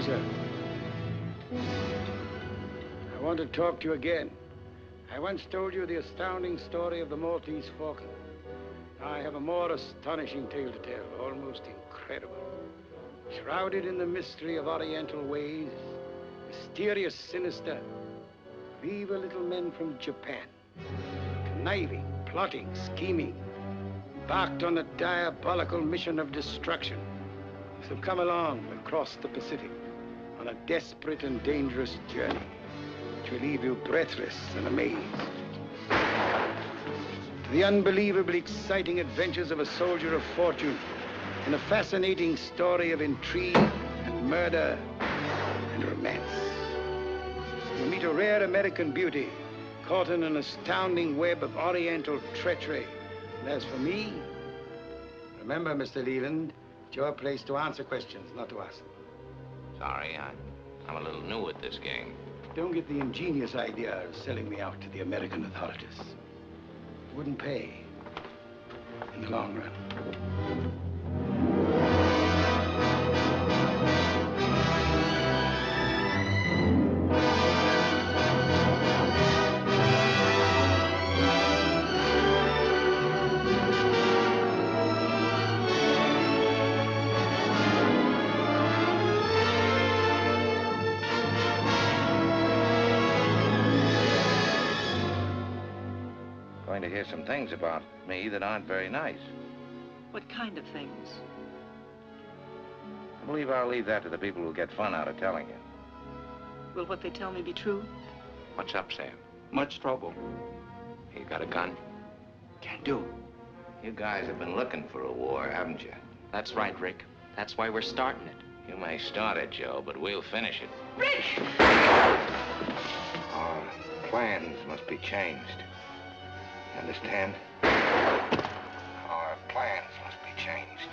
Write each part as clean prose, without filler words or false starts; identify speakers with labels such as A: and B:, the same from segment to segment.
A: sir. I want to talk to you again. I once told you the astounding story of the Maltese Falcon. I have a more astonishing tale to tell, almost incredible. Shrouded in the mystery of Oriental ways, mysterious, sinister, of evil little men from Japan. Conniving, plotting, scheming, embarked on a diabolical mission of destruction. So come along across the Pacific on a desperate and dangerous journey which will leave you breathless and amazed. To the unbelievably exciting adventures of a soldier of fortune in a fascinating story of intrigue and murder and romance. You'll meet a rare American beauty caught in an astounding web of Oriental treachery. And as for me, remember, Mr. Leland, it's your place to answer questions, not to ask them.
B: Sorry, I'm a little new at this game.
A: Don't get the ingenious idea of selling me out to the American authorities. It wouldn't pay in the long run.
B: Going to hear some things about me that aren't very nice.
C: What kind of things?
B: I believe I'll leave that to the people who'll get fun out of telling you.
C: Will what they tell me be true?
B: What's up, Sam?
D: Much trouble.
B: You got a gun?
D: Can't do.
B: You guys have been looking for a war, haven't you?
D: That's right, Rick. That's why we're starting it.
B: You may start it, Joe, but we'll finish it.
C: Rick!
B: Our plans must be changed. Understand? Our plans must be changed.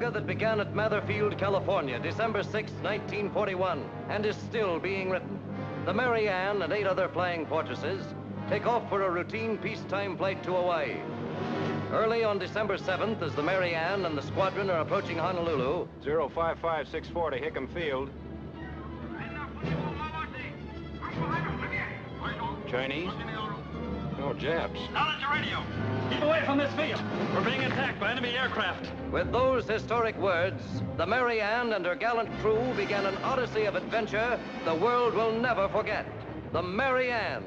E: That began at Matherfield, California, December 6, 1941, and is still being written. The Mary Ann and 8 other flying fortresses take off for a routine peacetime flight to Hawaii. Early on December 7th, as the Mary Ann and the squadron are approaching Honolulu,
F: 05564 to Hickam Field. Chinese? No, Japs.
G: Knowledge radio. Keep away from this field. We're being attacked by enemy aircraft.
E: with those historic words, the Mary Ann and her gallant crew began an odyssey of adventure the world will never forget. The Mary Ann,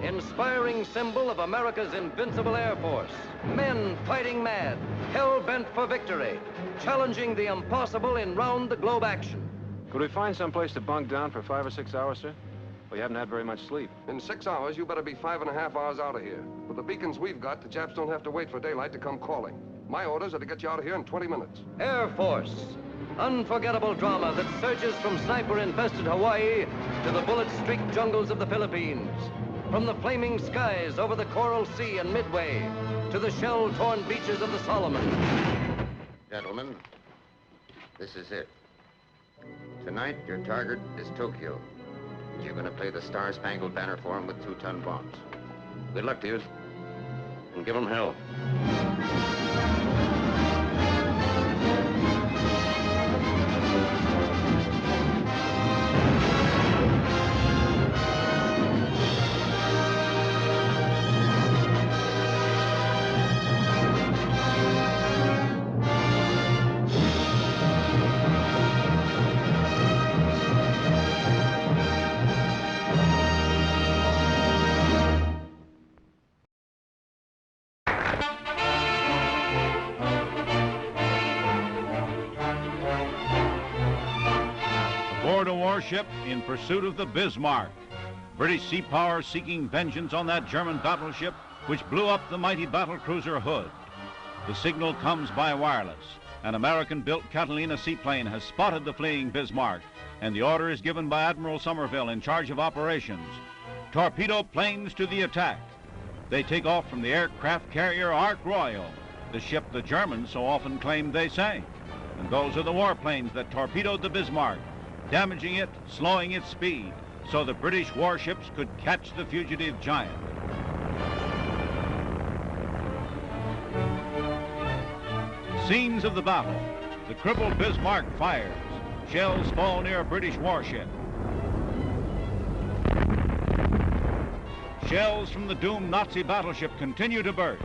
E: inspiring symbol of America's invincible Air Force. Men fighting mad, hell-bent for victory, challenging the impossible in round-the-globe action.
F: Could we find some place to bunk down for 5 or 6 hours, sir? We haven't had very much sleep.
H: In 6 hours, you better be 5.5 hours out of here. With the beacons we've got, the Japs don't have to wait for daylight to come calling. My orders are to get you out of here in 20 minutes.
E: Air Force, unforgettable drama that surges from sniper-infested Hawaii to the bullet-streaked jungles of the Philippines. From the flaming skies over the Coral Sea and Midway to the shell-torn beaches of the Solomons.
B: Gentlemen, this is it. Tonight, your target is Tokyo. You're going to play the Star-Spangled Banner for him with 2-ton bombs. Good luck to you, and give them hell.
I: aboard a warship in pursuit of the Bismarck. British sea power seeking vengeance on that German battleship which blew up the mighty battlecruiser Hood. The signal comes by wireless. An American-built Catalina seaplane has spotted the fleeing Bismarck, and the order is given by Admiral Somerville in charge of operations. Torpedo planes to the attack. They take off from the aircraft carrier Ark Royal, the ship the Germans so often claimed they sank. And those are the warplanes that torpedoed the Bismarck, damaging it, slowing its speed, so the British warships could catch the fugitive giant. Scenes of the battle. The crippled Bismarck fires. Shells fall near a British warship. Shells from the doomed Nazi battleship continue to burst.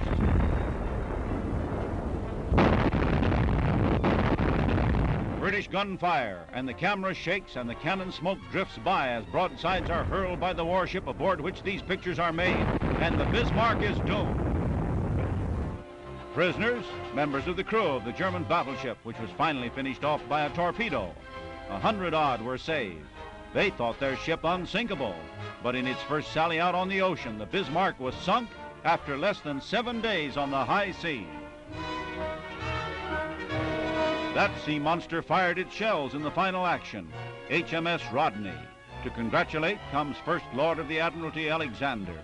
I: British gunfire, and the camera shakes and the cannon smoke drifts by as broadsides are hurled by the warship aboard which these pictures are made, and the Bismarck is doomed. Prisoners, members of the crew of the German battleship, which was finally finished off by a torpedo. 100-odd were saved. They thought their ship unsinkable, but in its first sally out on the ocean, the Bismarck was sunk after less than 7 days on the high sea. That sea monster fired its shells in the final action, HMS Rodney. To congratulate comes First Lord of the Admiralty Alexander.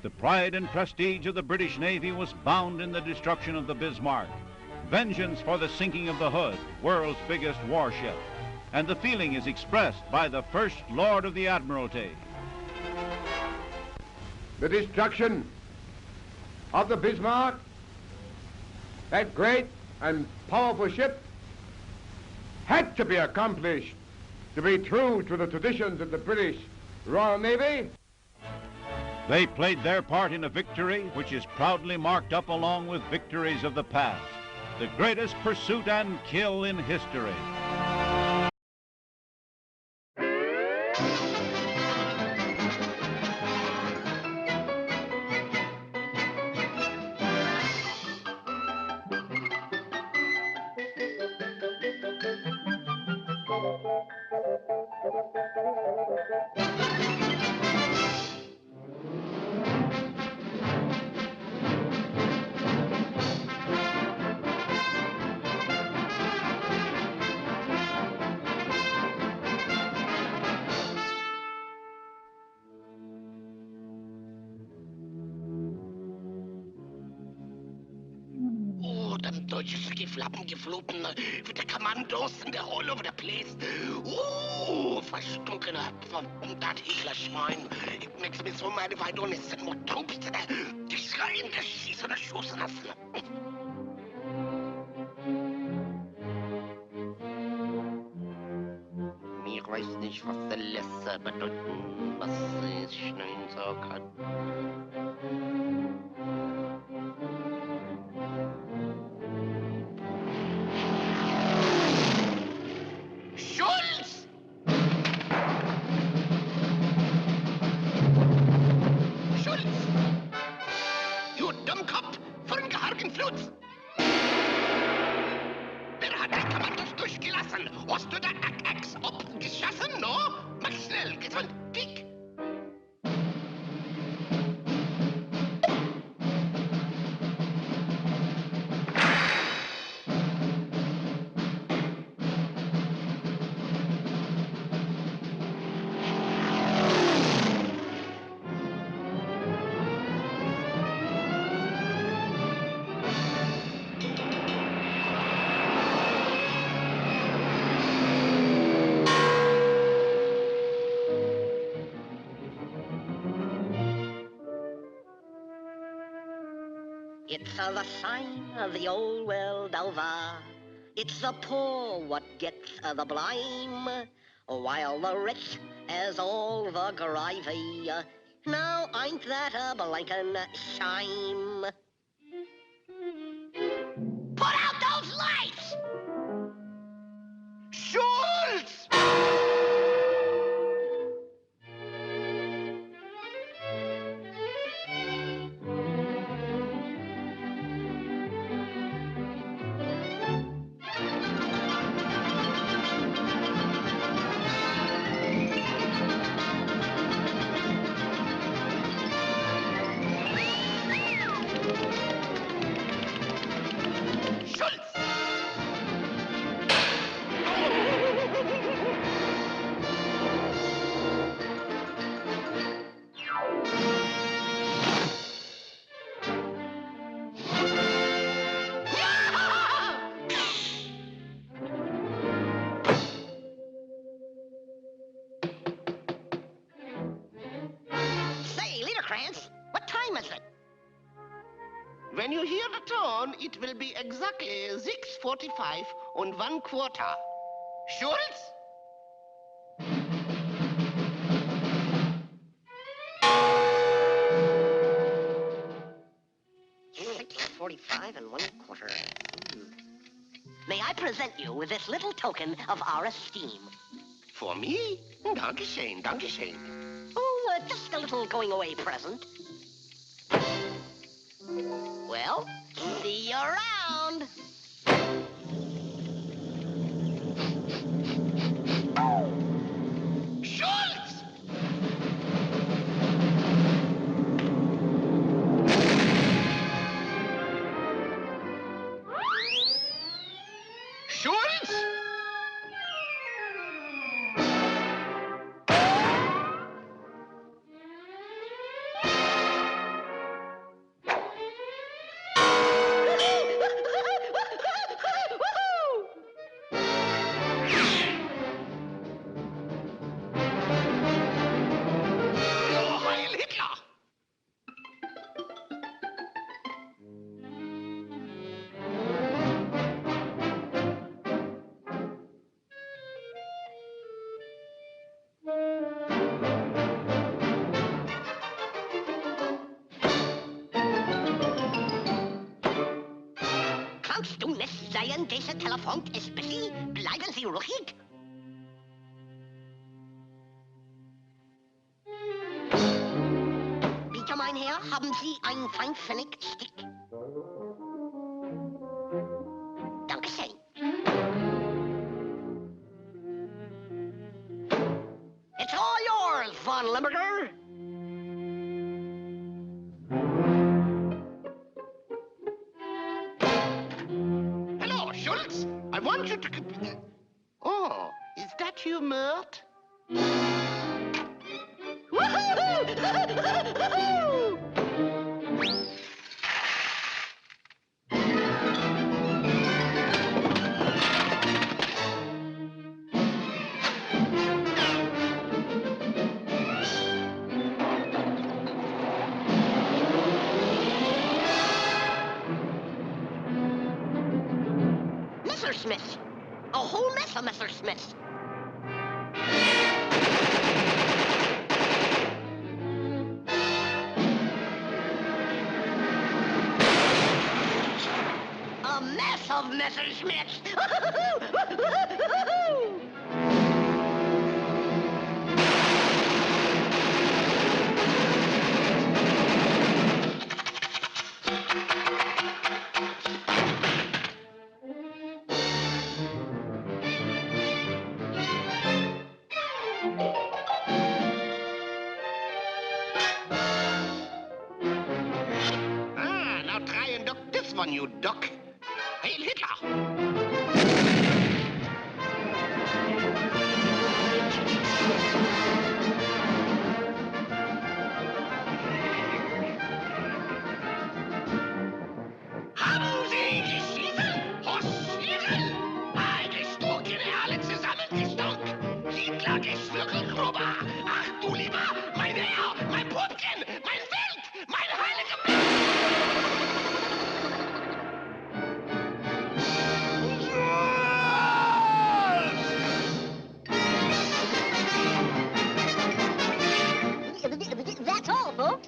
I: The pride and prestige of the British Navy was bound in the destruction of the Bismarck. Vengeance for the sinking of the Hood, world's biggest warship. And the feeling is expressed by the First Lord of the Admiralty.
J: The destruction of the Bismarck, that great and powerful ship, had to be accomplished to be true to the traditions of the British Royal Navy.
I: They played their part in a victory which is proudly marked up along with victories of the past. The greatest pursuit and kill in history.
K: Deutsche Geflappen geflogen, with the commandos and they're all over the place. Ooh, verstunken up from that Hitler Schwein. It makes me so mad if I don't listen more troops to the schreien, geschießen oder schossen lassen. Ich weiß nicht, was der Lässe bedeuten, was ich schnell sagen kann. Wer hat die Kommandos durchgelassen? Hast du da Ax abgeschossen, no? Mach schnell, gesund, dick!
L: It's the sign of the old world over. It's the poor what gets the blame, while the rich has all the gravy. Now ain't that a blinkin' shame?
K: Put out those lights! Schultz! Yes? What time is it? When you hear the tone, it will be exactly 6:45 and 1/4. Schultz?
L: 6:45 and 1/4. May I present you with this little token of our esteem?
K: For me? Dankeschön, Dankeschön.
L: Oh, just a little going-away present. Well, see you around.
K: Schultz! Schultz! Oh, Heil Hitler!
L: Kannst du nicht sehen, dieser Telefon ist busy? Bleiben Sie ruhig. Bitte, mein Herr, haben Sie einen 5-Pfennig-Stick? Dankeschön. It's all yours, Von Limburger.
K: Hello, Schultz. I want you to... Oh, is that you, Mert?
L: Messerschmitt. A whole mess of Messerschmitt. A mess of Messerschmitt.
K: Ah, now try and duck this one, you duck. Heil Hitler! Haben Sie geschieden? Hostieren! Eigentlich Sturkene alle zusammengestunken. Hitler Geschwürgelgruber. Ach du lieber, mein Herr, mein Pumpkin, mein Wild, mein heiliger
L: That's all, folks.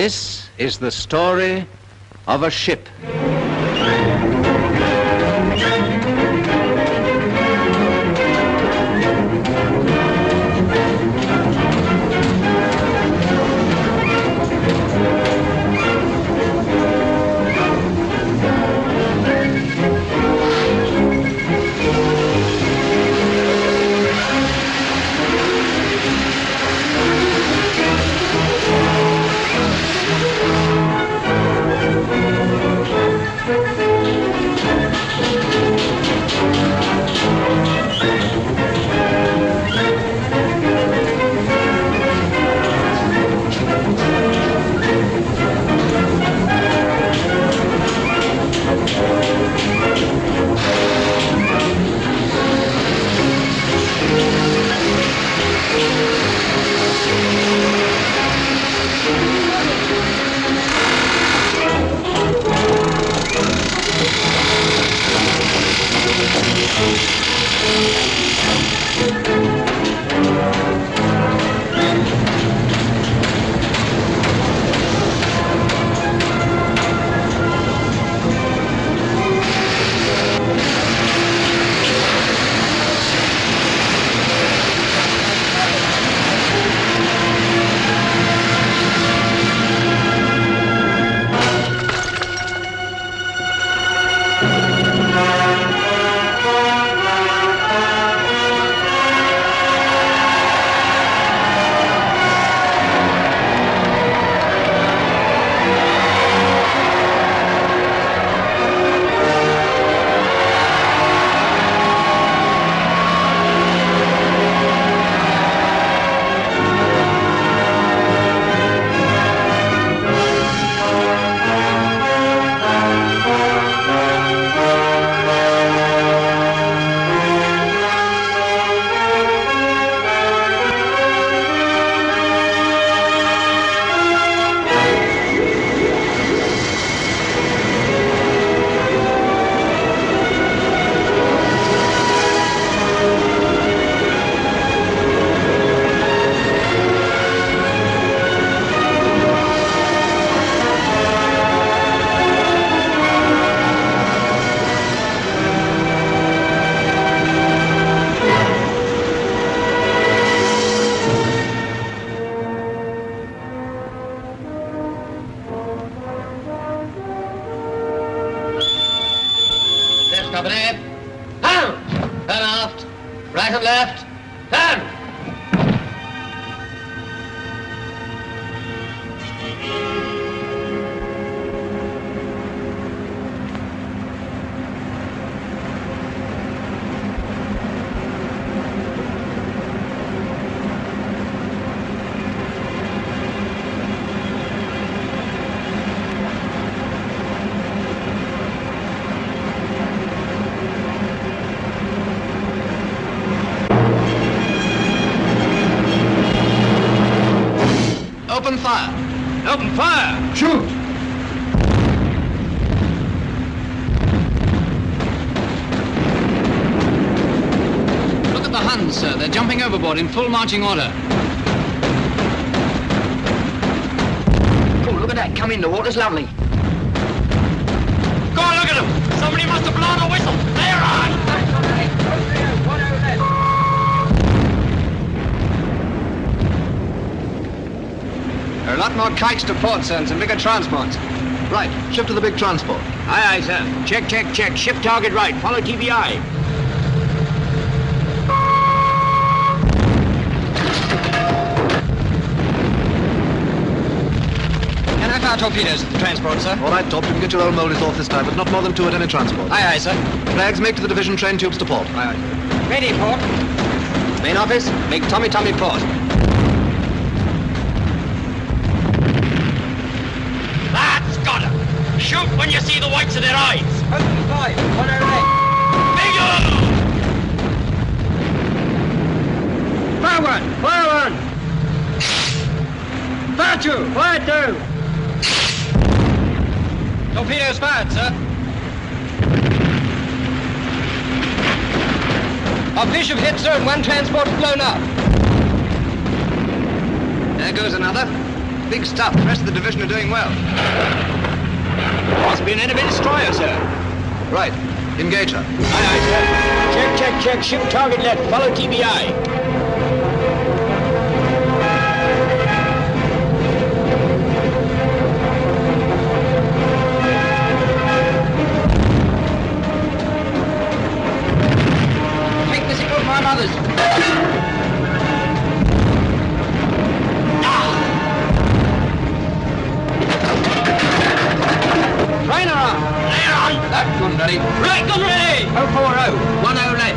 E: This is the story of a ship.
L: Company. Down! Turn aft. Right and left. Turn! Open fire. Open fire! Shoot! Look at the Huns, sir. They're jumping overboard in full marching order. Cool, look at that. Come in. The water's lovely.
G: Go on, look at them. Somebody must have blown a whistle. They're on.
E: There are a lot more kites to port, sir, and some bigger transports. Right, shift to the big transport. Aye, aye, sir. Check, check, check. Shift target right. Follow TBI. Can I fire torpedoes at the transport, sir?
H: All right, Top, you can get your own moldies off this time, but not more than 2 at any transport.
E: Aye, aye, sir.
H: Flags make to the division train tubes to port.
E: Aye, aye. Ready, port. Main office, make Tommy port.
G: That's got 'em. Shoot when you see the whites of their eyes.
E: Open fire. On our right.
G: Bingo!
E: Fire one. Fire one. Fire two. Fire two. Torpedoes fired, sir. Our fish have hit, sir, and one transport's blown up. There goes another.
M: Big stuff. The rest of the division are doing well. Must be an enemy destroyer, sir.
E: Right. Engage her.
M: Aye, aye, sir. Check. Ship target left. Follow TBI. Take the signal from our mothers. Trainer on! That gun ready. Right gun ready! 040, 10 left.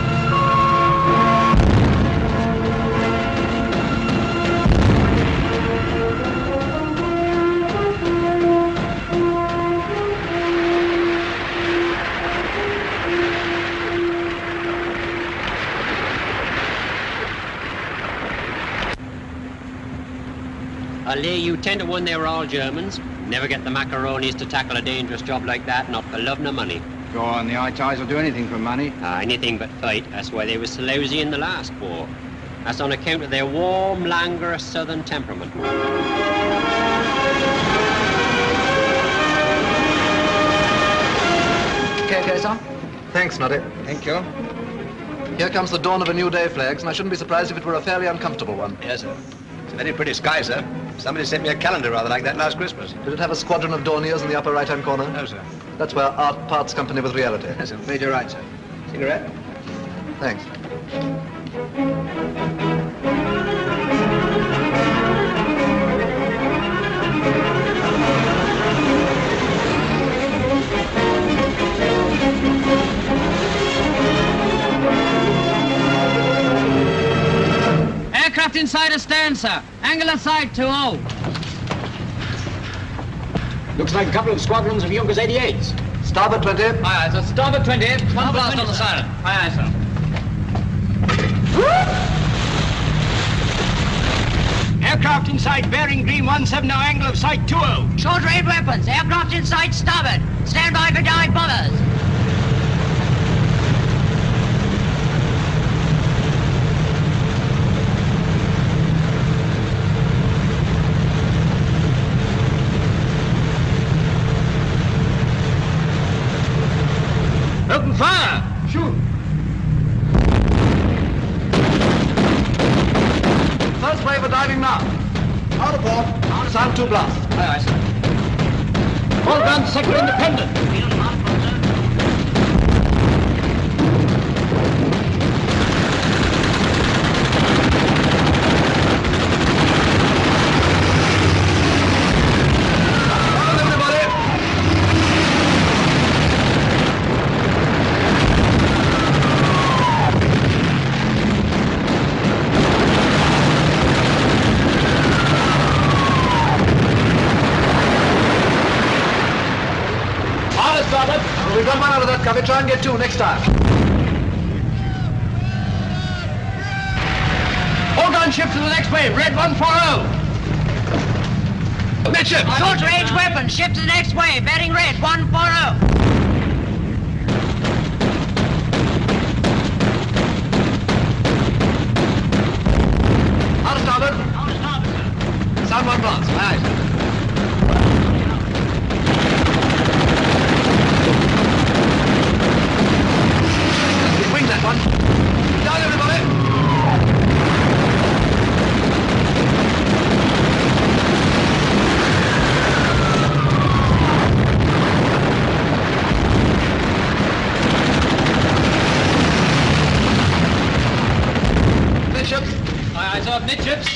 N: I'll lay you 10 to 1 they were all Germans. Never get the macaronis to tackle a dangerous job like that, not for love nor money.
M: Go on, the high-ties will do anything for money.
N: Anything but fight. That's why they were so lousy in the last war. That's on account of their warm, languorous southern temperament.
E: Okay, sir. Thanks, Noddy.
M: Thank you.
E: Here comes the dawn of a new day, Flags, and I shouldn't be surprised if it were a fairly uncomfortable one.
M: Yes, sir. It's a very pretty sky, sir. Somebody sent me a calendar rather like that last Christmas.
E: Did it have a squadron of Dorniers in the upper right-hand corner?
M: No, sir.
E: That's where art parts company with reality.
M: Yes, I'm afraid you're right, sir. Cigarette?
E: Thanks.
O: Aircraft inside astern, sir. Angle of sight 20.
M: Looks like a couple of squadrons of Junkers 88s.
E: Starboard 20.
O: Aye, aye, sir. Starboard 20. One blast on the siren. Aye, aye, sir.
M: Aircraft inside bearing green 17 now, angle of sight 20.
O: Short-range weapons. Aircraft inside starboard. Stand by for dive bombers.
M: Open fire! Shoot!
E: First wave of diving now. Out of port. Sound 2 blast.
M: Aye, aye, sir. All guns, sector independent.
E: We've got one out of that cover. Try and get 2 next time.
M: All guns shift to the next wave. Red 140. Midship!
O: Short-range weapons. Shift to the next wave. Bearing red 140.
E: Out of starboard. Sound 1 blast. Aye. Wing that one. Down, everybody. Midships.
O: Aye, aye, sir. Midships.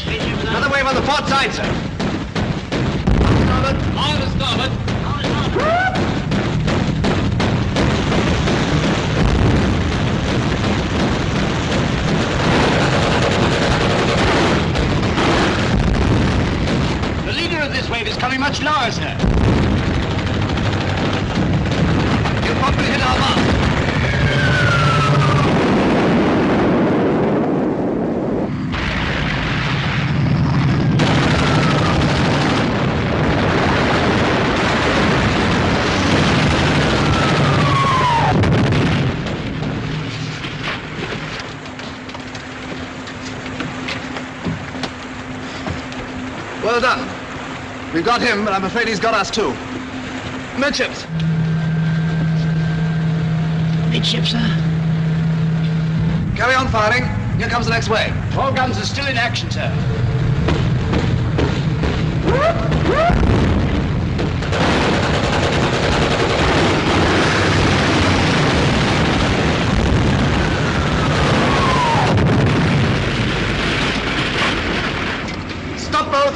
M: Another wave on the port side, sir.
E: Starboard.
O: On the starboard.
M: The leader of this wave is coming much lower, sir.
E: You probably hit our mark. Well done.
P: We've got him, but I'm afraid he's got us too. Midships.
O: Midship, sir.
P: Carry on firing. Here comes the next wave.
O: All guns are still in action, sir.
P: Stop both.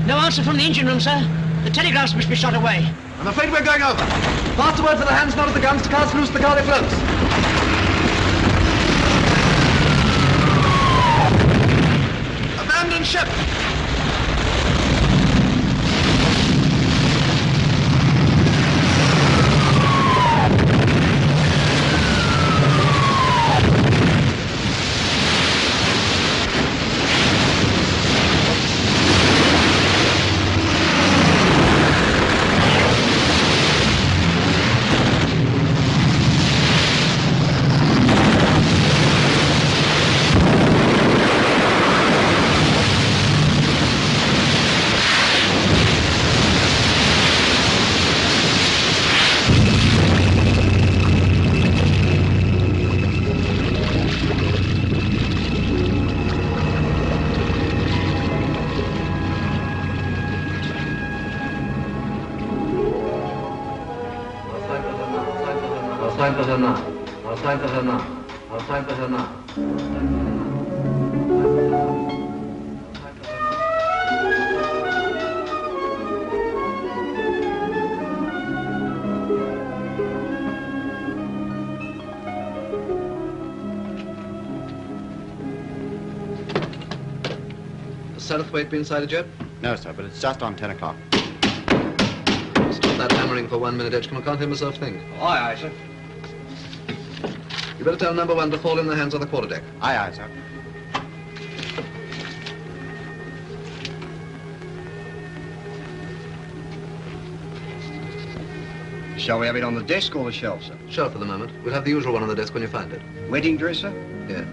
O: No answer from the engine room, sir. The telegraphs must be shot away.
P: I'm afraid we're going over. Pass the word for the hands not of the guns to cast loose the carly floats. Abandon ship. Satterthwaite be inside a jet?
B: No, sir, but it's just on 10 o'clock.
P: Stop that hammering for 1 minute, Edgecombe. I can't hear myself think.
O: Aye, aye, sir.
P: You better tell number 1 to fall in the hands on the quarterdeck.
B: Aye, aye, sir.
Q: Shall we have it on the desk or the shelf, sir?
P: Shelf for the moment. We'll have the usual one on the desk when you find it.
Q: Wedding dress, sir?
P: Yeah.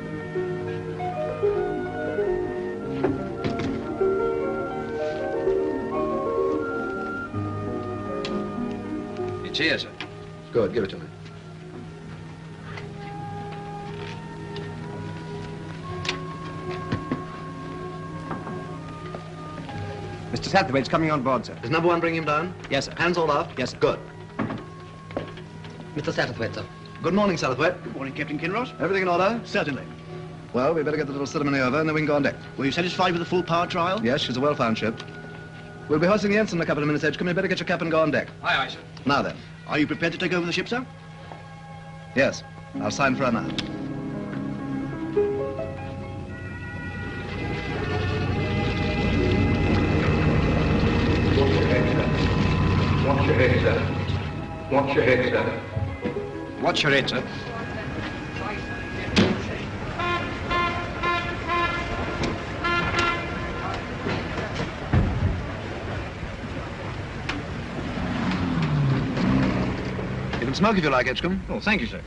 Q: It's here, sir.
P: Good, give it to me.
Q: Mr. Satterthwaite's coming on board, sir.
P: Is number 1 bringing him down?
Q: Yes, sir.
P: Hands all aft?
Q: Yes, sir.
P: Good.
L: Mr. Satterthwaite, sir.
P: Good morning, Satterthwaite.
Q: Good morning, Captain Kinross.
P: Everything in order?
Q: Certainly.
P: Well, we better get the little ceremony over and then we can go on deck.
Q: Were you satisfied with the full power trial?
P: Yes, she's a well-found ship. We'll be hoisting the ensign in a couple of minutes, Edgecombe. You better get your cap and go on deck.
Q: Aye, aye, sir.
P: Now then.
Q: Are you prepared to take over the ship, sir?
P: Yes. I'll sign for her now.
J: Watch your head, sir. Watch your head, sir.
Q: Watch your head, sir.
P: You can smoke if you like, Edgecombe.
Q: Oh, thank you, sir.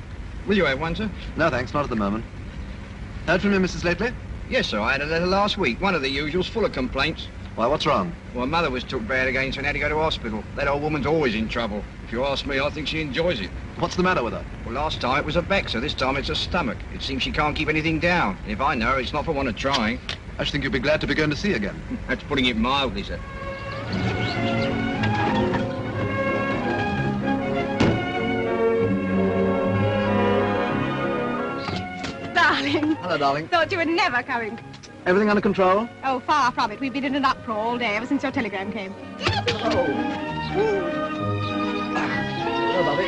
Q: Will you have one, sir?
P: No, thanks. Not at the moment. Heard from you, Mrs. Lately?
Q: Yes, sir. I had a letter last week. One of the usuals, full of complaints.
P: Why, what's wrong?
Q: Well, mother was took bad again, so I had to go to hospital. That old woman's always in trouble. If you ask me, I think she enjoys it.
P: What's the matter with her?
Q: Well, last time it was her back, so this time it's her stomach. It seems she can't keep anything down. And if I know her, it's not for want of trying.
P: I should think you'd be glad to be going to sea again.
Q: That's putting it mildly, sir.
R: Darling.
P: Hello, darling.
R: Thought you were never coming.
P: Everything under control?
R: Oh, far from it. We've been in an uproar all day ever since your telegram came.
P: Hello, Bobby.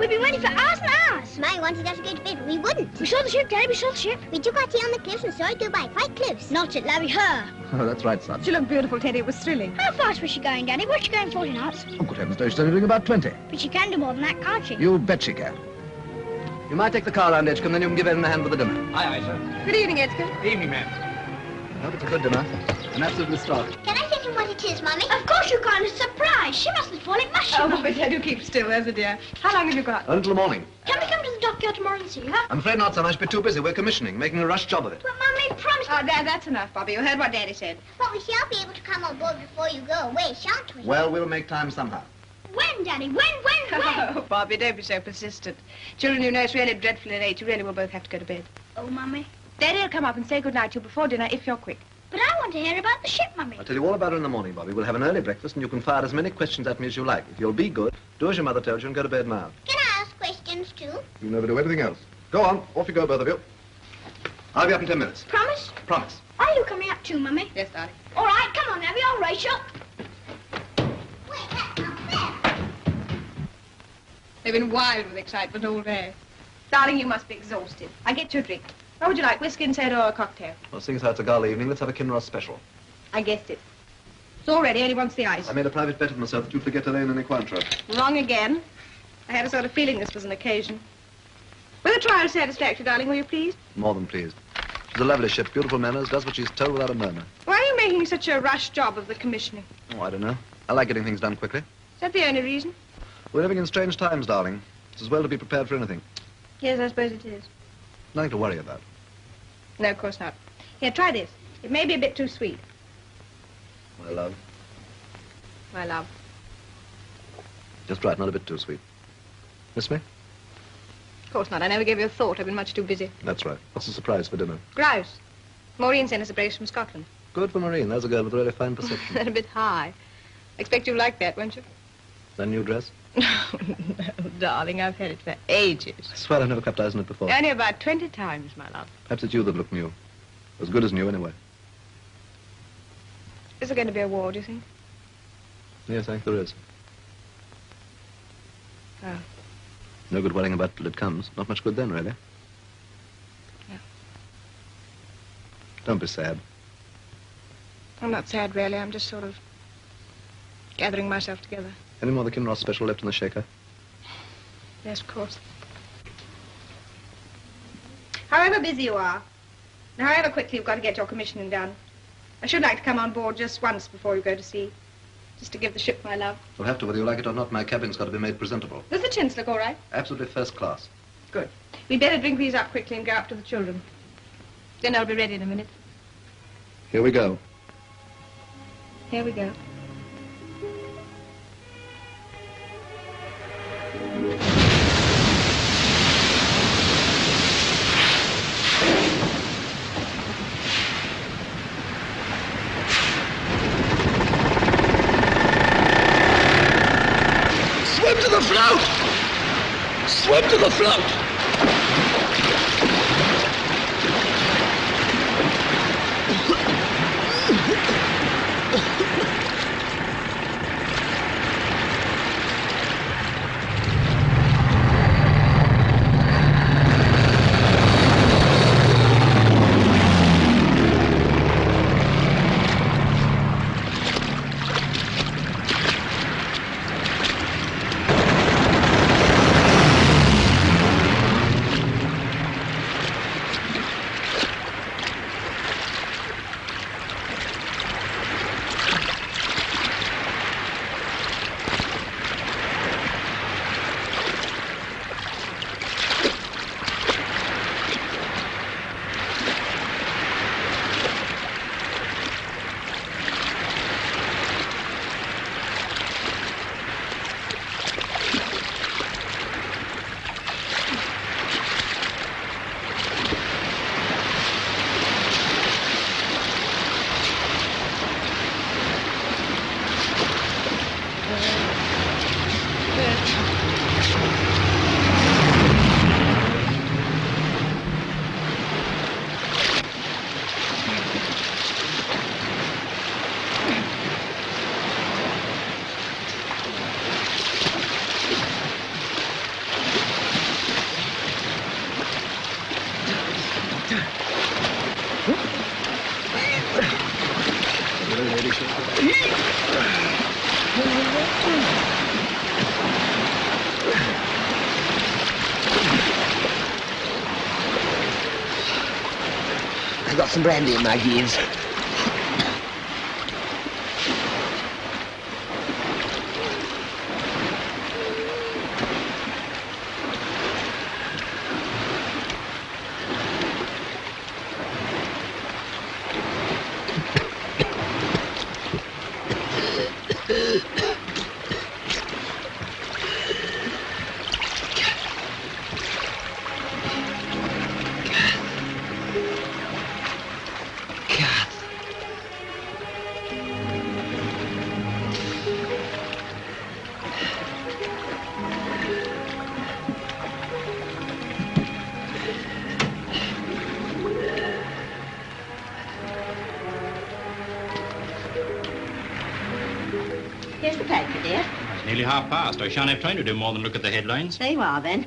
S: We've been waiting for hours and hours. May wanted us to go to bed, but we wouldn't. We saw the ship, Daddy. We saw the ship. We took our tea on the cliffs and saw it go by quite close. Not at Larry her.
P: Oh, that's right, son.
R: She looked beautiful, Teddy. It was thrilling.
S: How fast was she going, Daddy? What's she going 40 knots?
P: Oh, good heavens, no, she's only doing about 20.
S: But she can do more than that, can't she?
P: You bet she can. You might take the car round, Edgecombe, then you can give Ellen a hand with the dinner.
Q: Aye, aye, sir.
R: Good evening, Edgecombe.
Q: Evening, ma'am.
P: I hope it's a good dinner. An absolute start.
S: Can I tell you what it is, Mummy? Of course you can't. It's a surprise. She mustn't fall. It must.
R: Oh, but do keep still, there's a dear. How long have you got?
P: Until the morning.
S: Can we come to the walk out tomorrow and see her?
P: I'm afraid not, son. I should be too busy. We're commissioning, making a rush job of it.
S: But Mummy promised...
R: Oh, Dad, that's enough, Bobby. You heard what Daddy said.
S: But we shall be able to come on board before you go away, shan't we?
P: Well, we'll make time somehow.
S: When, Daddy? When?
R: Oh, Bobby, don't be so persistent. Children, you know, it's really dreadfully late. You really will both have to go to bed.
S: Oh, Mummy.
R: Daddy'll come up and say goodnight to you before dinner if you're quick.
S: But I want to hear about the ship, Mummy.
P: I'll tell you all about it in the morning, Bobby. We'll have an early breakfast, and you can fire as many questions at me as you like. If you'll be good, do as your mother tells you and go to bed now.
S: Can I ask questions, too?
P: You never do anything else. Go on. Off you go, both of you. I'll be up in 10 minutes.
S: Promise?
P: Promise.
S: Are you coming up too, Mummy?
R: Yes, darling.
S: All right, come on, Abby. I'll race you. Wait, that's not fair.
R: They've been wild with excitement all day. Darling, you must be exhausted. I'll get you a drink. What would you like, whiskey and soda or a cocktail?
P: Well, seeing as how it's a gala evening, let's have a Kinross special.
R: I guessed it. It's all ready, only wants the ice.
P: I made a private bet of myself that you'd forget Elaine and Equantra.
R: Wrong again. I had a sort of feeling this was an occasion. With a trial satisfactory, darling, were you pleased?
P: More than pleased. She's a lovely ship, beautiful manners, does what she's told without a murmur.
R: Why are you making such a rush job of the commissioning?
P: Oh, I don't know. I like getting things done quickly.
R: Is that the only reason?
P: We're living in strange times, darling. It's as well to be prepared for anything.
R: Yes, I suppose it is.
P: Nothing to worry about.
R: No, of course not. Here, try this. It may be a bit too sweet.
P: My love.
R: My love.
P: Just right, not a bit too sweet. Miss me?
R: Of course not. I never gave you a thought. I've been much too busy.
P: That's right. What's the surprise for dinner?
R: Grouse. Maureen sent us a brace from Scotland.
P: Good for Maureen. There's a girl with a really fine perception.
R: They're a bit high. I expect you'll like that, won't you?
P: That new dress?
R: No, darling. I've had it for ages.
P: I swear I've never clapped eyes on it before.
R: Only about 20 times, my love.
P: Perhaps it's you that look new. As good as new, anyway.
R: Is there going to be a war, do you think?
P: Yes, I think there is.
R: Oh.
P: No good worrying about it till it comes. Not much good then, really.
R: Yeah.
P: Don't be sad.
R: I'm not sad, really. I'm just sort of gathering myself together.
P: Any more of the Kinross special left in the shaker?
R: Yes, of course. However busy you are, and however quickly you've got to get your commissioning done, I should like to come on board just once before you go to sea. Just to give the ship my love.
P: You'll have to, whether you like it or not. My cabin's got to be made presentable.
R: Does the chintz look all right?
P: Absolutely first class.
R: Good. We'd better drink these up quickly and go up to the children. Then I'll be ready in a minute.
P: Here we go.
R: Here we go.
M: Swim to the float! Swim to the float!
K: I got some brandy in my gears.
T: Here's the paper, dear.
G: It's nearly past. I shan't have time to do more than look at the headlines.
T: There you are, then.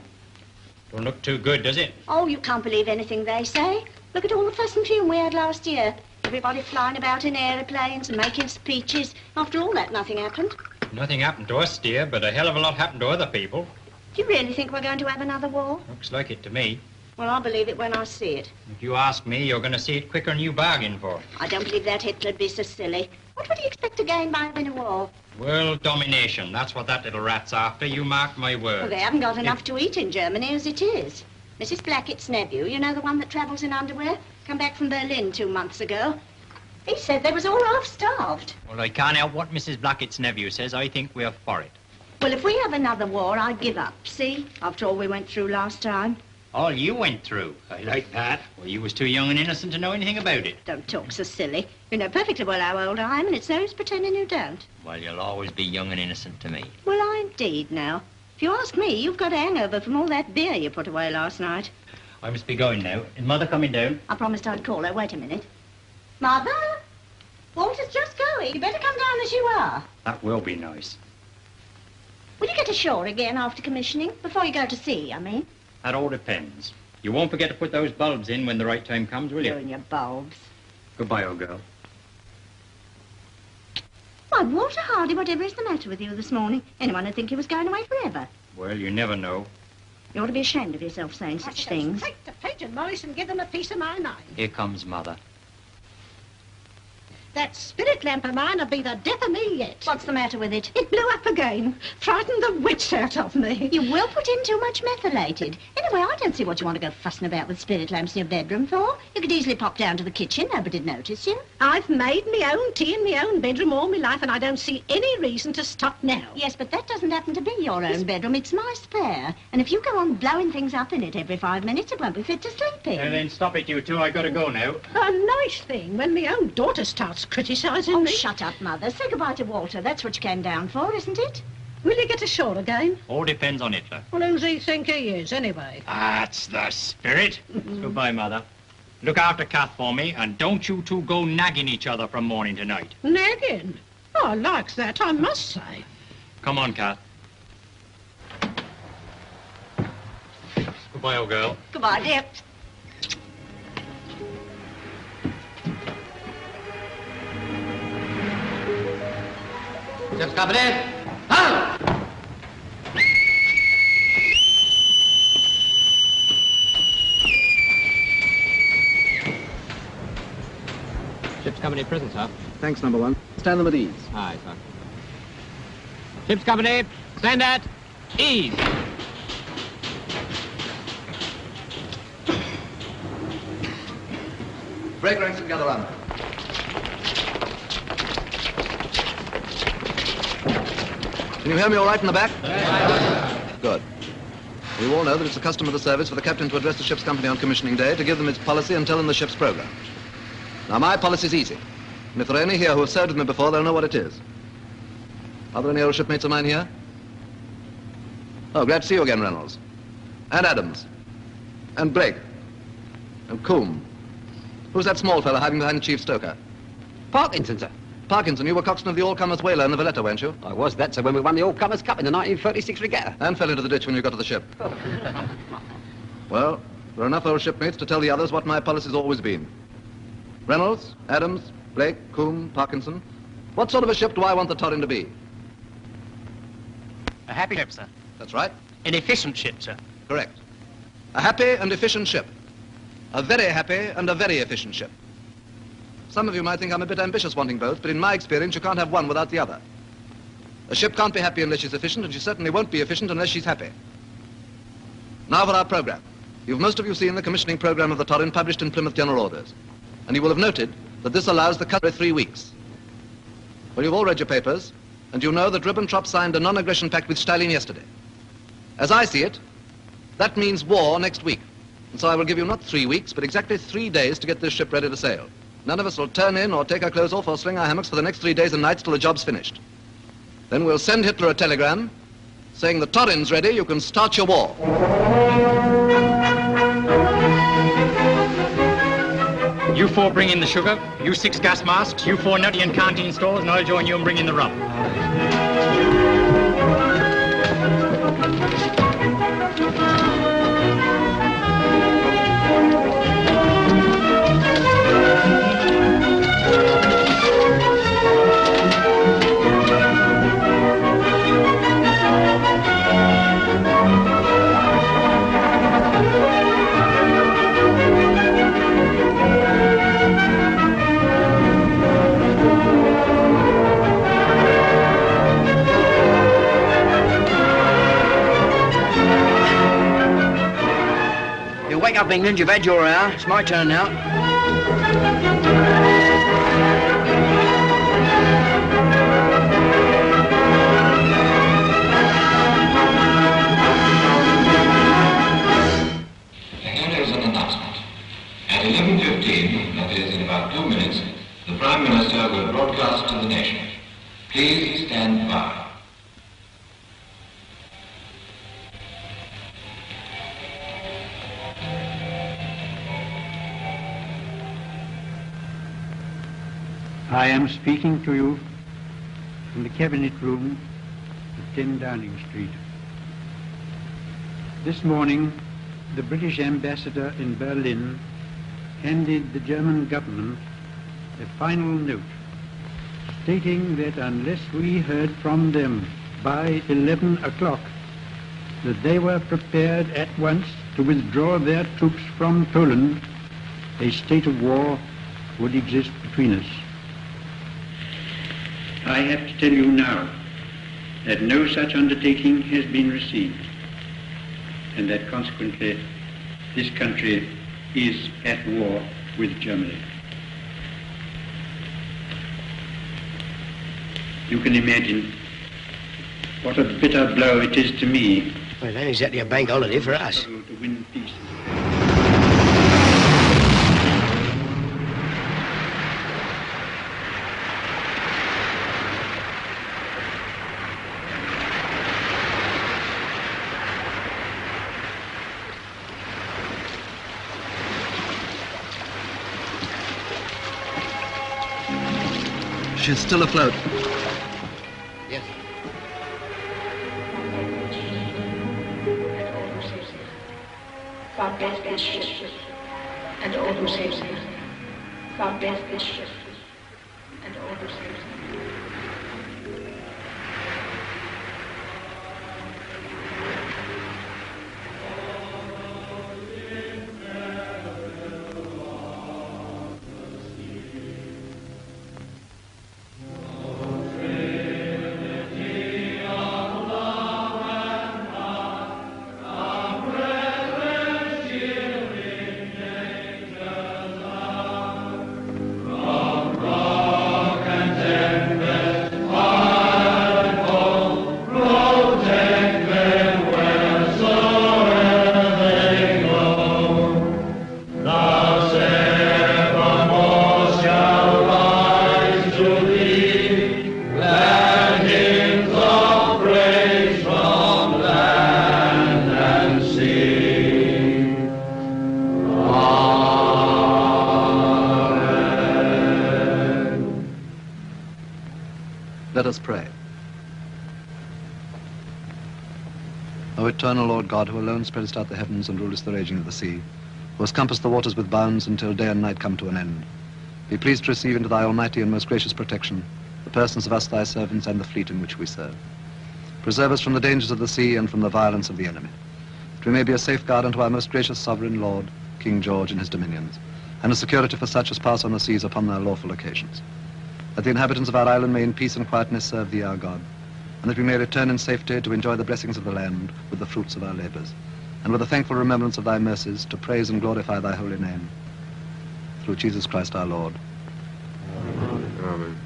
G: Don't look too good, does it?
T: Oh, you can't believe anything they say. Look at all the fuss and fume we had last year. Everybody flying about in aeroplanes and making speeches. After all that, nothing happened.
G: Nothing happened to us, dear, but a hell of a lot happened to other people.
T: Do you really think we're going to have another war?
G: Looks like it to me.
T: Well, I'll believe it when I see it.
G: If you ask me, you're going to see it quicker than you bargained for.
T: I don't believe that Hitler'd be so silly. What would he expect to gain by winning a war?
G: World domination. That's what that little rat's after. You mark my words.
T: Well, they haven't got enough to eat in Germany as it is. Mrs. Blackett's nephew, you know the one that travels in underwear, come back from Berlin 2 months ago. He said they was all half-starved.
G: Well, I can't help what Mrs. Blackett's nephew says. I think we're for it.
T: Well, if we have another war, I'd give up. See? After all we went through last time.
G: All you went through. I like that. Well, you was too young and innocent to know anything about it.
T: Don't talk so silly. You know perfectly well how old I am, and it's no use pretending you don't.
G: Well, you'll always be young and innocent to me.
T: Well, I indeed now. If you ask me, you've got a hangover from all that beer you put away last night.
G: I must be going now. Is Mother coming down?
T: I promised I'd call her. Wait a minute. Mother? Walter's just going. You better come down as you are.
G: That will be nice.
T: Will you get ashore again after commissioning? Before you go to sea, I mean.
G: That all depends. You won't forget to put those bulbs in when the right time comes, will you?
T: You and your bulbs.
G: Goodbye, old girl.
T: Why, Walter Hardy, whatever is the matter with you this morning? Anyone would think he was going away forever.
G: Well, you never know.
T: You ought to be ashamed of yourself saying such things.
O: Take the pigeon, Morris, and give them a piece of my mind.
G: Here comes Mother.
O: That spirit lamp of mine will be the death of me yet.
T: What's the matter with it?
O: It blew up again. Frightened the wits out of me.
T: You will put in too much methylated. Anyway, I don't see what you want to go fussing about with spirit lamps in your bedroom for. You could easily pop down to the kitchen. Nobody'd notice you.
O: I've made me own tea in my own bedroom all my life, and I don't see any reason to stop now.
T: Yes, but that doesn't happen to be your own bedroom. It's my spare. And if you go on blowing things up in it every 5 minutes, it won't be fit to sleep in.
G: Then stop it, you two. I gotta go now.
O: A nice thing when my own daughter starts criticising
T: Oh,
O: me.
T: shut up, Mother. Say goodbye to Walter. That's what you came down for, isn't it?
O: Will he get ashore again?
G: All depends on Hitler.
O: Well, who's he think he is, anyway?
G: That's the spirit. Goodbye, Mother. Look after Kath for me, and don't you two go nagging each other from morning to night.
O: Nagging? Oh, I like that, I must say.
G: Come on, Kath. Goodbye, old girl.
T: Goodbye, dear.
M: Ship's company. Halt!
N: Ship's company prison, sir.
P: Thanks, number one. Stand them at ease.
N: Aye, sir. Ship's company, stand at ease.
P: Break ranks and gather round. Can you hear me all right in the back? Good. We all know that it's the custom of the service for the captain to address the ship's company on commissioning day, to give them its policy and tell them the ship's program. Now, my policy's easy. And if there are any here who have served with me before, they'll know what it is. Are there any old shipmates of mine here? Oh, glad to see you again, Reynolds. And Adams. And Blake. And Coombe. Who's that small fellow hiding behind the chief stoker?
N: Parkinson, sir.
P: Parkinson, you were coxswain of the All-Comers whaler in the Valletta, weren't you?
N: I was that, sir, when we won the All-Comers Cup in the 1936 regatta.
P: And fell into the ditch when you got to the ship. Well, there are enough old shipmates to tell the others what my policy's always been. Reynolds, Adams, Blake, Coombe, Parkinson. What sort of a ship do I want the Torrin to be?
D: A happy ship, sir.
P: That's right.
D: An efficient ship, sir.
P: Correct. A happy and efficient ship. A very happy and a very efficient ship. Some of you might think I'm a bit ambitious wanting both, but in my experience, you can't have one without the other. A ship can't be happy unless she's efficient, and she certainly won't be efficient unless she's happy. Now for our program. You've most of you seen the commissioning program of the Torrin published in Plymouth General Orders. And you will have noted that this allows the cut every 3 weeks. Well, you've all read your papers, and you know that Ribbentrop signed a non-aggression pact with Stalin yesterday. As I see it, that means war next week. And so I will give you not 3 weeks, but exactly 3 days to get this ship ready to sail. None of us will turn in or take our clothes off or swing our hammocks for the next 3 days and nights till the job's finished. Then we'll send Hitler a telegram saying the Torrin's ready, you can start your war.
G: You 4 bring in the sugar, you 6 gas masks, you 4 nutty and canteen stores, and I'll join you and bring in the rum.
M: Wake up, England. You've had your hour. It's my turn now.
U: And there is an announcement. At 11:15, that is in about 2 minutes, the Prime Minister will broadcast to the nation. Please stand by.
V: I am speaking to you from the Cabinet Room at 10 Downing Street. This morning, the British ambassador in Berlin handed the German government a final note stating that unless we heard from them by 11 o'clock, that they were prepared at once to withdraw their troops from Poland, a state of war would exist between us. I have to tell you now that no such undertaking has been received, and that consequently this country is at war with Germany. You can imagine what a bitter blow it is to me.
M: Well, it ain't exactly a bank holiday for us.
V: To win peace.
P: She's still afloat.
M: Yes.
O: God bless this ship and all who sails in it. God bless this ship and all who sails in it.
P: Let us pray. O eternal Lord God, who alone spreadest out the heavens and rulest the raging of the sea, who hast compassed the waters with bounds until day and night come to an end, be pleased to receive into thy almighty and most gracious protection the persons of us thy servants and the fleet in which we serve. Preserve us from the dangers of the sea and from the violence of the enemy, that we may be a safeguard unto our most gracious sovereign Lord, King George and his dominions, and a security for such as pass on the seas upon their lawful occasions. That the inhabitants of our island may in peace and quietness serve thee, our God, and that we may return in safety to enjoy the blessings of the land with the fruits of our labors, and with a thankful remembrance of thy mercies to praise and glorify thy holy name. Through Jesus Christ our Lord.
H: Amen.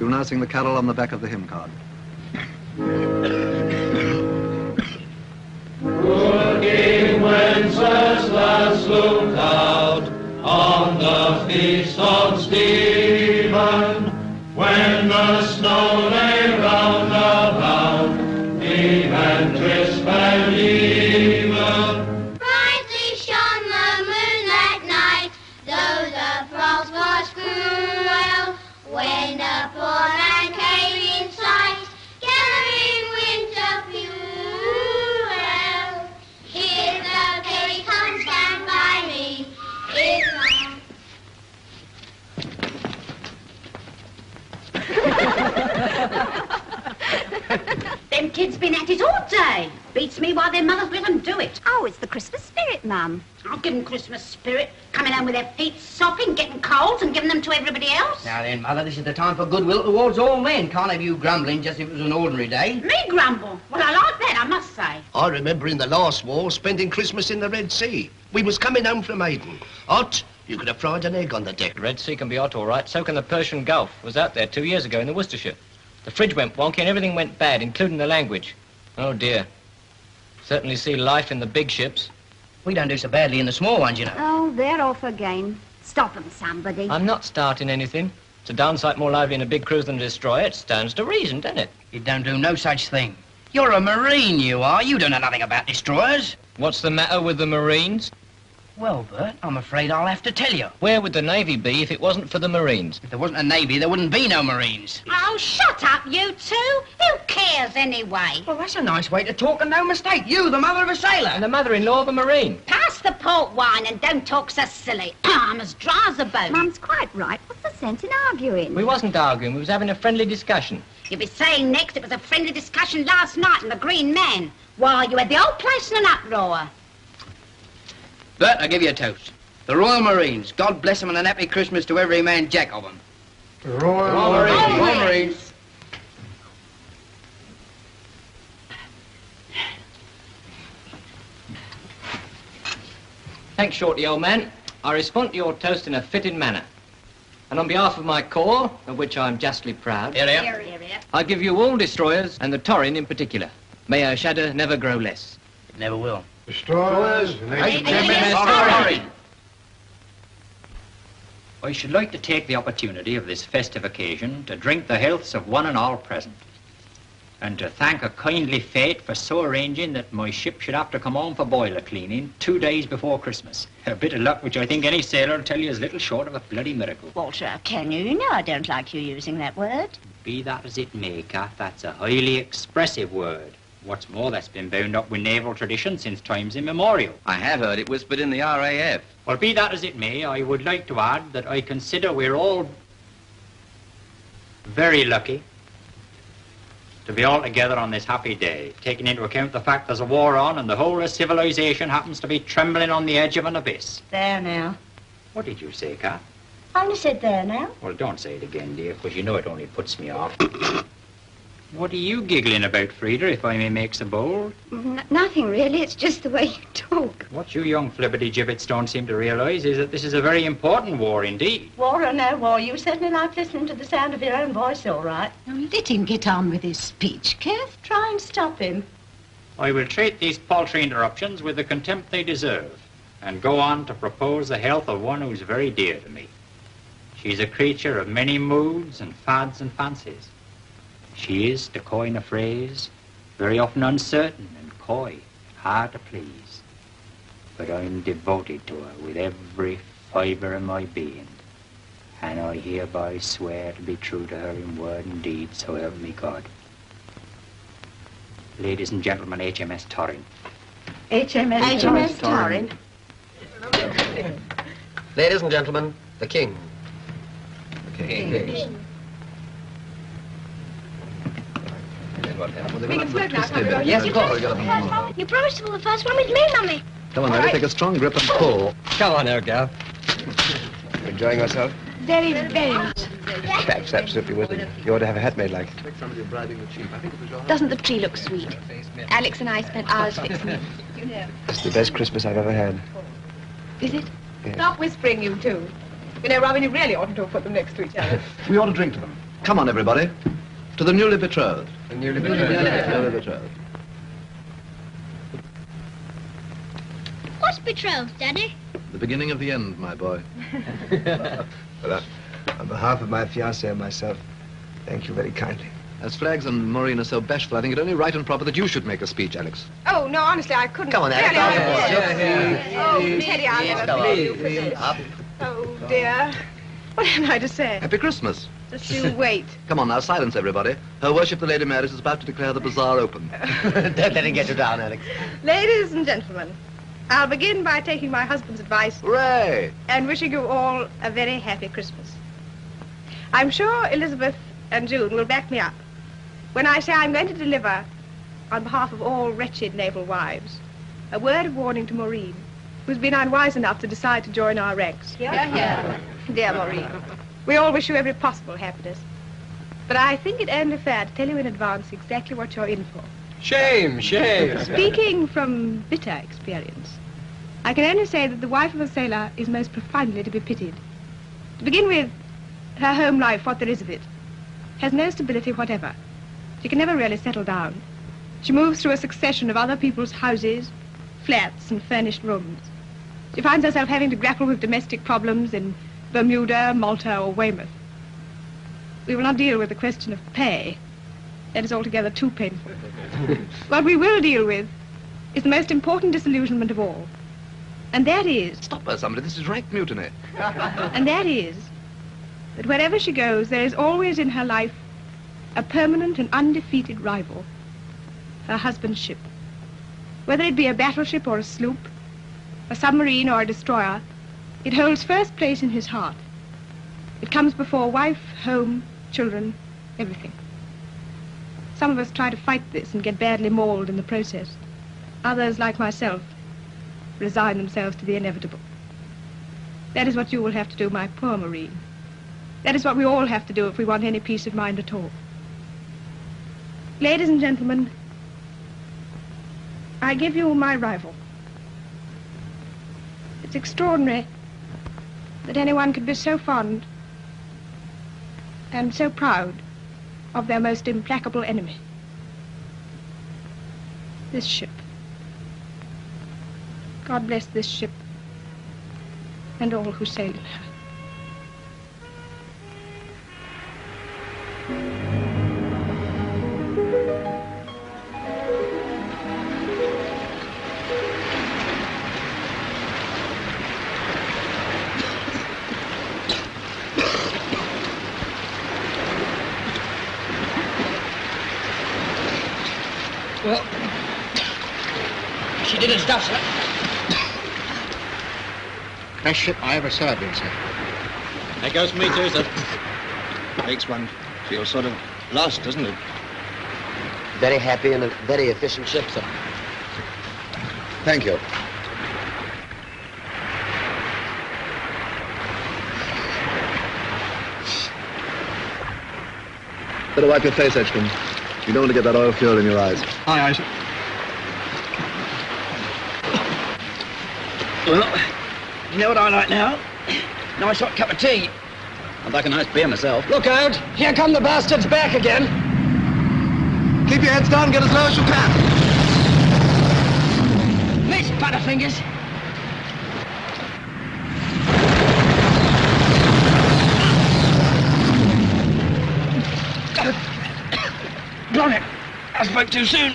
P: You will now sing the carol on the back of the hymn card.
W: Good King Wenceslas looked out on the feast of Stephen, when the snow lay round about, deep and crisp and even.
S: Brightly shone the moon that night, the the poor man came in sight, gathering winter fuel. If the cake comes down by me, it's
T: Them kids been at it all day. Beats me why their mothers let them do it.
A: Oh, it's the Christmas spirit, Mum.
T: I'll give them Christmas spirit. Coming home with their feet sopping, getting colds and giving them to everybody else.
M: Now then, Mother, this is the time for goodwill towards all men. Can't have you grumbling just if it was an ordinary day.
T: Me grumble? Well, I like that, I must say.
K: I remember in the last war spending Christmas in the Red Sea. We was coming home from Aden. Hot, you could have fried an egg on the deck.
C: The Red Sea can be hot, all right. So can the Persian Gulf. Was out there 2 years ago in the Worcestershire. The fridge went wonky and everything went bad, including the language. Oh, dear. Certainly see life in the big ships.
M: We don't do so badly in the small ones, you know.
A: Oh, they're off again. Stop them, somebody.
C: I'm not starting anything. It's a darn sight more lively in a big cruise than a destroyer. It stands to reason, doesn't it?
M: You don't do no such thing. You're a Marine, you are. You don't know nothing about destroyers.
C: What's the matter with the Marines?
M: Well, Bert, I'm afraid I'll have to tell you.
C: Where would the Navy be if it wasn't for the Marines?
M: If there wasn't a Navy, there wouldn't be no Marines.
T: Oh, shut up, you two. Who cares anyway?
M: Well, that's a nice way to talk and no mistake. You, the mother of a sailor.
C: And the mother-in-law of a Marine.
T: Pass the port wine and don't talk so silly. I'm as dry as a bone.
A: Mum's quite right. What's the sense in arguing?
C: We wasn't arguing. We was having a friendly discussion.
T: You'll be saying next it was a friendly discussion last night in the Green Man. Why, you had the whole place in an uproar.
M: Bert, I give you a toast. The Royal Marines. God bless them and a happy Christmas to every man jack of them.
J: Royal Marines.
M: Royal Marines.
C: Thanks, Shorty, old man. I respond to your toast in a fitting manner. And on behalf of my corps, of which I'm justly proud, I give you all destroyers, and the Torrin in particular. May our shadow never grow less.
M: It never will.
J: Destroyers.
G: I should like to take the opportunity of this festive occasion to drink the healths of one and all present, and to thank a kindly fate for so arranging that my ship should have to come home for boiler cleaning 2 days before Christmas. A bit of luck which I think any sailor will tell you is little short of a bloody miracle.
T: Walter, can you? You know I don't like you using that word.
G: Be that as it may, Kath, that's a highly expressive word. What's more, that's been bound up with naval tradition since times immemorial.
P: I have heard it whispered in the RAF.
G: Well, be that as it may, I would like to add that I consider we're all very lucky to be all together on this happy day, taking into account the fact there's a war on and the whole of civilization happens to be trembling on the edge of an abyss.
T: There now.
G: What did you say, Kath?
T: I only said there now.
G: Well, don't say it again, dear, because you know it only puts me off. What are you giggling about, Frida, if I may make so bold?
A: Nothing, really. It's just the way you talk.
G: What you young flibbity-gibbets don't seem to realise is that this is a very important war indeed.
T: War or no war, you certainly like listening to the sound of your own voice, all right. Now, let him get on with his speech, Kath. Try and stop him.
G: I will treat these paltry interruptions with the contempt they deserve, and go on to propose the health of one who's very dear to me. She's a creature of many moods and fads and fancies. She is, to coin a phrase, very often uncertain and coy, hard to please. But I'm devoted to her with every fibre of my being, and I hereby swear to be true to her in word and deed, so help me God. Ladies and gentlemen, HMS Torrin.
T: HMS Torrin.
F: Ladies and gentlemen, the King.
P: The King.
R: We can float now, can't we?
P: Yes, of course.
S: You promised to pull the first one with me, Mummy.
P: Come on, Mary, take a strong grip and pull.
F: Come on, there, Gav. Enjoying yourself?
R: Very, very much.
F: That's absolutely wicked. You ought to have a hat made like.
R: Doesn't the tree look sweet? Alex and I spent hours fixing it.
F: It's the best Christmas I've ever had.
R: Is it?
F: Yes.
R: Stop whispering, you two. You know, Robin, you really oughtn't to have put them next to each other.
P: We ought to drink to them. Come on, everybody. To the newly betrothed.
F: The newly betrothed.
P: Newly betrothed.
S: What's betrothed, Daddy?
P: The beginning of the end, my boy.
F: Well, on behalf of my fiancée and myself, thank you very kindly.
P: As Flags and Maureen are so bashful, I think it only right and proper that you should make a speech, Alex.
R: Oh, no, honestly, I couldn't.
F: Come on, Alex.
R: Oh, Teddy, I'll never pay you for this. Oh, dear. What am I to say?
P: Happy Christmas.
R: Just you wait.
P: Come on now, silence everybody. Her Worship the Lady Mary is about to declare the bazaar open.
B: Don't let him get you down, Alex.
R: Ladies and gentlemen, I'll begin by taking my husband's advice.
P: Hooray!
R: And wishing you all a very happy Christmas. I'm sure Elizabeth and June will back me up when I say I'm going to deliver, on behalf of all wretched naval wives, a word of warning to Maureen, who's been unwise enough to decide to join our ranks.
A: Yeah.
R: Dear Maureen, we all wish you every possible happiness. But I think it only fair to tell you in advance exactly what you're in for.
B: Shame, shame.
R: Speaking from bitter experience, I can only say that the wife of a sailor is most profoundly to be pitied. To begin with, her home life, what there is of it, has no stability whatever. She can never really settle down. She moves through a succession of other people's houses, flats, and furnished rooms. She finds herself having to grapple with domestic problems in Bermuda, Malta, or Weymouth. We will not deal with the question of pay. That is altogether too painful. What we will deal with is the most important disillusionment of all. And that is...
P: Stop her, somebody. This is rank mutiny.
R: And that is that wherever she goes, there is always in her life a permanent and undefeated rival, her husband's ship. Whether it be a battleship or a sloop, a submarine or a destroyer, it holds first place in his heart. It comes before wife, home, children, everything. Some of us try to fight this and get badly mauled in the process. Others, like myself, resign themselves to the inevitable. That is what you will have to do, my poor Maureen. That is what we all have to do if we want any peace of mind at all. Ladies and gentlemen, I give you my rival. It's extraordinary that anyone could be so fond and so proud of their most implacable enemy. This ship. God bless this ship and all who sail in her.
M: Well, she did her stuff, sir.
Q: Best ship I ever served in, sir.
B: That goes for me too, sir.
Q: Makes one feel sort of lost, doesn't it?
B: Very happy and a very efficient ship, sir.
P: Thank you. Better wipe your face, Edgecombe. You don't want to get that oil fuel in your eyes.
B: Aye, aye, sir. Well, you know what I like now? Nice hot cup of tea. I'd like a nice beer myself. Look out! Here come the bastards back again.
P: Keep your heads down, get as low as you can.
B: Miss Butterfingers. Blown it. I spoke too soon.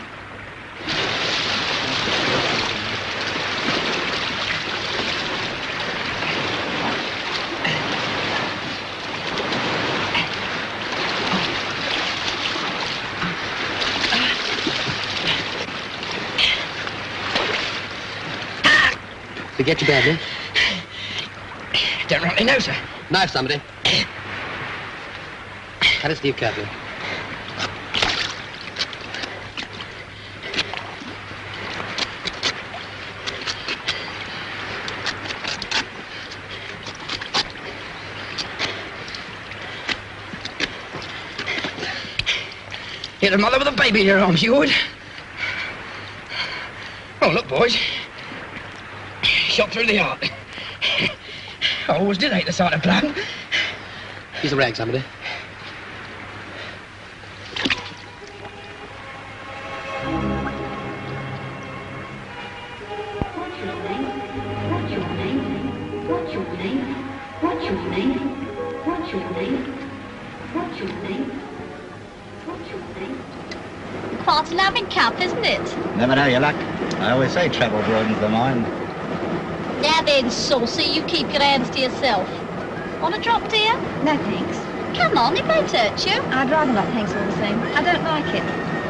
B: They get you badly?
M: Don't rightly know, sir.
B: Knife somebody. Cut it, Steve, carefully.
M: Hit a mother with a baby in her arms, you would. Oh, look, boys. Shot through the heart. I always did hate the sight of blood.
B: Here's a rag, somebody.
O: What's your name? What's your name? What's your name? What's your name? What's your name? What's your name? What's your name?
E: Part 11 camp, isn't it?
Q: Never know your luck. I always say travel broadens the mind.
E: Now then, Saucy, you keep your hands to yourself. Want a drop, dear?
A: No, thanks.
E: come on, it won't hurt you.
I: I'd rather not, thanks all the same. I don't like it.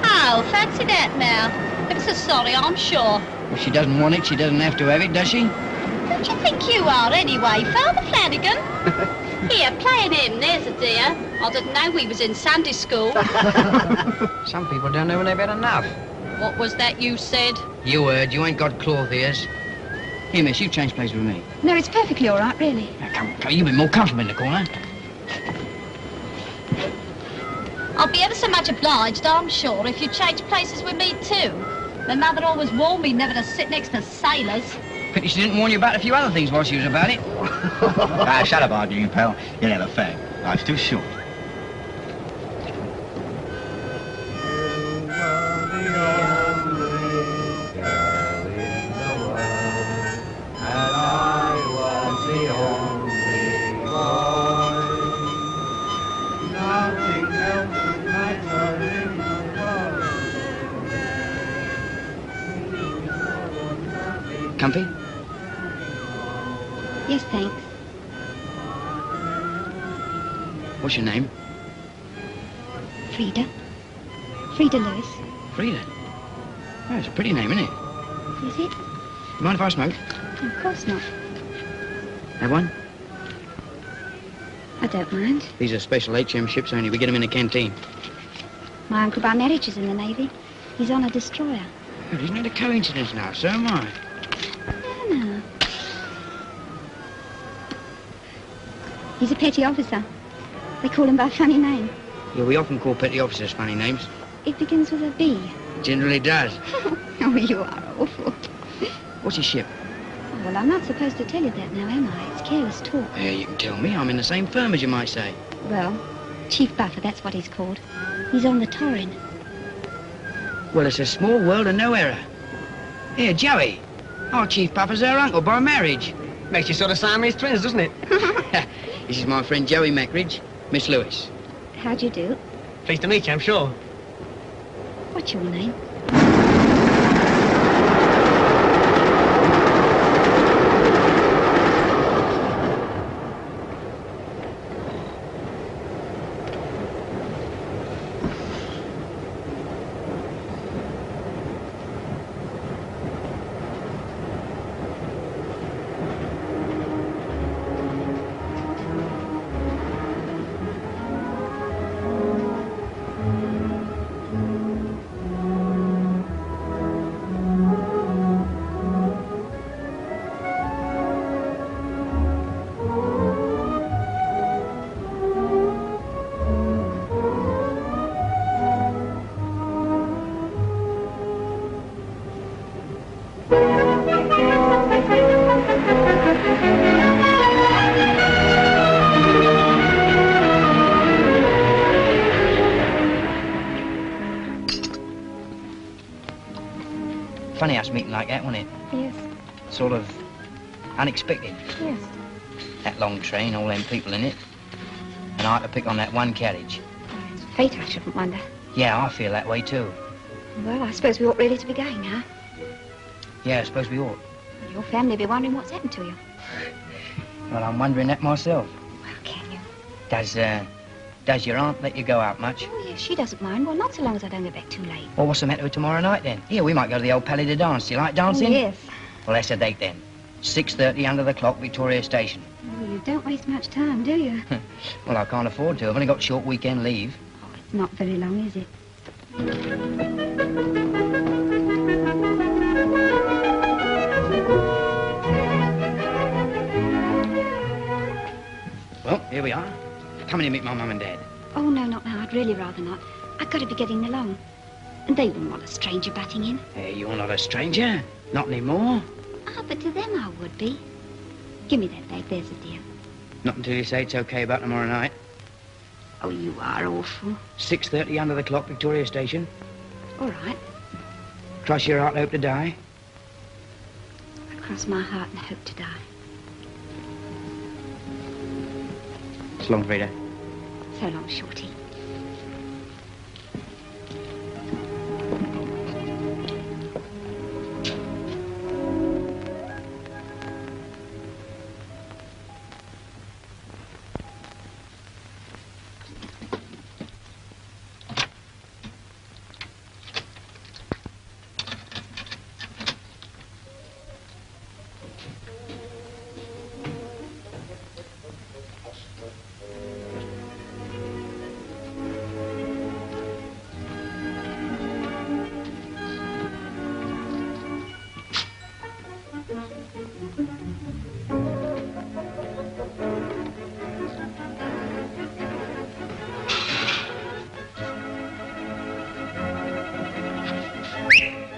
E: Oh, fancy that now. Ever so sorry, I'm sure.
M: If she doesn't want it, she doesn't have to have it, does she?
E: Who do you think you are, anyway, Father Flanagan? Here, playing him, there's a dear. I didn't know we was in Sunday school.
M: Some people don't know when they've had enough.
E: What was that you said?
M: You heard, you ain't got cloth ears. Here, miss, you change place with me.
I: No, it's perfectly all right, really.
M: Now, come, you've been more comfortable in the corner.
E: I'll be ever so much obliged, I'm sure, if you change places with me, too. My mother always warned me never to sit next to sailors.
M: Pity she didn't warn you about a few other things while she was about it.
L: Shut up arguing, pal. You'll have a fag. Life's too short.
M: Comfy?
A: Yes, thanks.
M: What's your name?
A: Frida. Frida Lewis.
M: Frida. Oh, it's a pretty name, isn't it?
A: Is it?
M: Mind if I smoke?
A: Of course not.
M: Have one?
A: I don't mind.
M: These are special HM ships only. We get them in the canteen.
A: My uncle by marriage is in the Navy. He's on a destroyer.
M: Oh, isn't it a coincidence now? So am I.
A: No. He's a petty officer. They call him by a funny name.
M: Yeah, we often call petty officers funny names.
A: It begins with a B.
M: Generally does.
A: Oh, you are awful.
M: What's his ship?
A: Oh, well, I'm not supposed to tell you that now, am I? It's careless talk.
M: Yeah, you can tell me. I'm in the same firm as you might say.
A: Well, Chief Buffer, that's what he's called. He's on the Torrin.
M: Well, it's a small world and no error. Here, Joey. Our Chief Buffer's her uncle by marriage.
B: Makes you sort of Siamese twins, doesn't it?
M: This is my friend Joey Mackridge, Miss Lewis.
A: How'd you do?
B: Pleased to meet you, I'm sure.
A: What's your name?
M: Funny us meeting like that, wasn't it?
A: Yes.
M: Sort of unexpected.
A: Yes.
M: That long train, all them people in it. And I had to pick on that one carriage.
A: Oh, it's fate, I shouldn't wonder.
M: Yeah, I feel that way too.
A: Well, I suppose we ought really to be going now.
M: Yeah, I suppose we ought.
A: Your family will be wondering what's happened to you.
M: Well, I'm wondering that myself.
A: Well, can you?
M: Does your aunt let you go out much?
A: Oh, yes, she doesn't mind. Well, not so long as I don't get back too late.
M: Well, what's the matter with tomorrow night, then? Here, we might go to the old Palais de Dance. Do you like dancing?
A: Oh, yes.
M: Well, that's a date, then. 6:30 under the clock, Victoria Station.
A: Oh, you don't waste much time, do you?
M: Well, I can't afford to. I've only got short weekend leave.
A: Oh, it's not very long, is it?
M: Well, here we are. Come in and meet my mum and dad.
A: Oh, no, not now. I'd really rather not. I've got to be getting along. And they wouldn't want a stranger butting in.
M: Hey, you're not a stranger. Not anymore.
A: Ah, but to them I would be. Give me that bag, there's a dear.
M: Not until you say it's okay about tomorrow night.
A: Oh, you are awful.
M: 6:30 under the clock, Victoria Station.
A: All right.
M: Cross your heart, hope to die.
A: I cross my heart and hope to die.
M: So long, Frida.
A: So long, Shorty.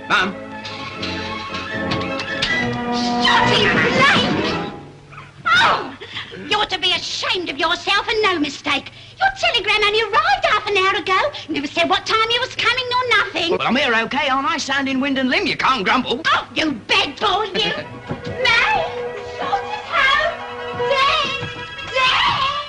M: Mum?
E: Shotty Blake! Oh! You ought to be ashamed of yourself and no mistake. Your telegram only arrived half an hour ago. Never said what time you was coming nor nothing.
M: Well, I'm here okay, aren't I? Sound in wind and limb. You can't grumble.
E: Oh, you bad boy, you! May! Saucy's home! Dad! Dad!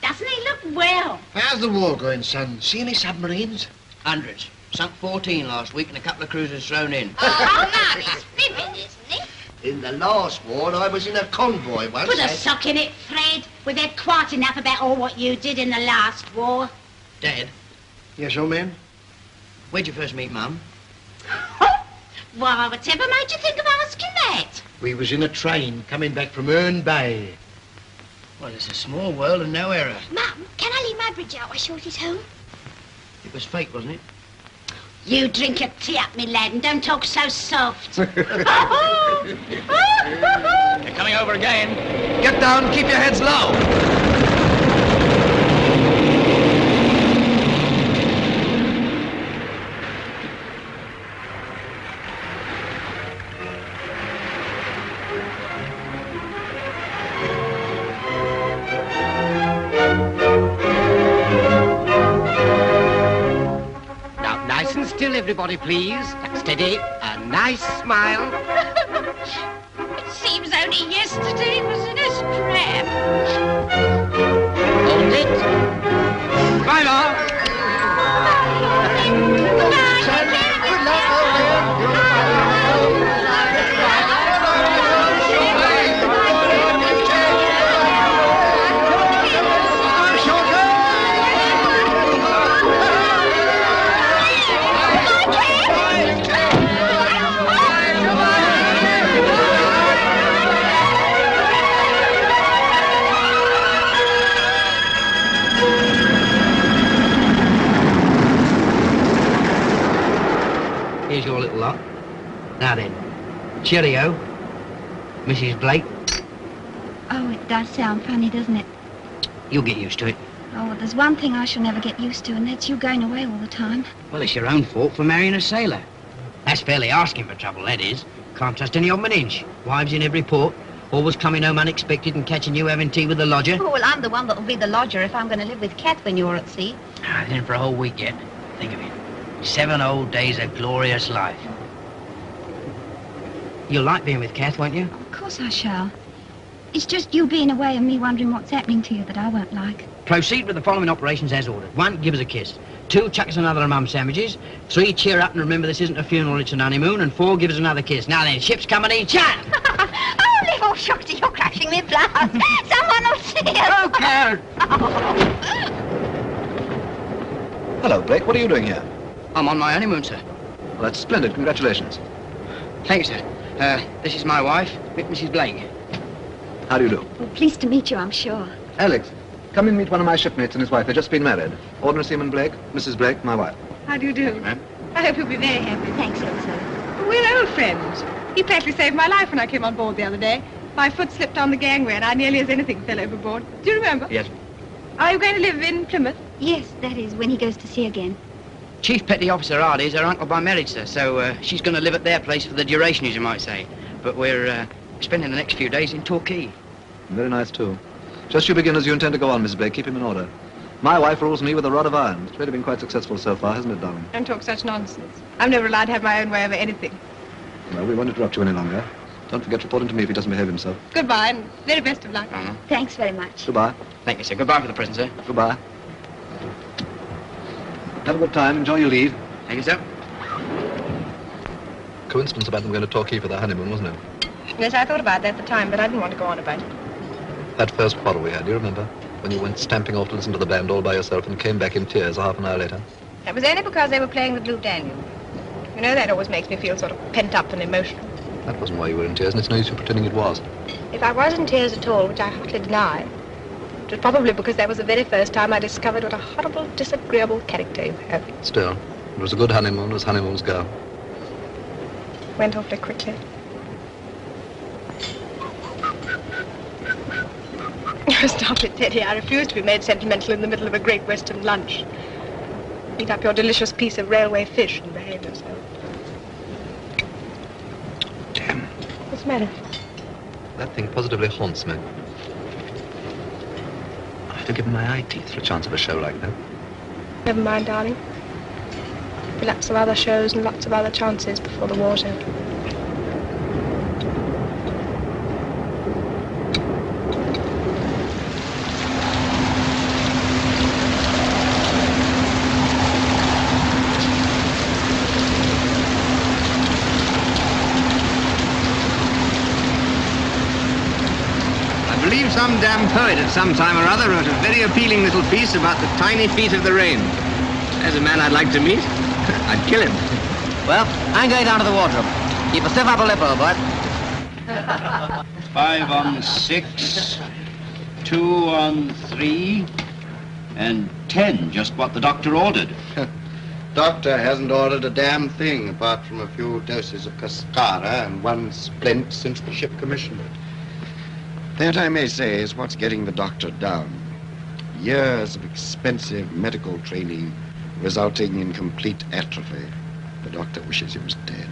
E: Doesn't he look well?
K: How's the war going, son? See any submarines?
M: Hundreds. Sunk 14 last week and a couple of cruisers thrown in.
E: Oh, Mum, he's fibbing, isn't he?
K: In the last war, I was in a convoy once.
E: Put a sock in it, Fred. We've had quite enough about all what you did in the last war.
M: Dad?
K: Yes, old man?
M: Where'd you first meet Mum?
E: Why, whatever made you think of asking that?
K: We was in a train coming back from Herne Bay.
M: Well, it's a small world and no error.
S: Mum, can I leave my bridge out while Shorty's home?
M: It was fate, wasn't it?
E: You drink your tea up, me lad, and don't talk so soft.
C: You're coming over again.
P: Get down, keep your heads low.
K: Now, nice and still, everybody, please. Steady. A nice smile.
E: It seems only yesterday he was in his tram.
K: Hold it.
M: Right on.
K: Good luck, old man.
M: Here's your little lot. Now then, cheerio, Mrs. Blake.
A: Oh, it does sound funny, doesn't it?
M: You'll get used to it.
A: Oh, well, there's one thing I shall never get used to, and that's you going away all the time.
M: Well, it's your own fault for marrying a sailor. That's fairly asking for trouble, that is. Can't trust any of 'em an inch. Wives in every port, always coming home unexpected and catching you having tea with the lodger.
I: Oh, well, I'm the one that'll be the lodger if I'm going to live with Kath when you're at sea.
M: I've been for a whole week yet. Think of it. 7 whole days of glorious life. You'll like being with Kath, won't you?
A: Of course I shall. It's just you being away and me wondering what's happening to you that I won't like.
M: Proceed with the following operations as ordered. 1, give us a kiss. 2, chuck us another of Mum's sandwiches. 3, cheer up and remember this isn't a funeral, it's an honeymoon. And 4, give us another kiss. Now then, ship's coming in, chat!
I: Oh, little Shorty, you're crashing me blood. Someone will see us.
M: Oh, Karen!
P: Hello, Blake. What are you doing here?
M: I'm on my honeymoon, sir.
P: Well, that's splendid. Congratulations.
M: Thank you, sir. This is my wife, Mrs. Blake.
P: How do you do?
A: Well, pleased to meet you, I'm sure.
P: Alex, come and meet one of my shipmates and his wife. They've just been married. Ordnance Seaman Blake, Mrs. Blake, my wife.
R: How do you do?
P: Ma'am.
R: I hope you'll be very happy.
A: Thanks, Elsa.
R: We're old friends. He practically saved my life when I came on board the other day. My foot slipped on the gangway and I nearly as anything fell overboard. Do you remember?
M: Yes.
R: Are you going to live in Plymouth?
A: Yes, that is, when he goes to sea again.
M: Chief Petty Officer Hardy's her uncle by marriage, sir, so she's going to live at their place for the duration, as you might say. But we're spending the next few days in Torquay.
P: Very nice, too. Just you begin as you intend to go on, Mrs. Blake. Keep him in order. My wife rules me with a rod of iron. It's really been quite successful so far, hasn't it, darling?
R: Don't talk such nonsense. I'm never allowed to have my own way over anything.
P: Well, we won't interrupt you any longer. Don't forget to report him to me if he doesn't behave himself.
R: Goodbye and very best of luck.
A: Thanks very much.
P: Goodbye.
M: Thank you, sir. Goodbye for the present, sir.
P: Goodbye. Have a good time. Enjoy your leave.
M: Thank you, sir.
P: Coincidence about them going to Torquay for their honeymoon, wasn't it?
R: Yes, I thought about that at the time, but I didn't want to go on about it.
P: That first quarrel we had, do you remember? When you went stamping off to listen to the band all by yourself and came back in tears half an hour later.
R: That was only because they were playing the Blue Danube. You know, that always makes me feel sort of pent up and emotional.
P: That wasn't why you were in tears, and it's no use you pretending it was.
R: If I was in tears at all, which I hotly deny, it was probably because that was the very first time I discovered what a horrible, disagreeable character you have.
P: Still, it was a good honeymoon, as honeymoons go.
R: Went awfully quickly. Stop it, Teddy. I refuse to be made sentimental in the middle of a great Western lunch. Eat up your delicious piece of railway fish and behave yourself. the matter?
P: That thing positively haunts me. I'd have given my eye teeth for a chance of a show like that.
R: Never mind, darling. There'll be lots of other shows and lots of other chances before the war's out.
Q: I believe some damn poet at some time or other wrote a very appealing little piece about the tiny feet of the rain. There's a man I'd like to meet. I'd kill him.
M: Well, I'm going down to the wardrobe. Keep a stiff upper lip, old boy.
D: 5 on 6, 2 on 3, and 10, just what the doctor ordered.
N: Doctor hasn't ordered a damn thing apart from a few doses of cascara and 1 splint since the ship commissioned it. That, I may say, is what's getting the doctor down. Years of expensive medical training resulting in complete atrophy. The doctor wishes he was dead.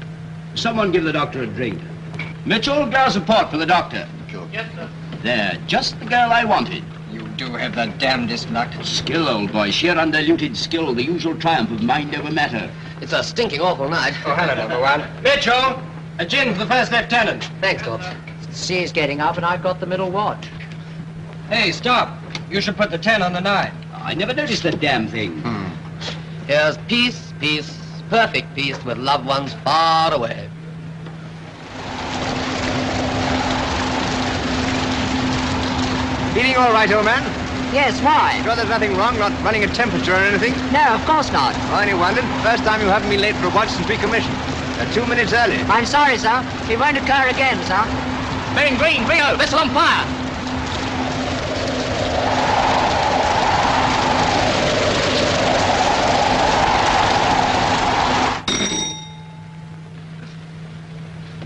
D: Someone give the doctor a drink. Mitchell, glass of port for the doctor.
N: Sure.
D: Yes, sir. There, just the girl I wanted.
Q: You do have the damnedest luck.
D: Skill, old boy, sheer undiluted skill, the usual triumph of mind over matter.
M: It's a stinking awful night.
Q: Oh, hello, number 1.
C: Mitchell, a gin for the first lieutenant.
M: Thanks, Torps.
C: She's getting up and I've got the middle watch. Hey, stop. You should put the 10 on the 9.
D: I never noticed the damn thing.
M: Here's peace, peace, perfect peace with loved ones far away.
Q: Feeling all right, old man?
M: Yes, why?
Q: Sure there's nothing wrong, not running a temperature or anything?
M: No, of course not.
Q: I only wondered. First time you haven't been late for a watch since recommission. 2 minutes early.
M: I'm sorry, sir. It won't occur again, sir.
C: Bearing green, Rio, vessel on fire.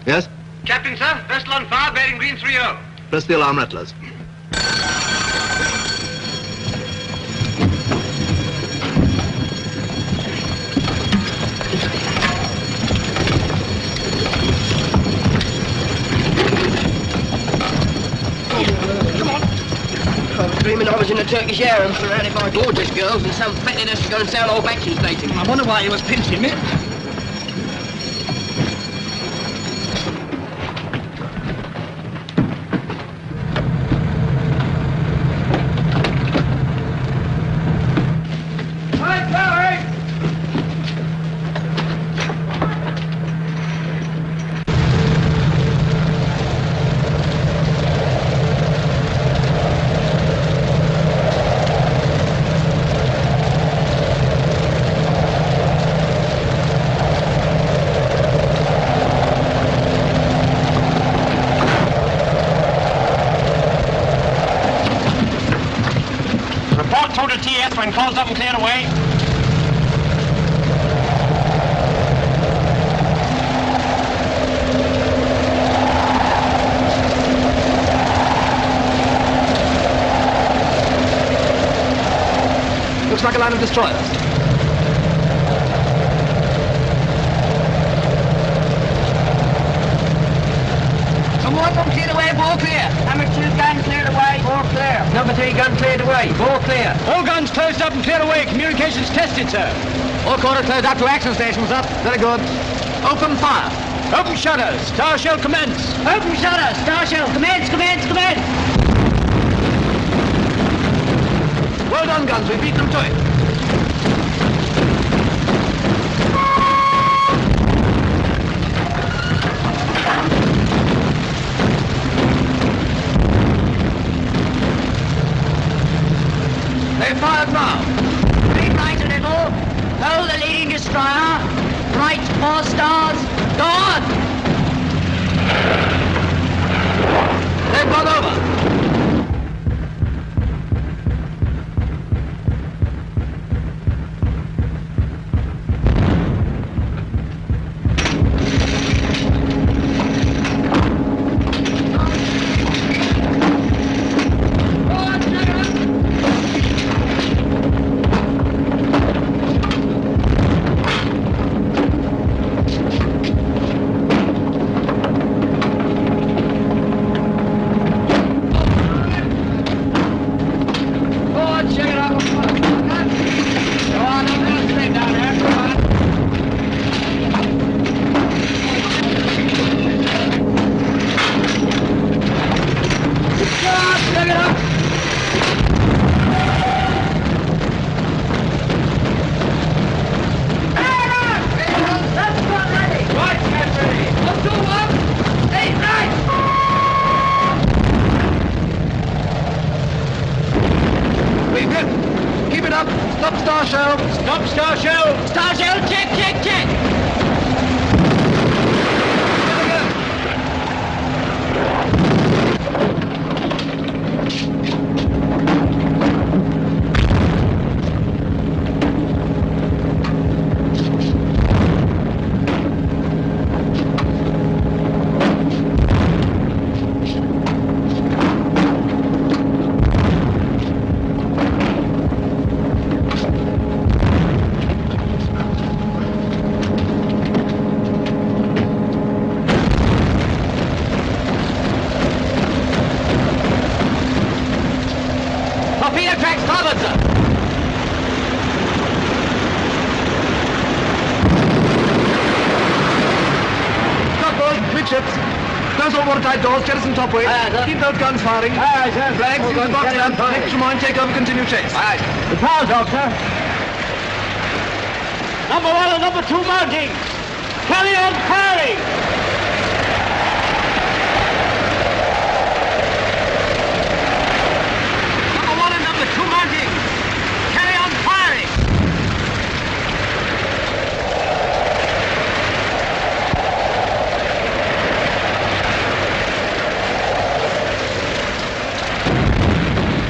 P: Yes?
Q: Captain, sir, vessel on fire, bearing green 30.
P: Press the alarm rattlers.
M: Dreaming I was in a Turkish harem surrounded by gorgeous girls and some fatted us to go and sell old batches dating.
B: I wonder why he was pinching me.
C: When closed up and cleared away.
P: Looks like a line of destroyers.
M: Number 1 gun cleared away, ball clear. Number 2 gun cleared away, ball clear.
C: Number 3 gun cleared away, ball clear. All guns closed up and cleared away. Communications tested, sir.
M: All quarter closed up to action stations up.
P: Very good.
M: Open fire.
C: Open shutters. Star shell commence.
M: Open shutters. Star shell commence, commence, commence.
P: Well done, guns. We beat them to it.
M: They fired now. Green light a little. Hold the leading destroyer. Right 4 stars. Go on.
P: They've gone over. shell!
C: Stop star shell! Star shell, check, check, check! Torpedo track starboard, sir!
P: Stop, midships. Close all watertight doors, jettison topway. Keep those guns firing. Flags, use the box lamp. Make Tremoyne take over, continue chase.
C: The power, Doctor. Number 1 and number 2 mounting. Carry on firing. Number 1 and number 2 mounting. Carry on firing.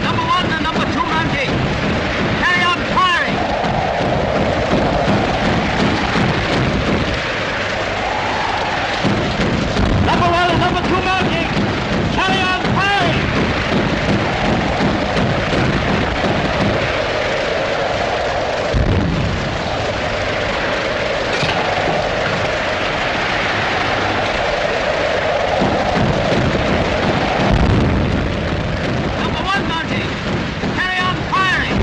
C: Number 1 and number 2 mounting. Carry on firing. Number 1 and number 2 mounting. Carry on firing. Number 1 mounting. Carry on firing.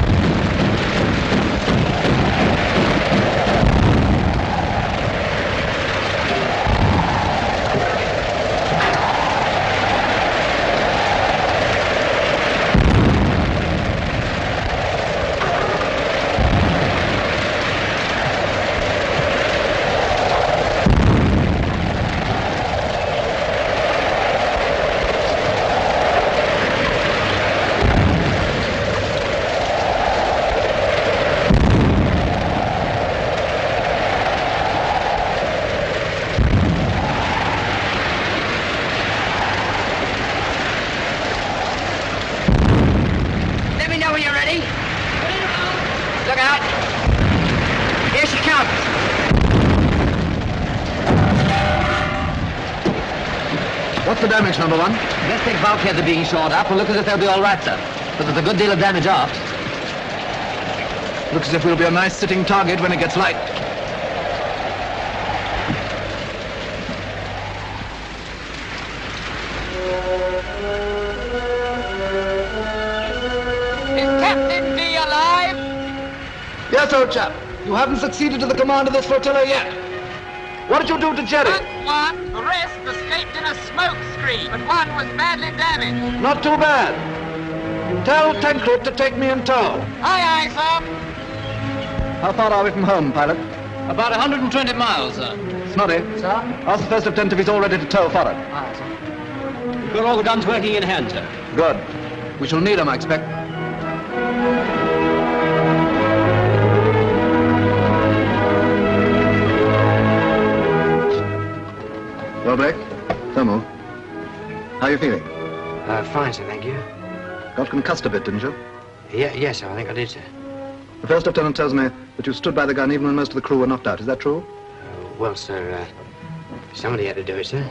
C: Let me know when you're ready. Look out. Here she comes.
P: What's the damage, number 1?
C: This big bulkheads are being shored up. Will look as if they'll be all right, sir. But there's a good deal of damage aft.
P: Looks as if we'll be a nice sitting target when it gets light.
C: Is Captain D alive?
P: Yes, old chap. You haven't succeeded to the command of this flotilla yet. What did you do to Jerry?
C: One. The rest escaped in a smoke screen, but one was badly damaged.
P: Not too bad. Tell Tancred to take me in tow.
C: Aye, aye, sir.
P: How far are we from home, pilot?
C: About 120 miles, sir.
P: Snoddy.
C: Sir?
P: Ask the first lieutenant if he's all ready to tow forward.
C: Aye, sir.
B: We've got all the guns working in hand, sir.
P: Good. We shall need them, I expect. Well, Blake? Thermal. How are you feeling?
M: Fine, sir, thank you.
P: Got concussed a bit, didn't you?
M: Yes, sir, I think I did, sir.
P: The first lieutenant tells me that you stood by the gun even when most of the crew were knocked out. Is that true?
M: Well, sir, somebody had to do it, sir.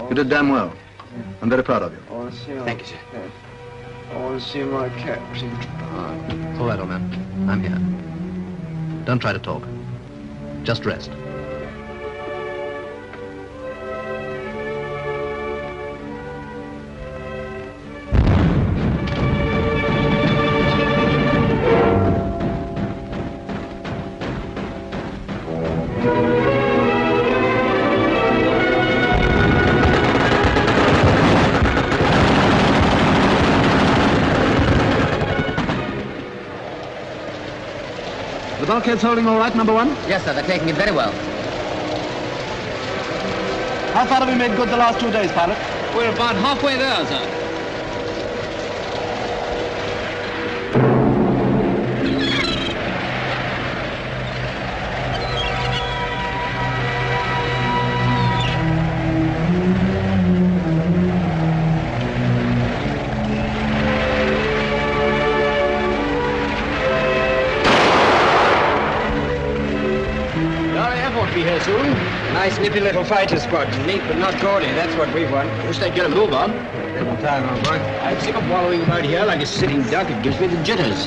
P: You did damn well. I'm very proud of you.
M: Thank you, sir.
F: I want to see my captain.
P: All right, old man. I'm here. Don't try to talk. Just rest. The bulkhead's holding all right, number 1?
C: Yes, sir, they're taking it very well.
P: How far have we made good the last 2 days, pilot?
C: We're about halfway there, sir.
Q: be here soon.
L: Nice nippy little fighter squad. Neat but not gaudy. That's what we want.
Q: Wish they'd get a move on.
L: Little time, old boy.
Q: I'm sick of wallowing about here like a sitting duck. It gives me the jitters.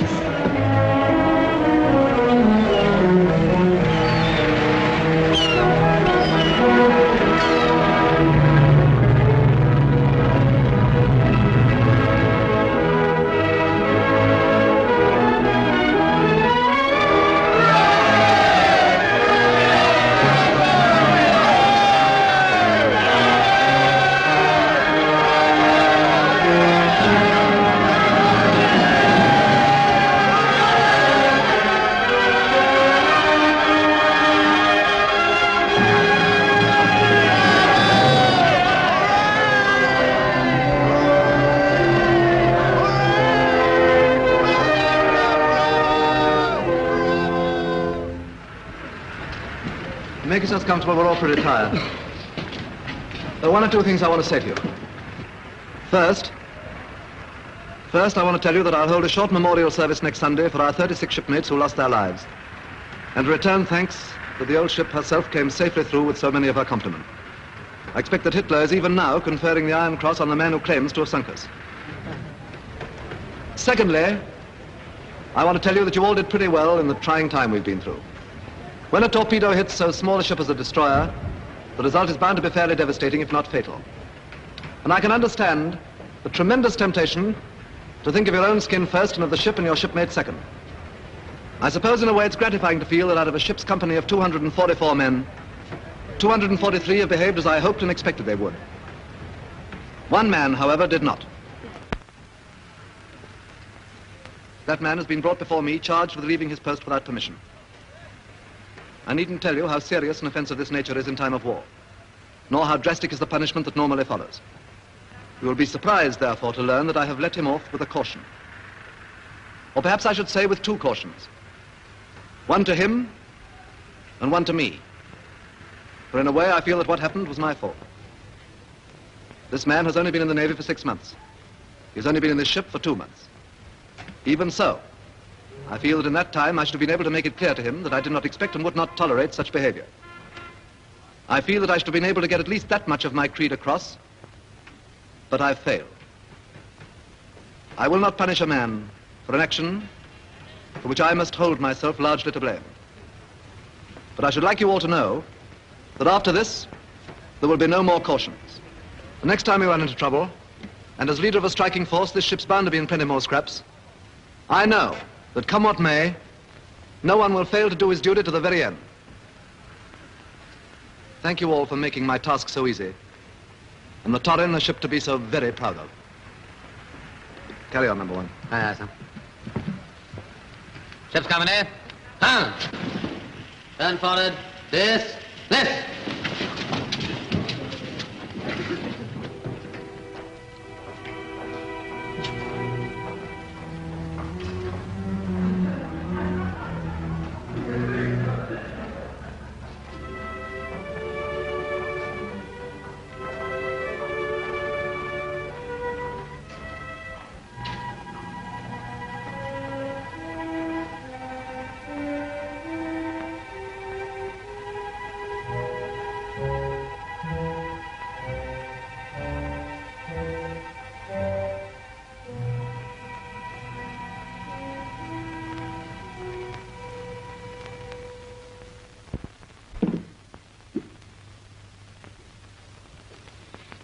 P: Make yourselves comfortable, we're all pretty tired. There are one or two things I want to say to you. First, I want to tell you that I'll hold a short memorial service next Sunday for our 36 shipmates who lost their lives. And return thanks that the old ship herself came safely through with so many of her complement. I expect that Hitler is even now conferring the Iron Cross on the man who claims to have sunk us. Secondly, I want to tell you that you all did pretty well in the trying time we've been through. When a torpedo hits so small a ship as a destroyer, the result is bound to be fairly devastating, if not fatal. And I can understand the tremendous temptation to think of your own skin first and of the ship and your shipmates second. I suppose in a way it's gratifying to feel that out of a ship's company of 244 men, 243 have behaved as I hoped and expected they would. One man, however, did not. That man has been brought before me, charged with leaving his post without permission. I needn't tell you how serious an offense of this nature is in time of war, nor how drastic is the punishment that normally follows. You will be surprised, therefore, to learn that I have let him off with a caution. Or perhaps I should say with two cautions. One to him, and one to me. For in a way, I feel that what happened was my fault. This man has only been in the Navy for 6 months. He's only been in this ship for 2 months. Even so, I feel that in that time I should have been able to make it clear to him that I did not expect and would not tolerate such behavior. I feel that I should have been able to get at least that much of my creed across, but I've failed. I will not punish a man for an action for which I must hold myself largely to blame. But I should like you all to know that after this, there will be no more cautions. The next time we run into trouble, and as leader of a striking force, this ship's bound to be in plenty more scraps, I know that come what may, no one will fail to do his duty to the very end. Thank you all for making my task so easy, and the Torrin a ship to be so very proud of. Carry on, number one.
C: Aye, aye, sir. Ship's coming in. Hand. Turn forward. This.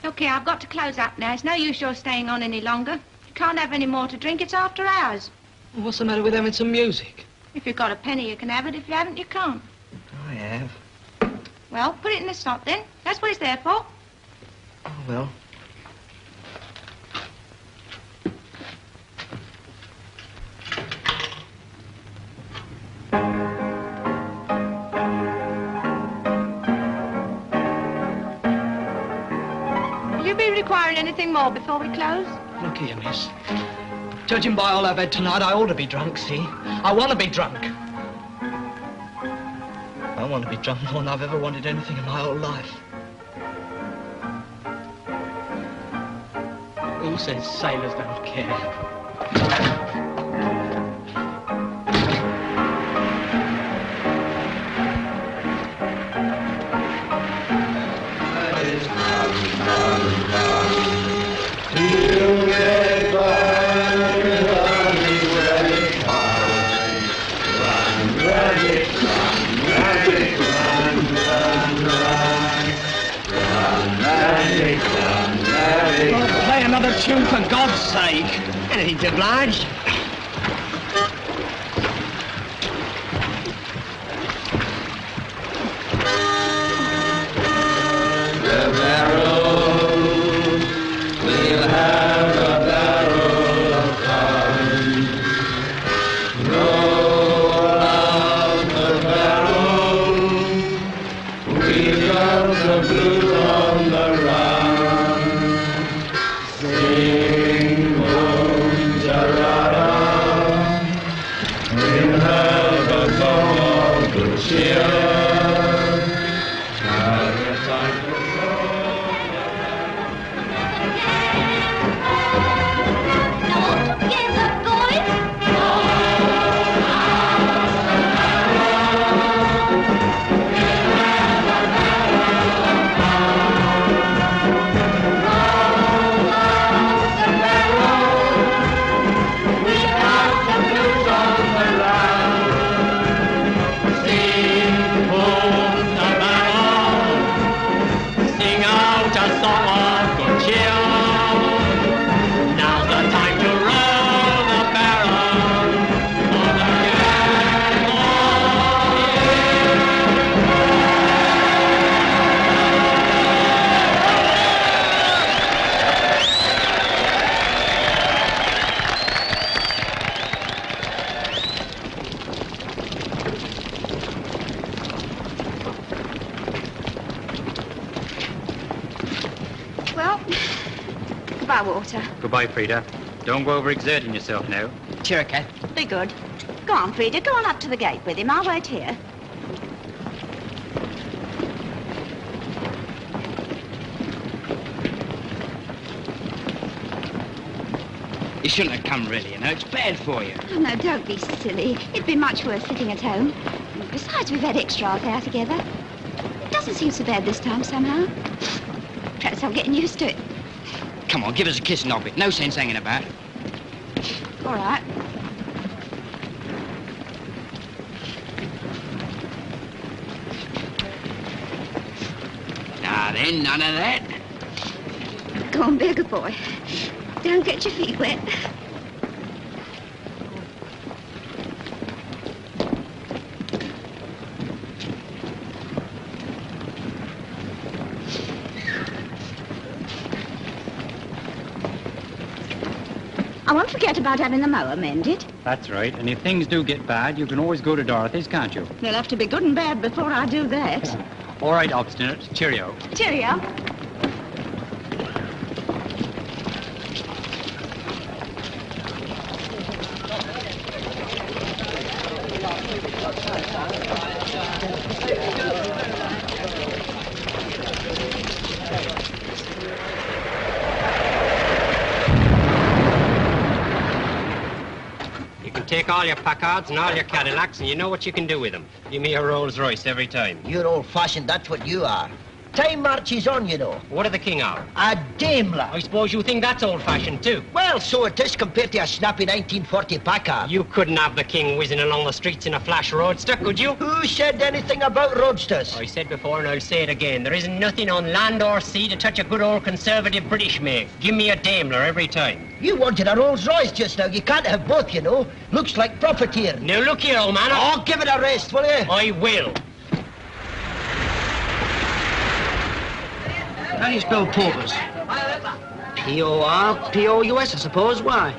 R: Look here, I've got to close up now. It's no use your staying on any longer. You can't have any more to drink. It's after hours.
M: Well, what's the matter with having some music?
R: If you've got a penny, you can have it. If you haven't, you can't.
M: I have.
R: Well, put it in the slot then. That's what it's there for.
M: Oh, well.
R: Will you be requiring anything more before we close?
M: Look here, miss. Judging by all I've had tonight, I ought to be drunk, see? I want to be drunk. I want to be drunk more than I've ever wanted anything in my whole life. Who says sailors don't care?
D: tune, for God's sake.
M: Anything to oblige.
W: The barrel, we'll have a barrel of fun. Roll out the barrel, we've got the blues on the run. Sing, boom, ta-ra-ra, we'll have a song of good cheer.
A: Well, goodbye, Walter.
G: Goodbye, Frida. Don't go overexerting yourself now.
T: Sure, Cat. Be good. Go on, Frida. Go on up to the gate with him. I'll wait here.
M: You shouldn't have come, really, you know. It's bad for you.
A: Oh, no, don't be silly. It'd be much worse sitting at home. Besides, we've had extra art hour together. It doesn't seem so bad this time, somehow. Perhaps I'm getting used to it.
M: Come on, give us a kiss and knock it. No sense hanging about.
A: All right.
M: Now then, none of that.
A: Go on, be a good boy. Don't get your feet wet.
T: I won't forget about having the mower mended.
G: That's right. And if things do get bad, you can always go to Dorothy's, can't you?
T: They'll have to be good and bad before I do that.
G: All right, obstinate. Cheerio.
T: Cheerio.
Q: Take all your Packards and all your Cadillacs, and you know what you can do with them. Give me a Rolls Royce every time.
K: You're old-fashioned, that's what you are. Time marches on, you know.
Q: What are the king of?
K: A Daimler.
Q: I suppose you think that's old-fashioned, too.
K: Well, so it is compared to a snappy 1940 Packard.
Q: You couldn't have the king whizzing along the streets in a flash roadster, could you?
K: Who said anything about roadsters?
Q: I said before, and I'll say it again. There isn't nothing on land or sea to touch a good old conservative British make. Give me a Daimler every time.
K: You wanted a Rolls Royce just now. You can't have both, you know. Looks like profiteering.
Q: Now, look here, old man.
K: Oh, give it a rest, will you?
Q: I will.
M: How do you spell paupers? P-O-R-P-O-U-S, I suppose. Why?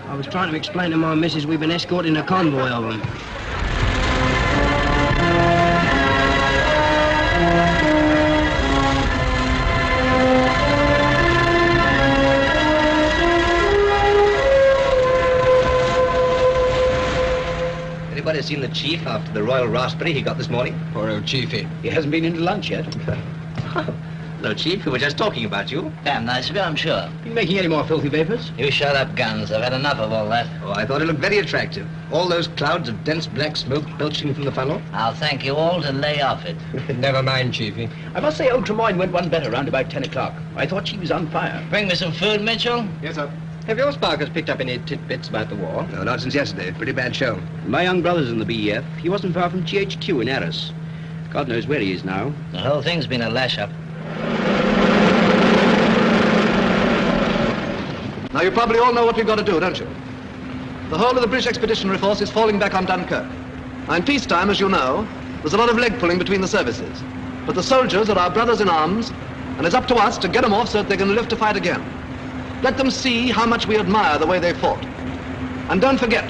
M: I was trying to explain to my missus we've been escorting a convoy of them.
L: Anybody seen the chief after the royal raspberry he got this morning?
D: Poor old chiefy. He hasn't been into lunch yet.
L: Hello, Chief. We were just talking about you.
H: Damn nice of you, I'm sure.
M: You making any more filthy vapours?
H: You shut up, Guns. I've had enough of all that.
L: Oh, I thought it looked very attractive. All those clouds of dense black smoke belching from the funnel.
H: I'll thank you all to lay off it.
D: Never mind, Chiefy. I must say old Tremaine went one better round about 10 o'clock. I thought she was on fire.
H: Bring me some food, Mitchell.
L: Yes, sir.
Q: Have your sparkers picked up any tidbits about the war?
L: No, not since yesterday. Pretty bad show.
U: My young brother's in the BEF. He wasn't far from GHQ in Arras. God knows where he is now.
H: The whole thing's been a lash-up.
P: Now, you probably all know what we've got to do, don't you? The whole of the British Expeditionary Force is falling back on Dunkirk. Now, in peacetime, as you know, there's a lot of leg pulling between the services. But the soldiers are our brothers in arms, and it's up to us to get them off so that they can live to fight again. Let them see how much we admire the way they fought. And don't forget,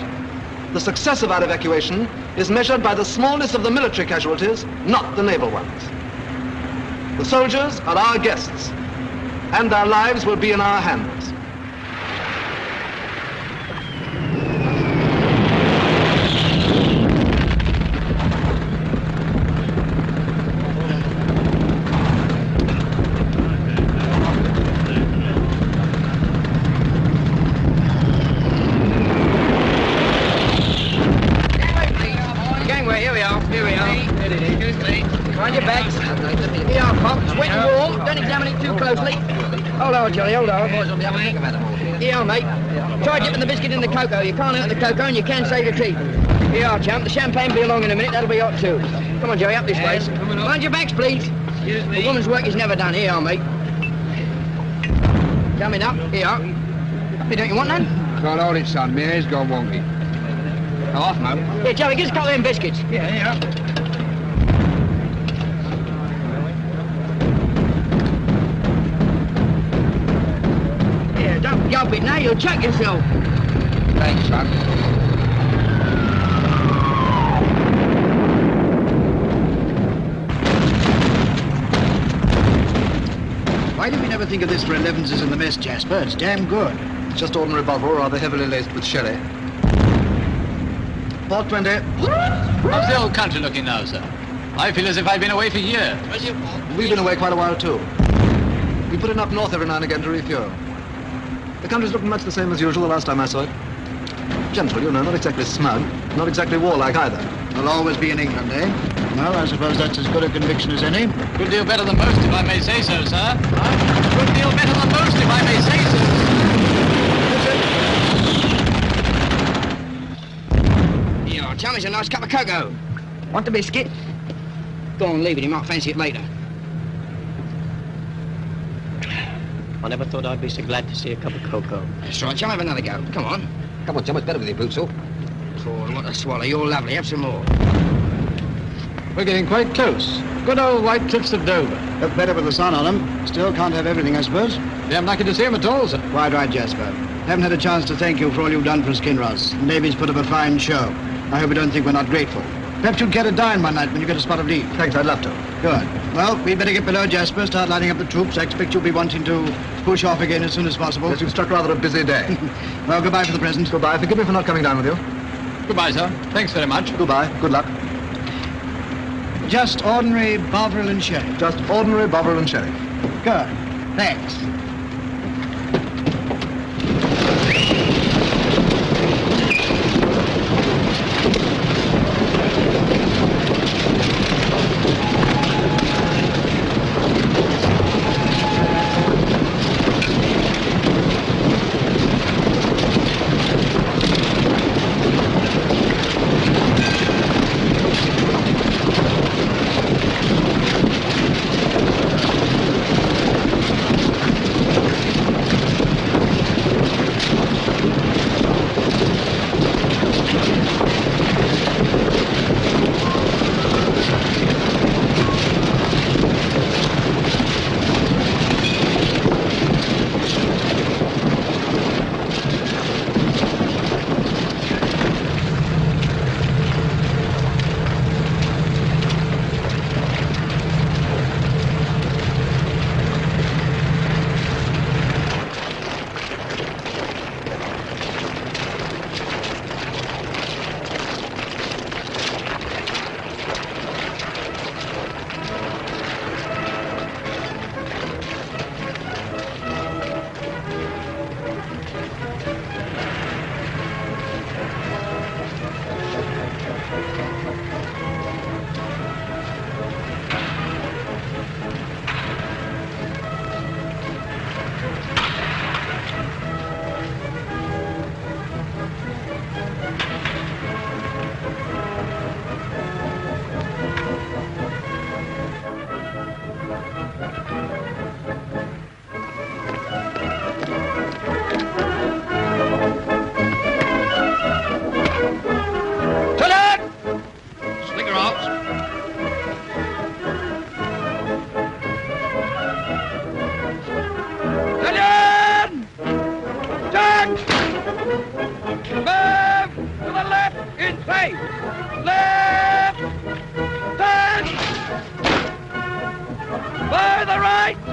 P: the success of our evacuation is measured by the smallness of the military casualties, not the naval ones. The soldiers are our guests, and their lives will be in our hands.
M: Jolly, hold on. Here, mate. Try dipping the biscuit in the cocoa. You can't hurt the cocoa and you can save your teeth. Here you are, champ. The champagne will be along in a minute. That'll be hot too. Come on, Joey, up this way. Mind your backs, please. The woman's work is never done. Here you are, mate. Coming up. Here you are. Hey, don't you want none?
L: Can't hold it, son. My hair's gone wonky.
M: Go off, Mo. Here, Joey, give us a couple of them biscuits.
L: Yeah, here you are.
M: Yelp it now, you'll chuck yourself.
L: Thanks, son.
J: Why did we never think of this for 11s in the mess, Jasper? It's damn good.
P: It's just ordinary bottle, rather heavily laced with sherry. Port 20.
O: How's the old country looking now, sir? I feel as if I've been away for years.
P: We've been away quite a while, too. We put in up north every now and again to refuel. The country's looking much the same as usual the last time I saw it. Gentle, you know, not exactly smug, not exactly warlike either.
J: Will always be in England, eh? Well, I suppose that's as good a conviction as any.
O: Good deal better than most, if I may say so, sir. Good deal better than most, if I may say so.
M: Here, tell me, it's a nice cup of cocoa. Want the biscuit? Go on, leave it. He might fancy it later.
C: I never thought I'd be so glad to see a cup of cocoa.
M: That's right, shall I have another go? Come on.
L: Come on, John, what's better with your boots, all?
M: Poor, what a swallow. You're lovely. Have some more.
O: We're getting quite close. Good old white cliffs of Dover.
J: Look better with the sun on them. Still can't have everything, I suppose.
O: Yeah, I'm lucky to see them at all, sir.
J: Quite right, Jasper. Haven't had a chance to thank you for all you've done for Skinross. The Navy's put up a fine show. I hope you don't think we're not grateful. Perhaps you'd care to dine one night when you get a spot of leave.
P: Thanks, I'd love to.
J: Good. Well, we'd better get below, Jasper, start lining up the troops. I expect you'll be wanting to push off again as soon as possible.
P: Yes, you've struck rather a busy day.
J: Well, goodbye for the present.
P: Goodbye. Forgive me for not coming down with you.
O: Goodbye, sir. Thanks very much.
P: Goodbye. Good luck.
J: Just ordinary Bovril and sherry.
P: Just ordinary Bovril and sherry.
J: Good. Thanks.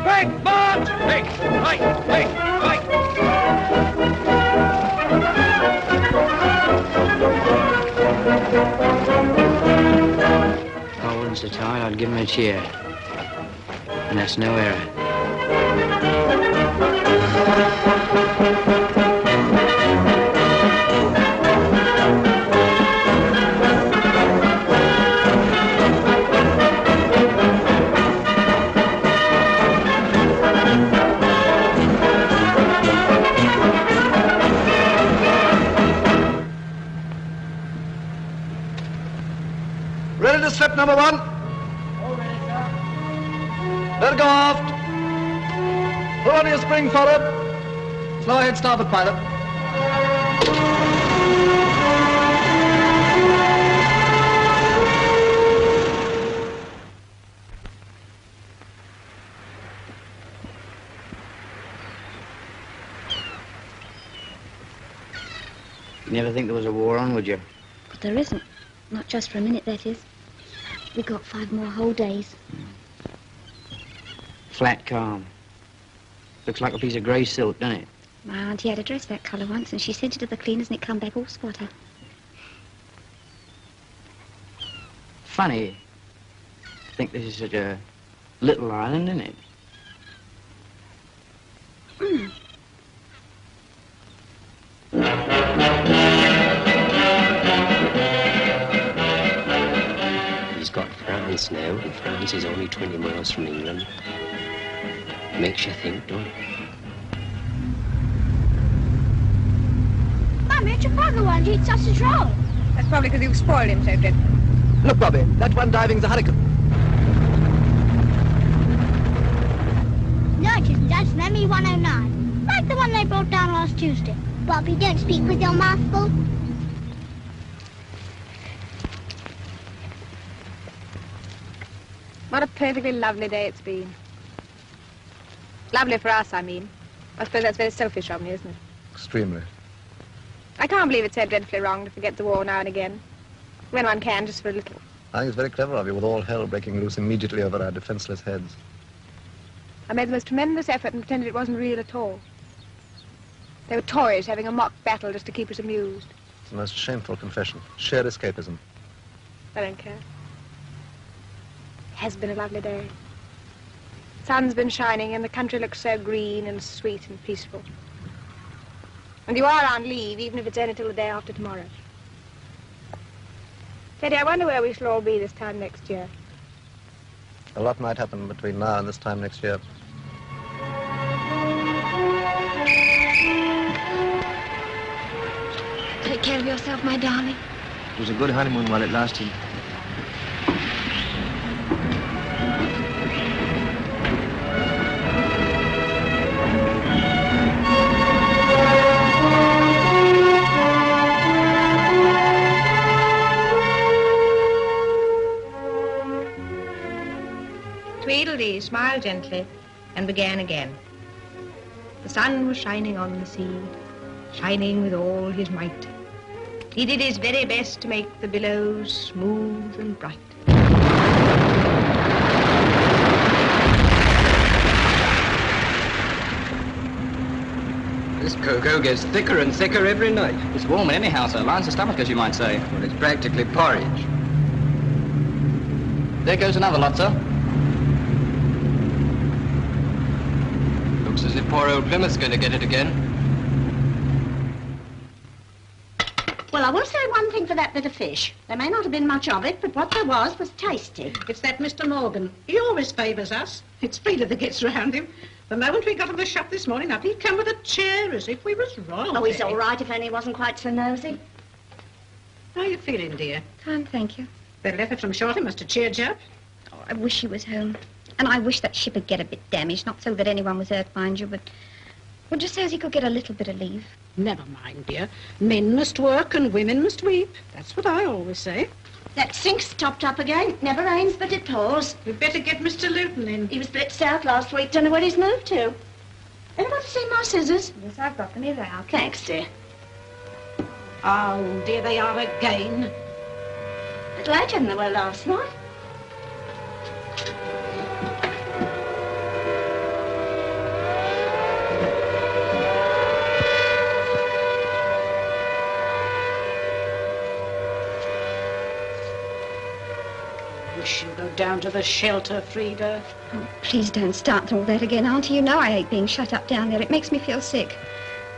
B: Quick, march! Quick, right, quick, right.
E: If I wasn't so tired, I'd give him a cheer. And that's no error.
P: Ready to slip, number one? Let it go aft. Pull on your spring forward. Slow ahead, starboard, pilot.
E: You never think there was a war on, would you?
A: But there isn't. Not just for a minute, that is. We've got 5 more whole days.
E: Flat calm. Looks like a piece of grey silk, doesn't it?
A: My auntie had a dress that colour once, and she sent it to the cleaners and it come back all spotty.
E: Funny. I think this is such a little island, isn't it?
U: He's got France now, and France is only 20 miles from England. Makes you think, don't it?
I: Mummy, it's your father won't eat sausage roll.
R: That's probably because you've spoiled him so dreadfully.
P: Look, Bobby, that one diving's a hurricane.
I: No, it isn't. That's an ME-109. Like the one they brought down last Tuesday. Bobby, don't speak with your mouth full.
R: What a perfectly lovely day it's been. Lovely for us, I mean. I suppose that's very selfish of me, isn't it?
P: Extremely.
R: I can't believe it's so dreadfully wrong to forget the war now and again. When one can, just for a little.
P: I think it's very clever of you, with all hell breaking loose immediately over our defenseless heads.
R: I made the most tremendous effort and pretended it wasn't real at all. They were toys having a mock battle just to keep us amused.
P: It's the most shameful confession. Sheer escapism.
R: I don't care. It has been a lovely day. Sun's been shining and the country looks so green and sweet and peaceful. And you are on leave, even if it's only till the day after tomorrow. Teddy, I wonder where we shall all be this time next year.
P: A lot might happen between now and this time next year.
A: Take care of yourself, my darling.
L: It was a good honeymoon while it lasted.
R: Tweedledee smiled gently and began again. The sun was shining on the sea, shining with all his might. He did his very best to make the billows smooth and bright.
L: This cocoa gets thicker and thicker every night.
B: It's warm in any house, sir. Lines the stomach, as you might say.
L: Well, it's practically porridge.
B: There goes another lot, sir.
L: Looks as if poor old Plymouth's going to get it again.
T: Well, I will say one thing for that bit of fish. There may not have been much of it, but what there was tasty.
S: It's that Mr. Morgan. He always favours us. It's Peter that gets round him. The moment we got to the shop this morning up, he'd come with a chair as if we was royalty.
T: Oh, he's all right if only he wasn't quite so nosy.
S: How are you feeling, dear?
A: Fine, thank you.
S: Better effort from Shorty must have cheered you up.
A: Oh, I wish he was home. And I wish that ship would get a bit damaged. Not so that anyone was hurt, mind you, but... Well, just so as he could get a little bit of leave.
S: Never mind, dear. Men must work and women must weep. That's what I always say.
T: That sink's topped up again. Never rains, but it pours.
S: We'd better get Mr. Luton in.
T: He was blitzed out last week. Don't know where he's moved to. Anybody seen my scissors?
A: Yes, I've got them. Here they are.
T: Thanks, dear.
S: Oh, dear, they are again.
T: A bit later than they were last night.
S: Wish you'd go down to the shelter, Frida.
A: Oh, please don't start all that again, Auntie. You know I hate being shut up down there. It makes me feel sick.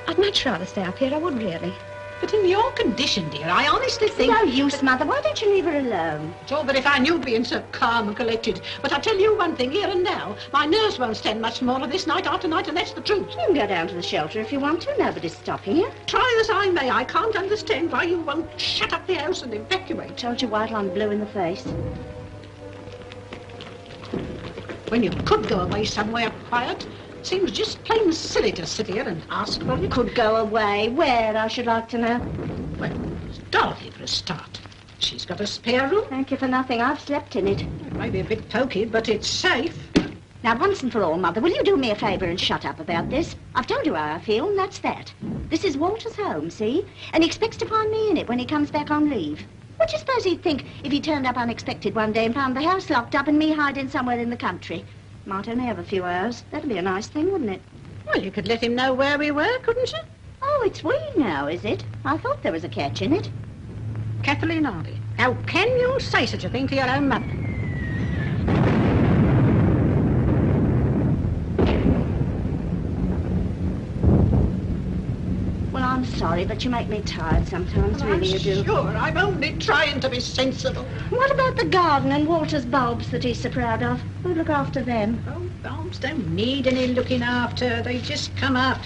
A: I'd much rather stay up here, I would really.
S: But in your condition, dear, I honestly think...
T: No use, Mother. Why don't you leave her alone?
S: It's all but if I knew being so calm and collected. But I tell you one thing, here and now, my nerves won't stand much more of this night after night, and that's the truth.
T: You can go down to the shelter if you want to. Nobody's stopping you.
S: Try as I may, I can't understand why you won't shut up the house and evacuate.
T: I told you why till I'm blue in the face.
S: When you could go away somewhere quiet. Seems just plain silly to sit here and ask for it.
T: Could go away. Where, I should like to know?
S: Well, Dorothy for a start. She's got a spare room.
T: Thank you for nothing. I've slept in it.
S: It may be a bit poky, but it's safe.
T: Now, once and for all, Mother, will you do me a favour and shut up about this? I've told you how I feel, and that's that. This is Walter's home, see? And he expects to find me in it when he comes back on leave. What do you suppose he'd think if he turned up unexpected one day and found the house locked up and me hiding somewhere in the country? Might only have a few hours. That'd be a nice thing, wouldn't it?
S: Well, you could let him know where we were, couldn't you?
T: Oh, it's we now, is it? I thought there was a catch in it.
S: Kathleen Hardy, how can you say such a thing to your own mother?
T: Well, I'm sorry, but you make me tired sometimes,
S: Well,
T: really, you do.
S: Sure, I'm only trying to be sensible.
T: What about the garden and Walter's bulbs that he's so proud of? Who'll look after them?
S: Oh, bulbs don't need any looking after. They just come up.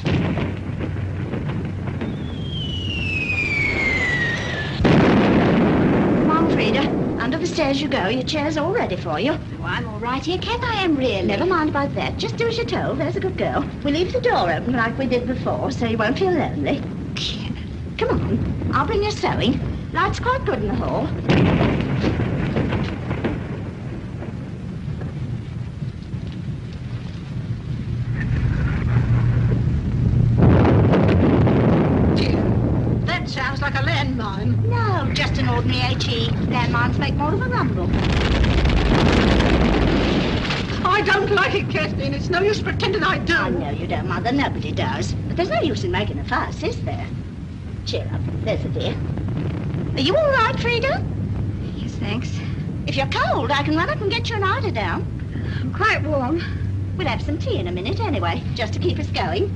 T: Come on, Frida. Under the stairs you go. Your chair's all ready for you.
A: Oh, I'm all right here, Kath. I am really.
T: Never mind about that. Just do as you're told. There's a good girl. We'll leave the door open like we did before, so you won't feel lonely. Come on. I'll bring your sewing. Light's quite good in the hall.
S: That sounds like a landmine.
T: No, just an ordinary HE. Landmines make more of a rumble.
S: I don't like it, Kathleen. It's no use pretending I do.
T: I know you don't, Mother. Nobody does. But there's no use in making a fuss, is there? Cheer up. There's a dear. Are you all right, Frida?
A: Yes, thanks.
T: If you're cold, I can run up and get you an eider-down.
A: I'm quite warm.
T: We'll have some tea in a minute anyway, just to keep us going.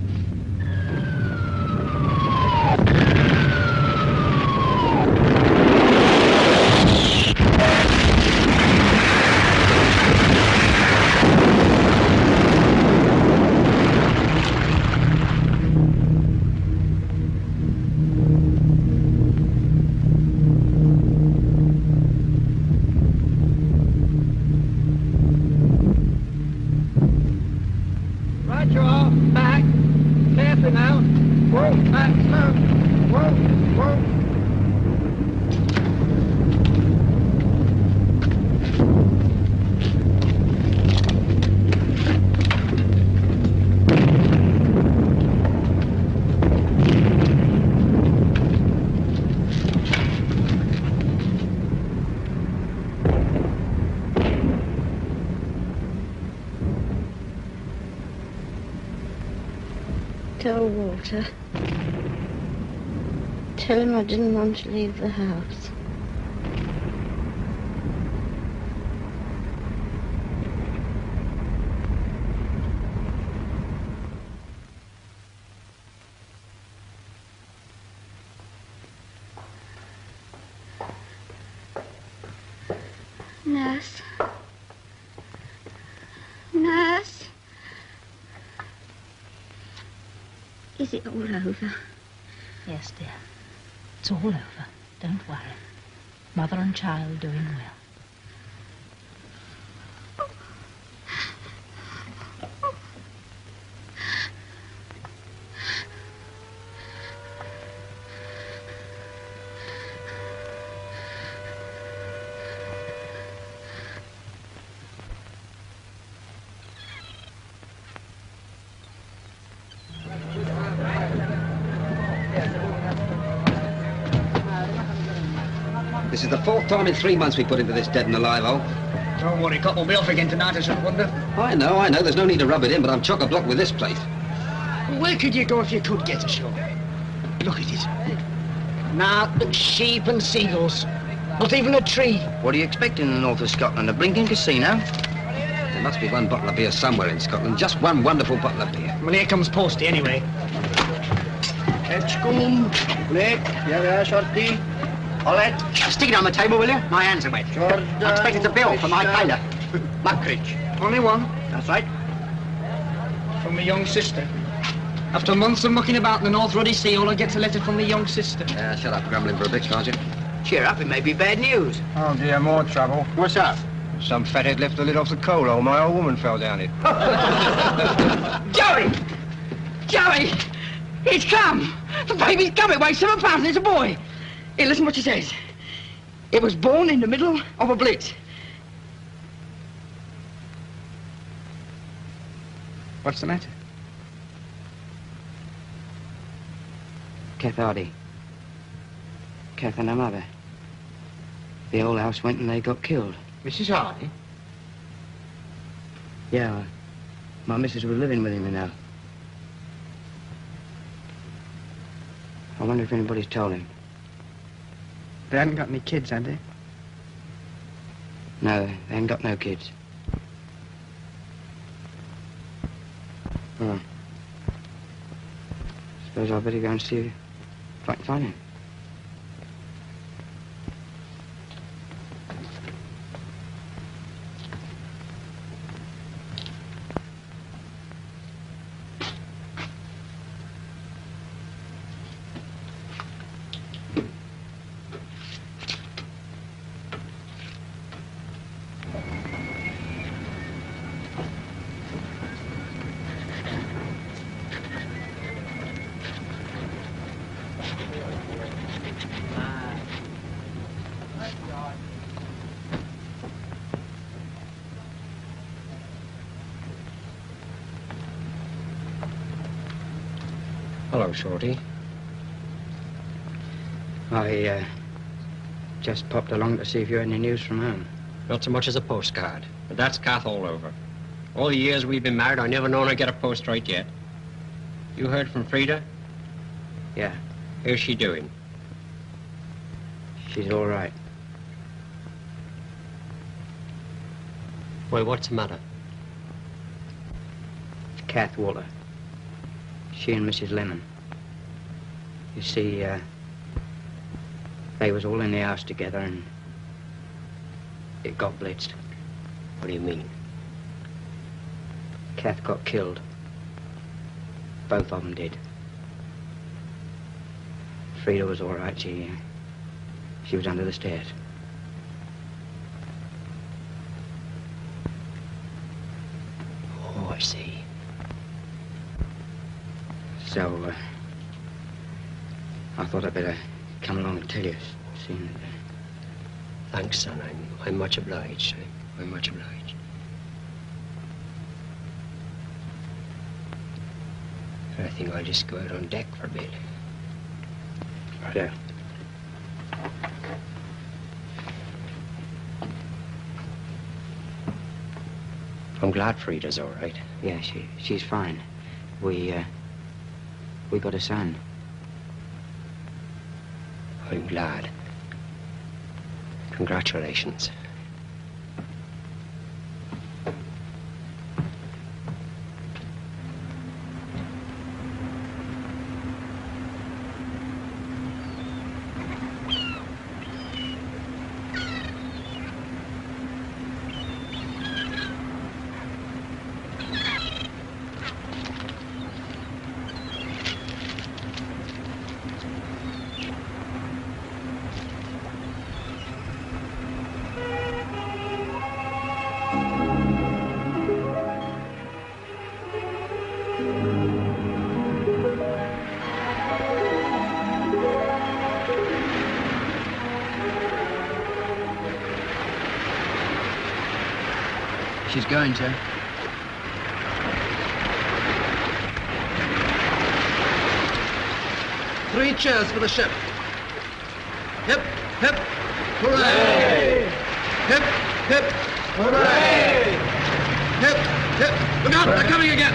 M: Right you are. Back. Carefully now. Whoa, back, slow. Whoa, whoa.
T: Tell Walter. Tell him I didn't want to leave the house.
A: Nurse. Nurse. Is it all over?
F: Yes, dear. It's all over. Don't worry. Mother and child doing well.
L: This is the fourth time in 3 months we put into this dead and alive hole.
B: Don't worry, Cop will be off again tonight, I should wonder.
L: I know. There's no need to rub it in, but I'm chock-a-block with this place.
B: Where could you go if you could get ashore? Look at it. Nothing but sheep and seagulls.
M: Not even a tree.
L: What do you expect in the north of Scotland? A blinking casino?
Q: There must be one bottle of beer somewhere in Scotland. Just one wonderful bottle of beer.
M: Well, here comes Posty, anyway.
L: Edgecombe, Blake, yeah, Shorty. All right.
B: Stick it on the table, will you? My hands are wet.
L: Jordan.
B: I expect it's a bill for my tailor.
L: Muckridge.
M: Only one.
L: That's right.
M: From my young sister. After months of mucking about in the North Ruddy Sea, all I get's a letter from my young sister.
Q: Shut up, grumbling for a bit, can't you?
L: Cheer up, it may be bad news.
Q: Oh, dear, more trouble.
B: What's up?
Q: Some fathead left the lid off the coal hole. My old woman fell down it.
M: Joey! Joey! It's come! The baby's come. It weighs 7 pounds and it's a boy. Here, listen what she says. It was born in the middle of a blitz.
E: What's the matter? Kath Hardy. Kath and her mother. The whole house went and they got killed.
L: Mrs. Hardy?
E: Yeah, my missus was living with him, you know. I wonder if anybody's told him.
J: They haven't got any kids, have they?
E: No, they ain't got no kids. Oh. Suppose I'd better go and see if I can find him.
U: Hello, Shorty.
E: I, just popped along to see if you had any news from home.
U: Not so much as a postcard, but that's Kath all over. All the years we've been married, I never known her get a post right yet. You heard from Frida?
E: Yeah.
U: How's she doing?
E: She's all right.
U: Well, what's the matter?
E: It's Kath Walter. She and Mrs. Lemon. You see, they was all in the house together and it got blitzed.
U: What do you mean?
E: Kath got killed. Both of them did. Frida was all right. She was under the stairs.
U: Oh, I see.
E: So, I thought I'd better come along and tell you, seeing that...
U: Thanks, son. I'm much obliged. I'm much obliged. I think I'll just go out on deck for a bit.
E: Righto.
U: I'm glad Frida's all right.
E: Yeah, she's fine. We got a son.
U: I'm glad. Congratulations.
E: She's going to.
P: Three cheers for the ship. Hip, hip, hooray! Hip, hip, hooray! Hip, hip. Look out, they're coming again!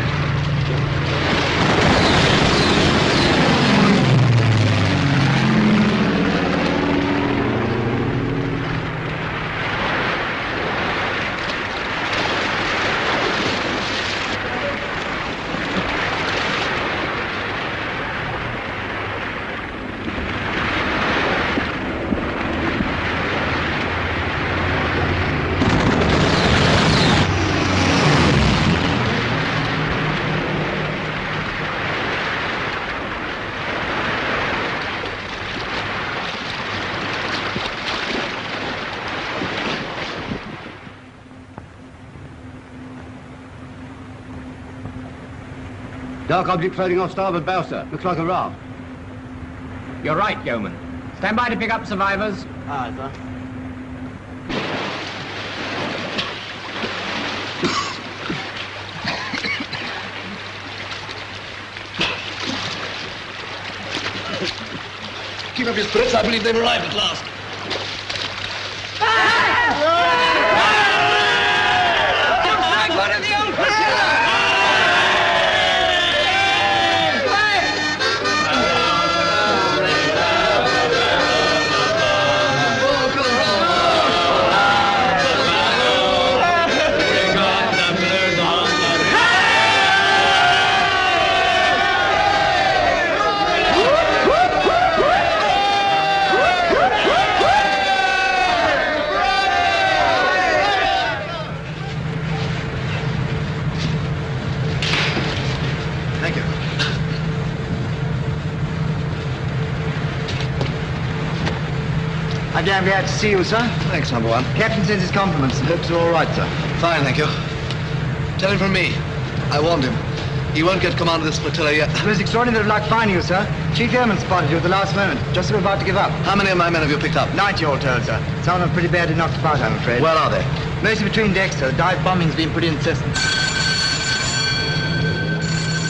L: Dark object floating off starboard bow, sir. Looks like a raft.
U: You're right, yeoman. Stand by to pick up survivors.
L: Aye, sir.
P: Keep up your spirits. I believe they've arrived at last.
M: One of the old
J: I'm damn glad to see you, sir.
P: Thanks, number one.
J: Captain sends his compliments. Hopes are all right, sir.
P: Fine, thank you. Tell him from me. I warned him. He won't get command of this flotilla yet.
J: It was extraordinary luck finding you, sir. Chief Airman spotted you at the last moment, just as we were about to give up.
P: How many of my men have you picked up?
J: 90 all told, sir. Some of them pretty badly knocked about, I'm afraid.
P: Where are they?
J: Mostly between decks, sir. Dive bombing's been pretty incessant.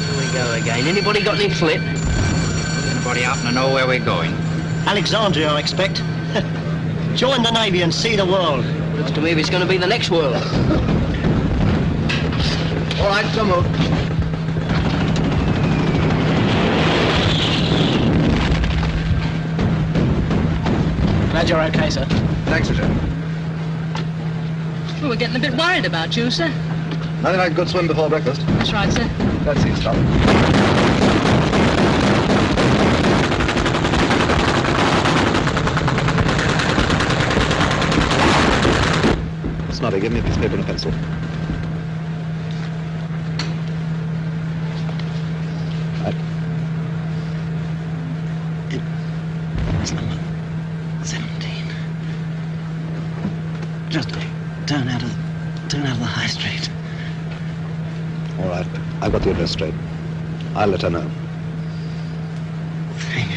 H: Here we go again. Anybody got any flip?
U: Anybody happen to know where we're going?
H: Alexandria, I expect. Join the Navy and see the world. Looks to me it's going to be the next world.
P: All right, so move.
H: Glad you're okay, sir.
P: Thanks, Richard.
F: Well, we're getting a bit worried about you, sir.
P: Nothing like a good swim before breakfast.
F: That's right, sir.
P: Let's see, stop. Snotty, give me a piece of paper and a pencil. Right.
B: It's number 17. Just turn out of the high street.
P: All right, I've got the address straight. I'll let her know.
B: Thanks.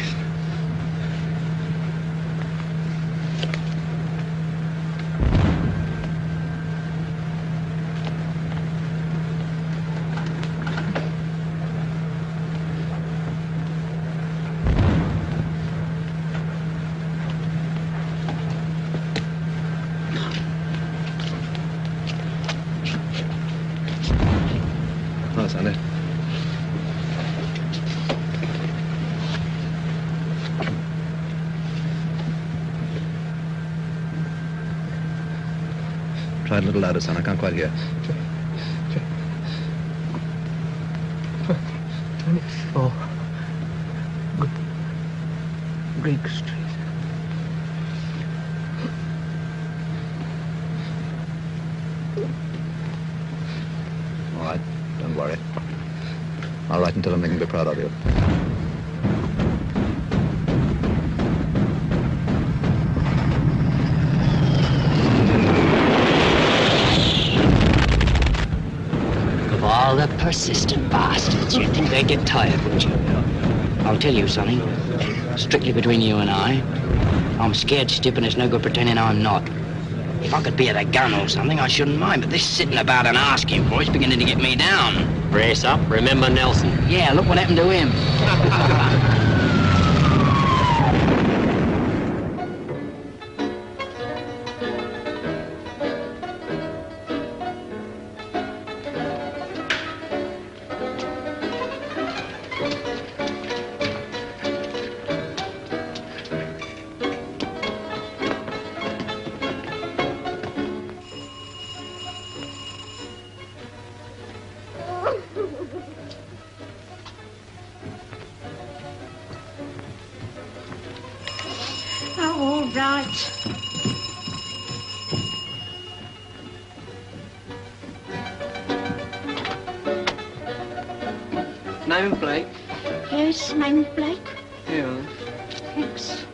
P: Oh, Sandy. Try it a little louder, son. I can't quite hear.
H: 24 Greek Street.
P: All right, don't worry. I'll write and tell them they can be proud of you.
E: Of all the persistent bastards, you'd think they'd get tired, wouldn't you? I'll tell you, Sonny, strictly between you and I'm scared stiff and it's no good pretending I'm not. If I could be at a gun or something, I shouldn't mind, but this sitting about and asking for it's beginning to get me down.
U: Brace up. Remember Nelson.
E: Yeah, look what happened to him.
I: Oh, all right.
M: Name and plate?
I: Yes, name Blake.
M: Yeah.
I: Thanks.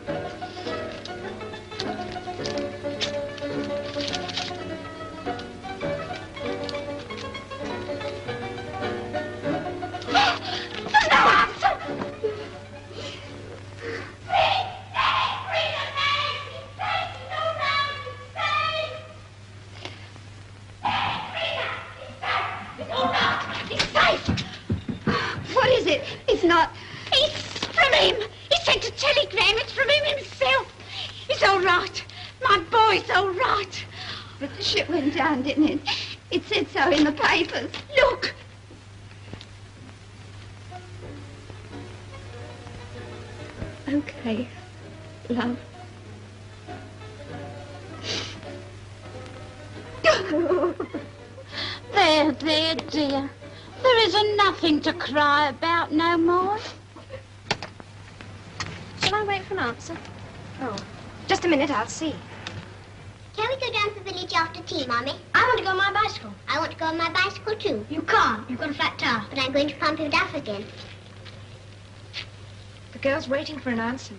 A: it? It's not. It's from him. He sent a telegram. It's from him himself. It's all right. My boy's all right. But the ship went down, didn't it? It said so in the papers. Look. Okay, love.
I: There, dear. There isn't nothing to cry about no more.
N: Shall I wait for an answer? Oh, just a minute, I'll see.
I: Can we go down to the village after tea, Mommy? I want to go on my bicycle. I want to go on my bicycle, too. You can't. You've got a flat tire. But I'm going to pump you off again.
N: The girl's waiting for an answer.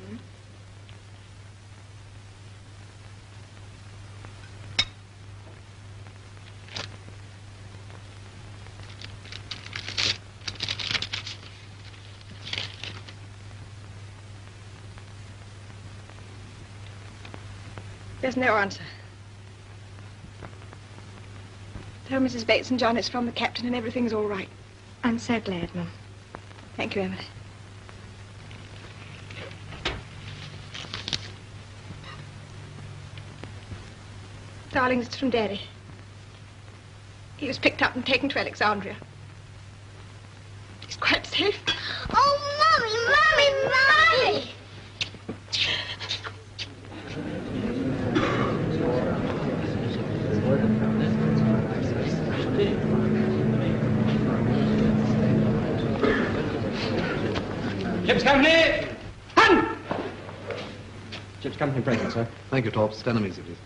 R: There's no answer. Tell Mrs. Bates and John it's from the captain and everything's all right.
N: I'm so glad, Mum.
R: Thank you, Emily. Darling, it's from Daddy. He was picked up and taken to Alexandria. He's quite safe.
I: Oh, Mommy!
C: Ship's company! Hun! Ship's company breaking, sir.
P: Thank you, Torp. Stand them easy, please.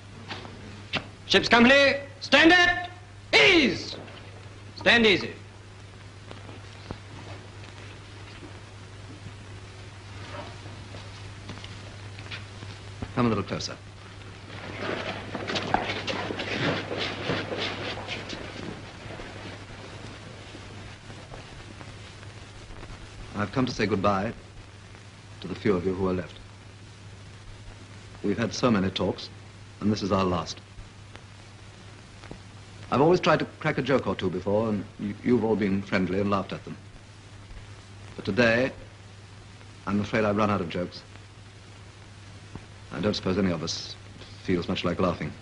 C: Ship's company, stand at ease! Stand easy.
P: Come a little closer. I've come to say goodbye to the few of you who are left. We've had so many talks, and this is our last. I've always tried to crack a joke or two before, and you've all been friendly and laughed at them. But today, I'm afraid I've run out of jokes. I don't suppose any of us feels much like laughing.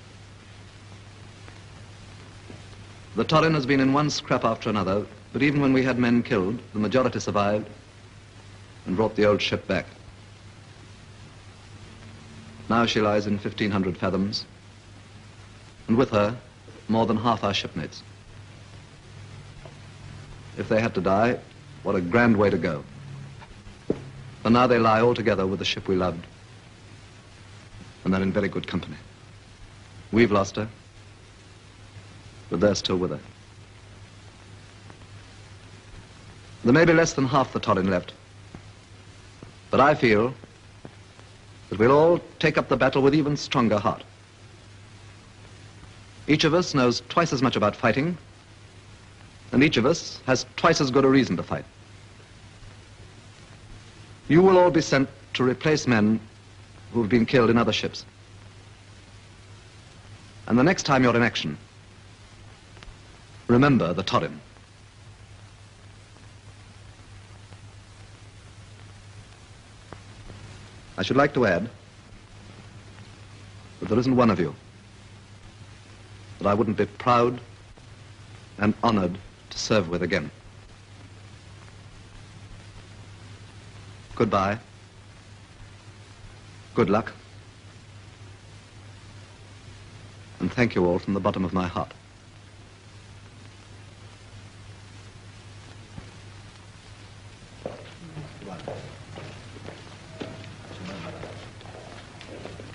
P: The Torrin has been in one scrap after another, but even when we had men killed, the majority survived and brought the old ship back. Now she lies in 1,500 fathoms, and with her, more than half our shipmates. If they had to die, what a grand way to go. And now they lie all together with the ship we loved, and they're in very good company. We've lost her, but they're still with her. There may be less than half the Torrin left, but I feel that we'll all take up the battle with even stronger heart. Each of us knows twice as much about fighting, and each of us has twice as good a reason to fight. You will all be sent to replace men who've been killed in other ships. And the next time you're in action, remember the Torrin. I should like to add that there isn't one of you that I wouldn't be proud and honored to serve with again. Goodbye. Good luck. And thank you all from the bottom of my heart.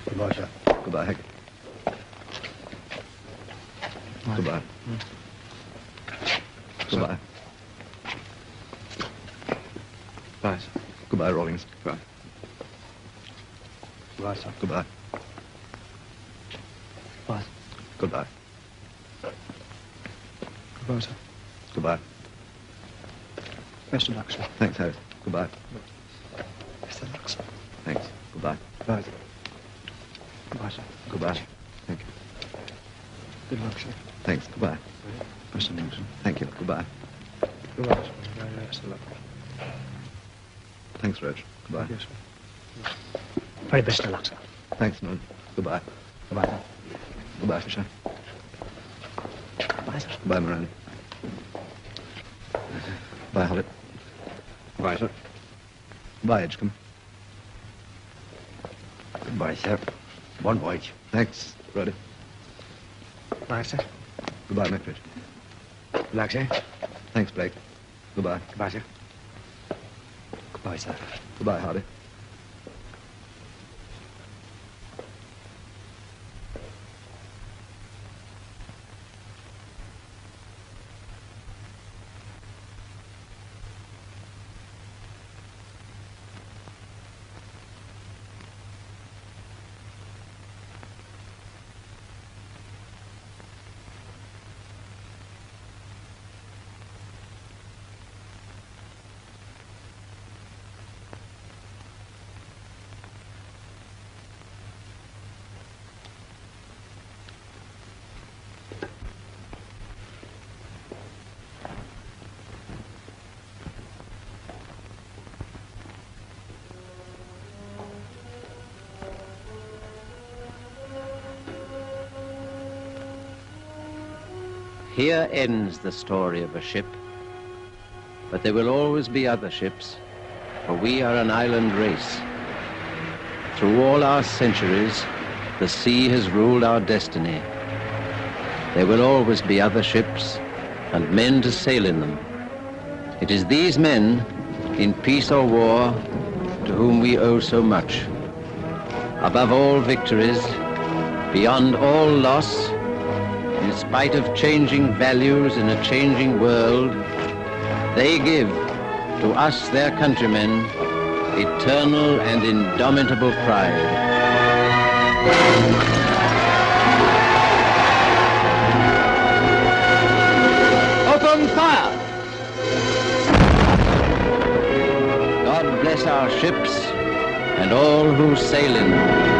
J: Goodbye, sir.
P: Goodbye, Hank. Goodbye. Goodbye. Bye, sir. Goodbye, Rawlings. Goodbye.
J: Goodbye, sir.
P: Goodbye.
J: Bye.
P: Goodbye.
J: Goodbye, sir.
P: Goodbye.
J: Best of luck, sir.
P: Thanks, Harris. Goodbye.
J: Best of luck, sir.
P: Thanks. Goodbye.
J: Goodbye. Goodbye, sir.
P: Goodbye. Thank you.
J: Good luck, sir.
P: Thanks. Goodbye.
J: Best of luck, sir.
P: Thank you. Goodbye.
J: Goodbye, sir. Best of luck.
P: Thanks, Reg. Goodbye.
H: Yes, sir. Very best of luck, sir.
P: Thanks, Moon. Goodbye.
H: Goodbye.
P: Goodbye, Fisher.
H: Goodbye, sir.
P: Goodbye, Morelli. Bye, Hollett.
L: Goodbye, sir.
P: Bye, Edgecombe.
L: Goodbye, sir. Bon voyage.
P: Thanks, Roddy.
H: Bye, sir.
P: Goodbye, Mickridge.
H: Good luck, sir.
P: Thanks, Blake. Goodbye.
H: Goodbye, sir. Goodbye, sir.
P: Goodbye, Hardy.
G: Here ends the story of a ship, but there will always be other ships, for we are an island race. Through all our centuries, the sea has ruled our destiny. There will always be other ships and men to sail in them. It is these men, in peace or war, to whom we owe so much. Above all victories, beyond all loss, in spite of changing values in a changing world, they give to us, their countrymen, eternal and indomitable pride. Open fire! God bless our ships and all who sail in them.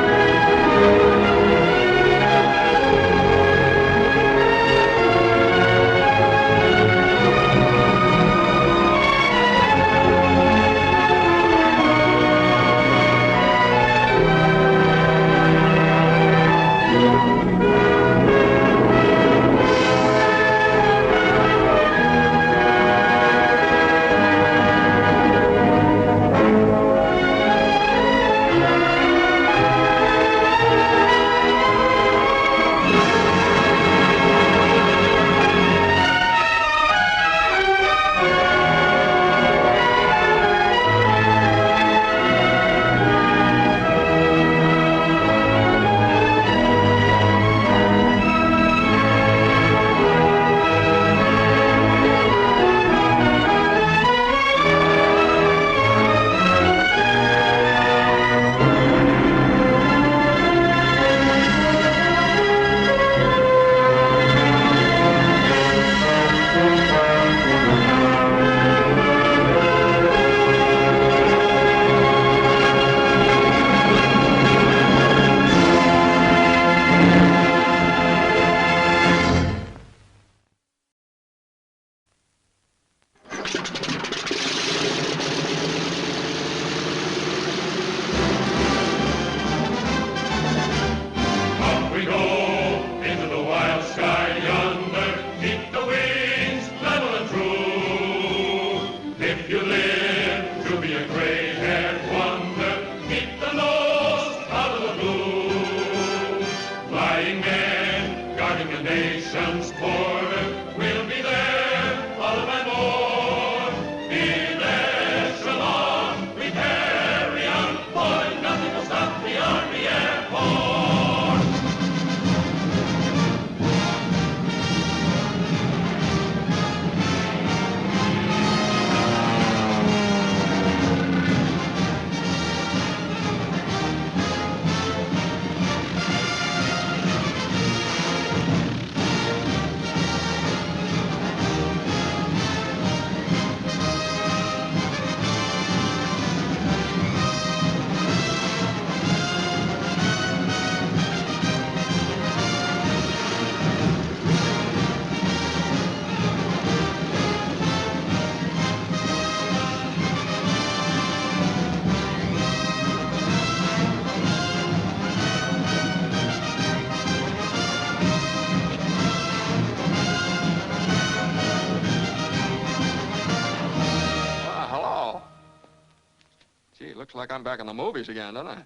K: Looks like I'm back in the movies again, doesn't it?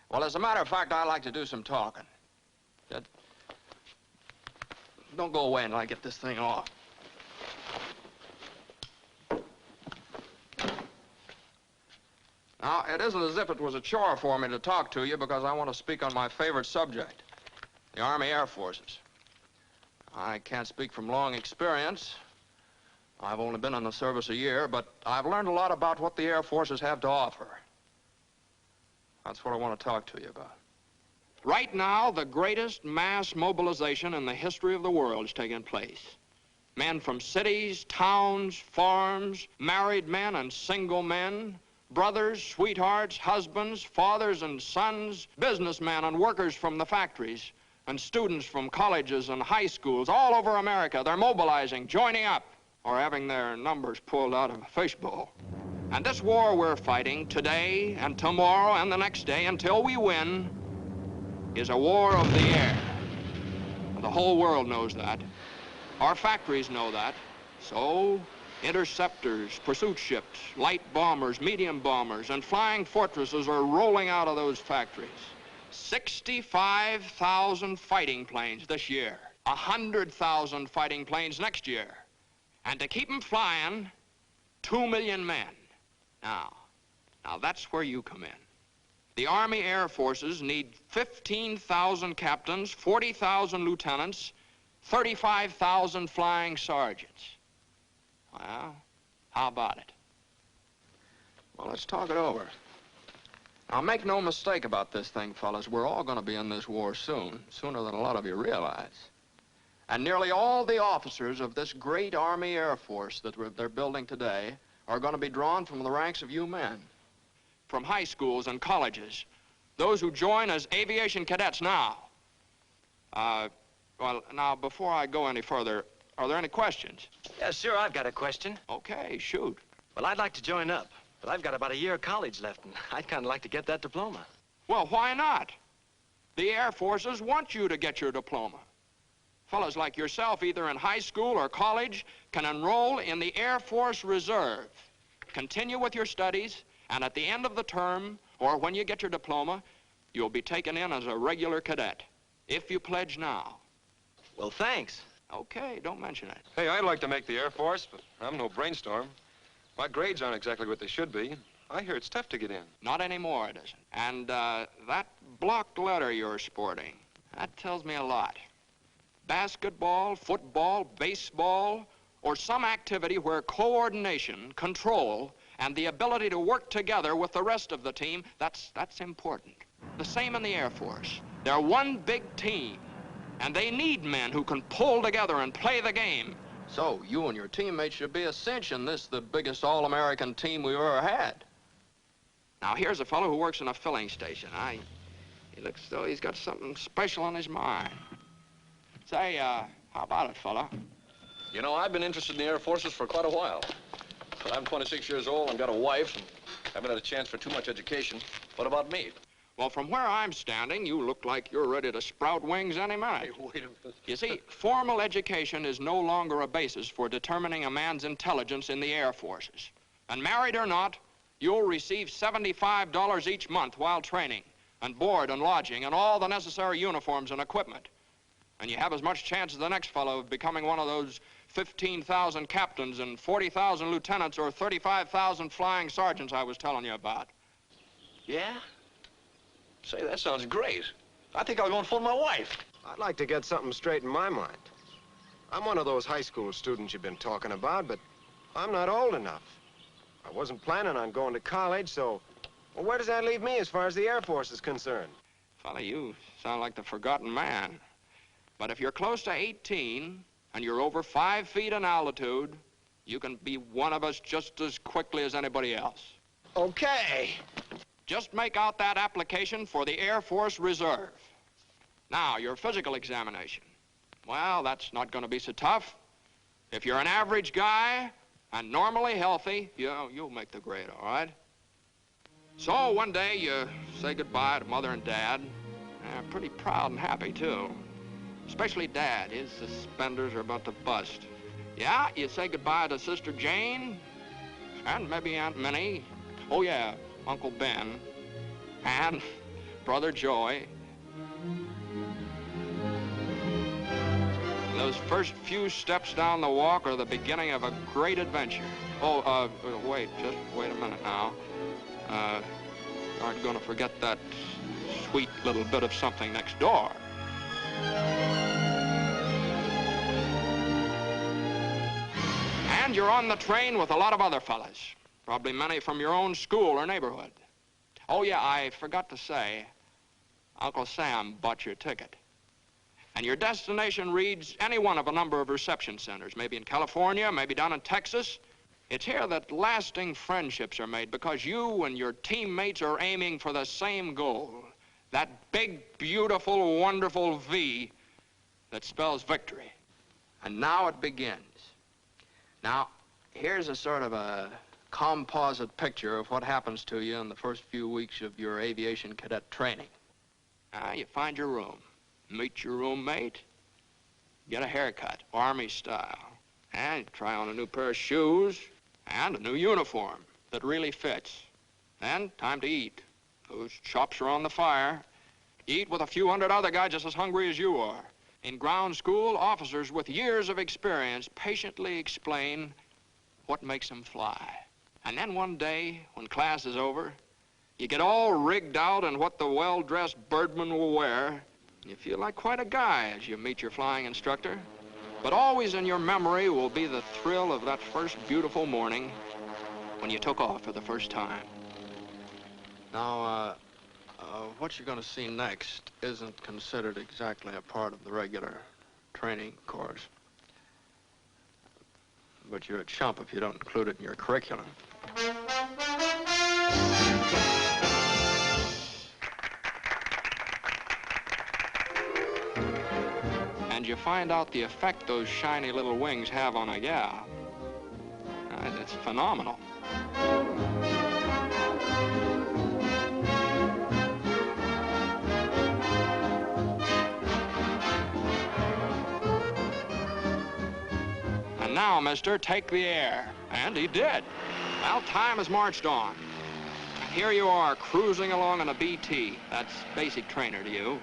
K: Well, as a matter of fact, I like to do some talking. Don't go away until I get this thing off. Now, it isn't as if it was a chore for me to talk to you because I want to speak on my favorite subject, the Army Air Forces. I can't speak from long experience. I've only been in the service a year, but I've learned a lot about what the Air Forces have to offer. That's what I want to talk to you about. Right now, the greatest mass mobilization in the history of the world is taking place. Men from cities, towns, farms, married men and single men, brothers, sweethearts, husbands, fathers and sons, businessmen and workers from the factories, and students from colleges and high schools all over America. They're mobilizing, joining up, or having their numbers pulled out of a fishbowl. And this war we're fighting today and tomorrow and the next day until we win is a war of the air. And the whole world knows that. Our factories know that. So interceptors, pursuit ships, light bombers, medium bombers, and flying fortresses are rolling out of those factories. 65,000 fighting planes this year, 100,000 fighting planes next year. And to keep them flying, 2 million men. Now that's where you come in. The Army Air Forces need 15,000 captains, 40,000 lieutenants, 35,000 flying sergeants. Well, how about it? Well, let's talk it over. Now, make no mistake about this thing, fellas. We're all going to be in this war soon, sooner than a lot of you realize. And nearly all the officers of this great Army Air Force that they're building today are going to be drawn from the ranks of you men, from high schools and colleges, those who join as aviation cadets now. Well, now, before I go any further, are there any questions?
V: Yeah, sure, I've got a question.
K: Okay, shoot.
V: Well, I'd like to join up, but I've got about a year of college left, and I'd kind of like to get that diploma.
K: Well, why not? The Air Forces want you to get your diploma. Fellas like yourself, either in high school or college, can enroll in the Air Force Reserve, continue with your studies, and at the end of the term, or when you get your diploma, you'll be taken in as a regular cadet, if you pledge now.
V: Well, thanks.
K: Okay, don't mention it.
W: Hey, I'd like to make the Air Force, but I'm no brainstorm. My grades aren't exactly what they should be. I hear it's tough to get in.
K: Not anymore, it isn't. And that blocked letter you're sporting, that tells me a lot. Basketball, football, baseball, or some activity where coordination, control, and the ability to work together with the rest of the team, that's important. The same in the Air Force. They're one big team, and they need men who can pull together and play the game. So you and your teammates should be a cinch in this, the biggest all-American team we've ever had. Now, here's a fellow who works in a filling station. He looks as though he's got something special on his mind. Say, how about it, fella?
W: You know, I've been interested in the Air Forces for quite a while. But I'm 26 years old and got a wife and haven't had a chance for too much education. What about me?
K: Well, from where I'm standing, you look like you're ready to sprout wings any minute.
W: Hey, wait a minute.
K: You see, formal education is no longer a basis for determining a man's intelligence in the Air Forces. And married or not, you'll receive $75 each month while training, and board and lodging, and all the necessary uniforms and equipment. And you have as much chance as the next fellow of becoming one of those 15,000 captains and 40,000 lieutenants or 35,000 flying sergeants I was telling you about.
W: Yeah? Say, that sounds great. I think I'll go and phone my wife.
X: I'd like to get something straight in my mind. I'm one of those high school students you've been talking about, but I'm not old enough. I wasn't planning on going to college, so well, where does that leave me as far as the Air Force is concerned?
K: Fella, you sound like the forgotten man. But if you're close to 18 and you're over 5 feet in altitude, you can be one of us just as quickly as anybody else.
X: Okay.
K: Just make out that application for the Air Force Reserve. Now, your physical examination. Well, that's not going to be so tough. If you're an average guy and normally healthy, you'll make the grade, all right? So one day you say goodbye to Mother and Dad. They're pretty proud and happy, too. Especially Dad. His suspenders are about to bust. Yeah, you say goodbye to Sister Jane and maybe Aunt Minnie. Oh, yeah, Uncle Ben, and Brother Joey. Those first few steps down the walk are the beginning of a great adventure. Oh, wait, just wait a minute now. You aren't going to forget that sweet little bit of something next door. And you're on the train with a lot of other fellas, probably many from your own school or neighborhood. Oh, yeah, I forgot to say, Uncle Sam bought your ticket. And your destination reads any one of a number of reception centers, maybe in California, maybe down in Texas. It's here that lasting friendships are made because you and your teammates are aiming for the same goal. That big, beautiful, wonderful V that spells victory. And now it begins. Now, here's a sort of a composite picture of what happens to you in the first few weeks of your aviation cadet training. You find your room, meet your roommate, get a haircut, Army style, and try on a new pair of shoes and a new uniform that really fits. Then, time to eat. Those chops are on the fire. Eat with a few hundred other guys just as hungry as you are. In ground school, officers with years of experience patiently explain what makes them fly. And then one day, when class is over, you get all rigged out in what the well-dressed birdman will wear. You feel like quite a guy as you meet your flying instructor. But always in your memory will be the thrill of that first beautiful morning when you took off for the first time. Now, what you're going to see next isn't considered exactly a part of the regular training course. But you're a chump if you don't include it in your curriculum. And you find out the effect those shiny little wings have on a gal. It's phenomenal. And now, mister, take the air. And he did. Well, time has marched on. Here you are, cruising along in a BT. That's basic trainer to you.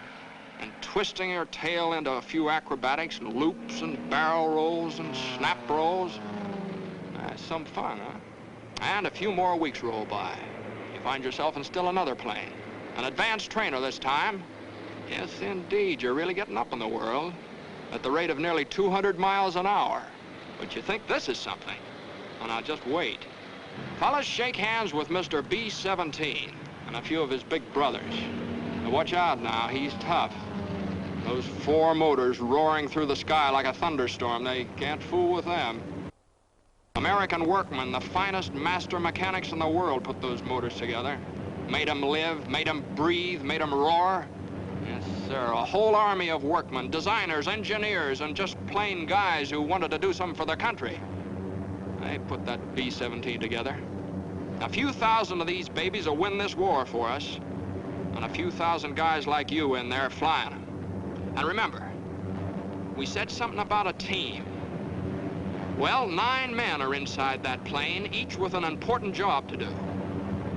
K: And twisting your tail into a few acrobatics and loops and barrel rolls and snap rolls. Some fun, huh? And a few more weeks roll by. You find yourself in still another plane. An advanced trainer this time. Yes, indeed, you're really getting up in the world at the rate of nearly 200 miles an hour. But you think this is something. Well, now, just wait. Fellas, shake hands with Mr. B-17 and a few of his big brothers. Now, watch out now, he's tough. Those four motors roaring through the sky like a thunderstorm, they can't fool with them. American workmen, the finest master mechanics in the world, put those motors together. Made them live, made them breathe, made them roar. Yes, sir, a whole army of workmen, designers, engineers, and just plain guys who wanted to do something for their country. They put that B-17 together. A few thousand of these babies will win this war for us, and a few thousand guys like you in there flying them. And remember, we said something about a team. Well, 9 men are inside that plane, each with an important job to do.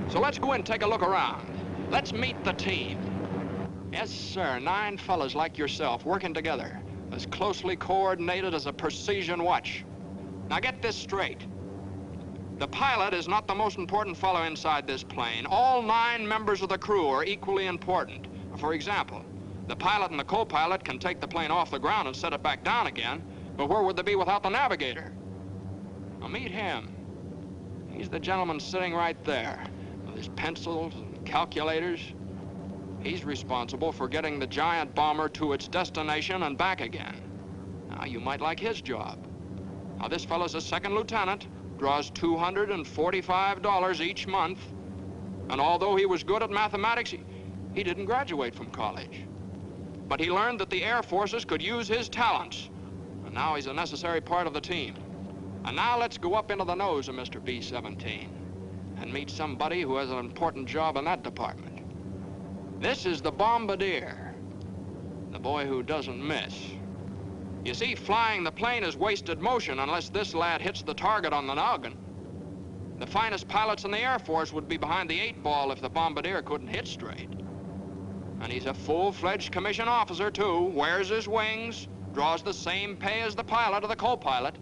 K: So let's go in and take a look around. Let's meet the team. Yes, sir, 9 fellas like yourself working together, as closely coordinated as a precision watch. Now get this straight. The pilot is not the most important fellow inside this plane. All 9 members of the crew are equally important. For example, the pilot and the co-pilot can take the plane off the ground and set it back down again, but where would they be without the navigator? Now meet him. He's the gentleman sitting right there with his pencils and calculators. He's responsible for getting the giant bomber to its destination and back again. Now, you might like his job. Now, this fellow's a second lieutenant, draws $245 each month, and although he was good at mathematics, he didn't graduate from college. But he learned that the Air Forces could use his talents, and now he's a necessary part of the team. And now let's go up into the nose of Mr. B-17 and meet somebody who has an important job in that department. This is the bombardier, the boy who doesn't miss. You see, flying the plane is wasted motion unless this lad hits the target on the noggin. The finest pilots in the Air Force would be behind the 8-ball if the bombardier couldn't hit straight. And he's a full-fledged commissioned officer, too, wears his wings, draws the same pay as the pilot or the co-pilot.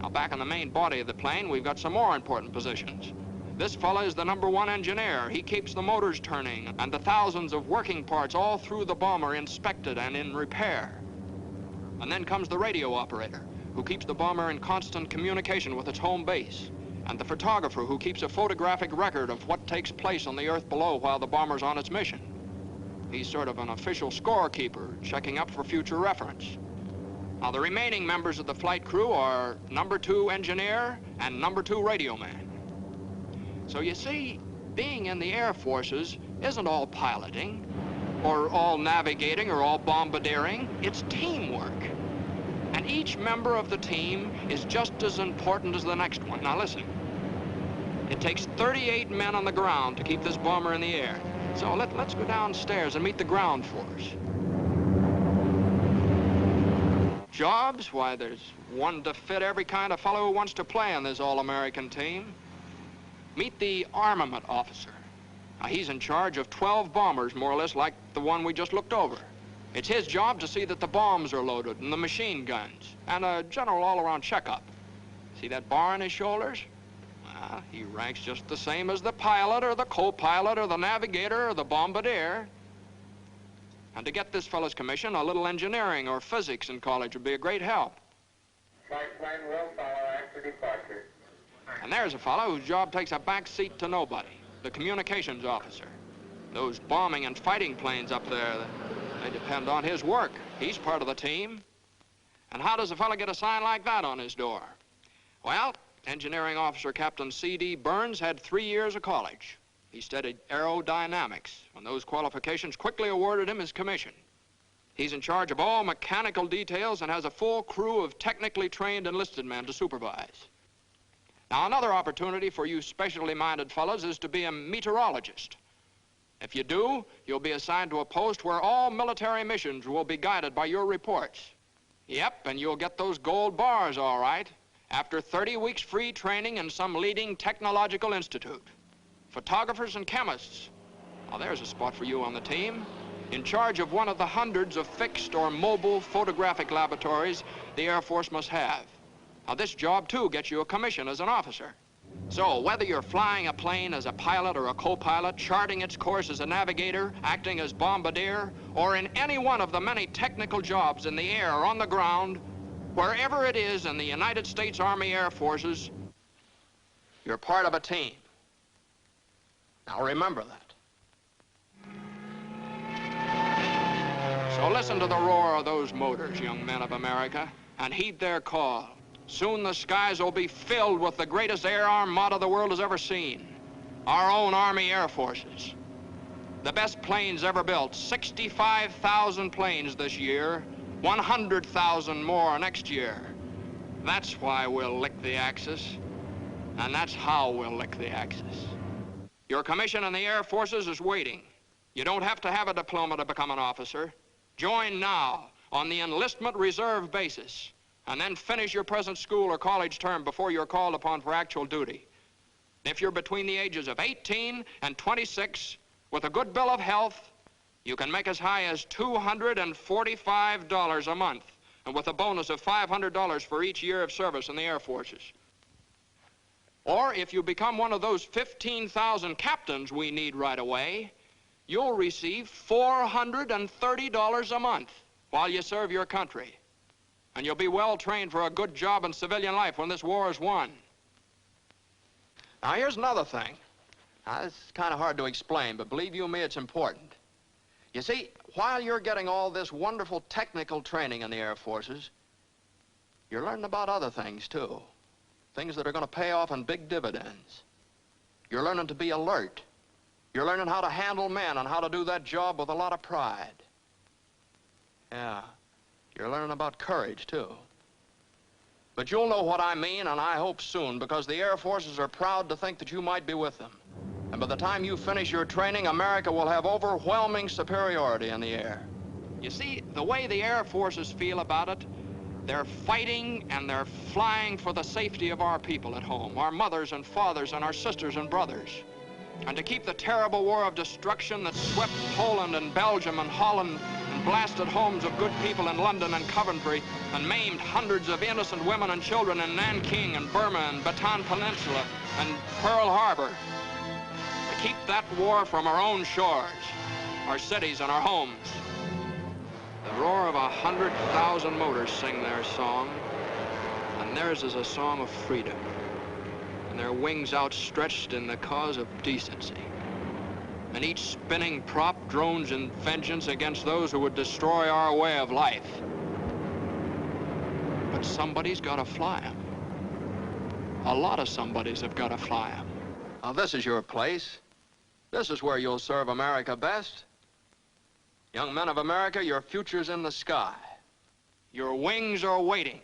K: Now, back in the main body of the plane, we've got some more important positions. This fella is the #1 engineer. He keeps the motors turning and the thousands of working parts all through the bomber inspected and in repair. And then comes the radio operator, who keeps the bomber in constant communication with its home base, and the photographer who keeps a photographic record of what takes place on the earth below while the bomber's on its mission. He's sort of an official scorekeeper, checking up for future reference. Now, the remaining members of the flight crew are #2 engineer and #2 radio man. So you see, being in the Air Forces isn't all piloting, or all navigating, or all bombardiering. It's teamwork. And each member of the team is just as important as the next one. Now listen, it takes 38 men on the ground to keep this bomber in the air. So let's go downstairs and meet the ground force. Jobs? Why, there's one to fit every kind of fellow who wants to play on this all-American team. Meet the armament officer. Now, he's in charge of 12 bombers, more or less like the one we just looked over. It's his job to see that the bombs are loaded and the machine guns, and a general all-around checkup. See that bar on his shoulders? Well, he ranks just the same as the pilot or the co-pilot or the navigator or the bombardier. And to get this fellow's commission, a little engineering or physics in college would be a great help.
D: Flight plan will follow after departure.
K: And there's a fellow whose job takes a back seat to nobody, the communications officer. Those bombing and fighting planes up there, they depend on his work. He's part of the team. And how does a fellow get a sign like that on his door? Well, engineering officer Captain C.D. Burns had 3 years of college. He studied aerodynamics, and those qualifications quickly awarded him his commission. He's in charge of all mechanical details and has a full crew of technically trained enlisted men to supervise. Now, another opportunity for you specially minded fellows is to be a meteorologist. If you do, you'll be assigned to a post where all military missions will be guided by your reports. Yep, and you'll get those gold bars, all right, after 30 weeks free training in some leading technological institute. Photographers and chemists. Now, there's a spot for you on the team. In charge of one of the hundreds of fixed or mobile photographic laboratories the Air Force must have. Now, this job, too, gets you a commission as an officer. So, whether you're flying a plane as a pilot or a co-pilot, charting its course as a navigator, acting as bombardier, or in any one of the many technical jobs in the air or on the ground, wherever it is in the United States Army Air Forces, you're part of a team. Now, remember that. So listen to the roar of those motors, young men of America, and heed their call. Soon the skies will be filled with the greatest air armada the world has ever seen. Our own Army Air Forces. The best planes ever built, 65,000 planes this year, 100,000 more next year. That's why we'll lick the Axis, and that's how we'll lick the Axis. Your commission in the Air Forces is waiting. You don't have to have a diploma to become an officer. Join now on the enlistment reserve basis, and then finish your present school or college term before you're called upon for actual duty. If you're between the ages of 18 and 26, with a good bill of health, you can make as high as $245 a month, and with a bonus of $500 for each year of service in the Air Forces. Or if you become one of those 15,000 captains we need right away, you'll receive $430 a month while you serve your country. And you'll be well trained for a good job in civilian life when this war is won. Now, here's another thing. Now, it's kind of hard to explain, but believe you me, it's important. You see, while you're getting all this wonderful technical training in the Air Forces, you're learning about other things, too. Things that are going to pay off in big dividends. You're learning to be alert. You're learning how to handle men and how to do that job with a lot of pride. Yeah, you're learning about courage, too. But you'll know what I mean, and I hope soon, because the Air Forces are proud to think that you might be with them. And by the time you finish your training, America will have overwhelming superiority in the air. You see, the way the Air Forces feel about it They're fighting and they're flying for the safety of our people at home, our mothers and fathers and our sisters and brothers. And to keep the terrible war of destruction that swept Poland and Belgium and Holland and blasted homes of good people in London and Coventry and maimed hundreds of innocent women and children in Nanking and Burma and Bataan Peninsula and Pearl Harbor. To keep that war from our own shores, our cities and our homes. The roar of 100,000 motors sing their song, and theirs is a song of freedom, and their wings outstretched in the cause of decency. And each spinning prop drones in vengeance against those who would destroy our way of life. But somebody's got to fly them. A lot of somebodies have got to fly them. Now, this is your place. This is where you'll serve America best. Young men of America, your future's in the sky. Your wings are waiting.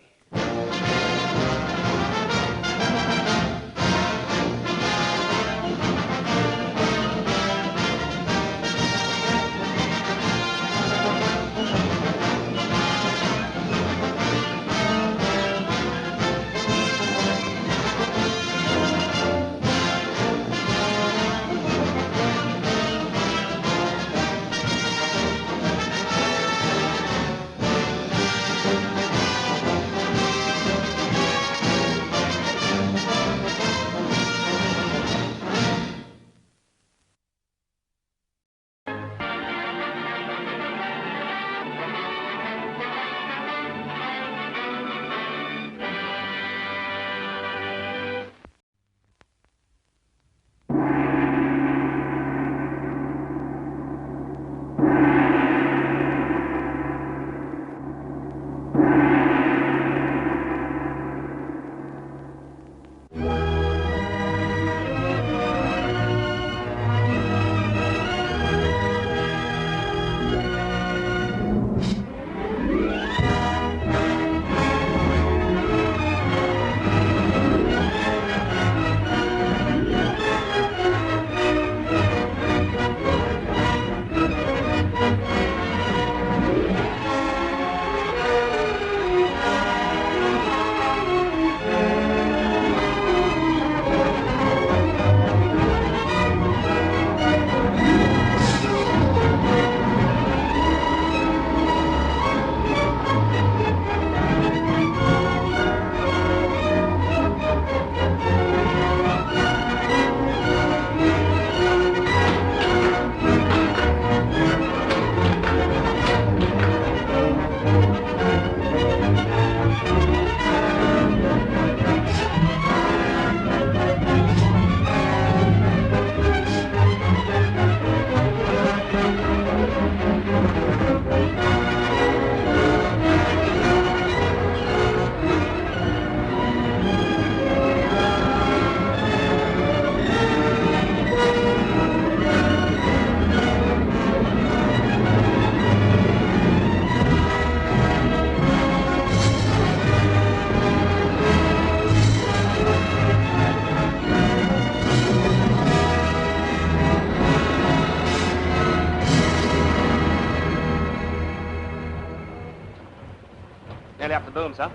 M: Nearly up the boom, sir.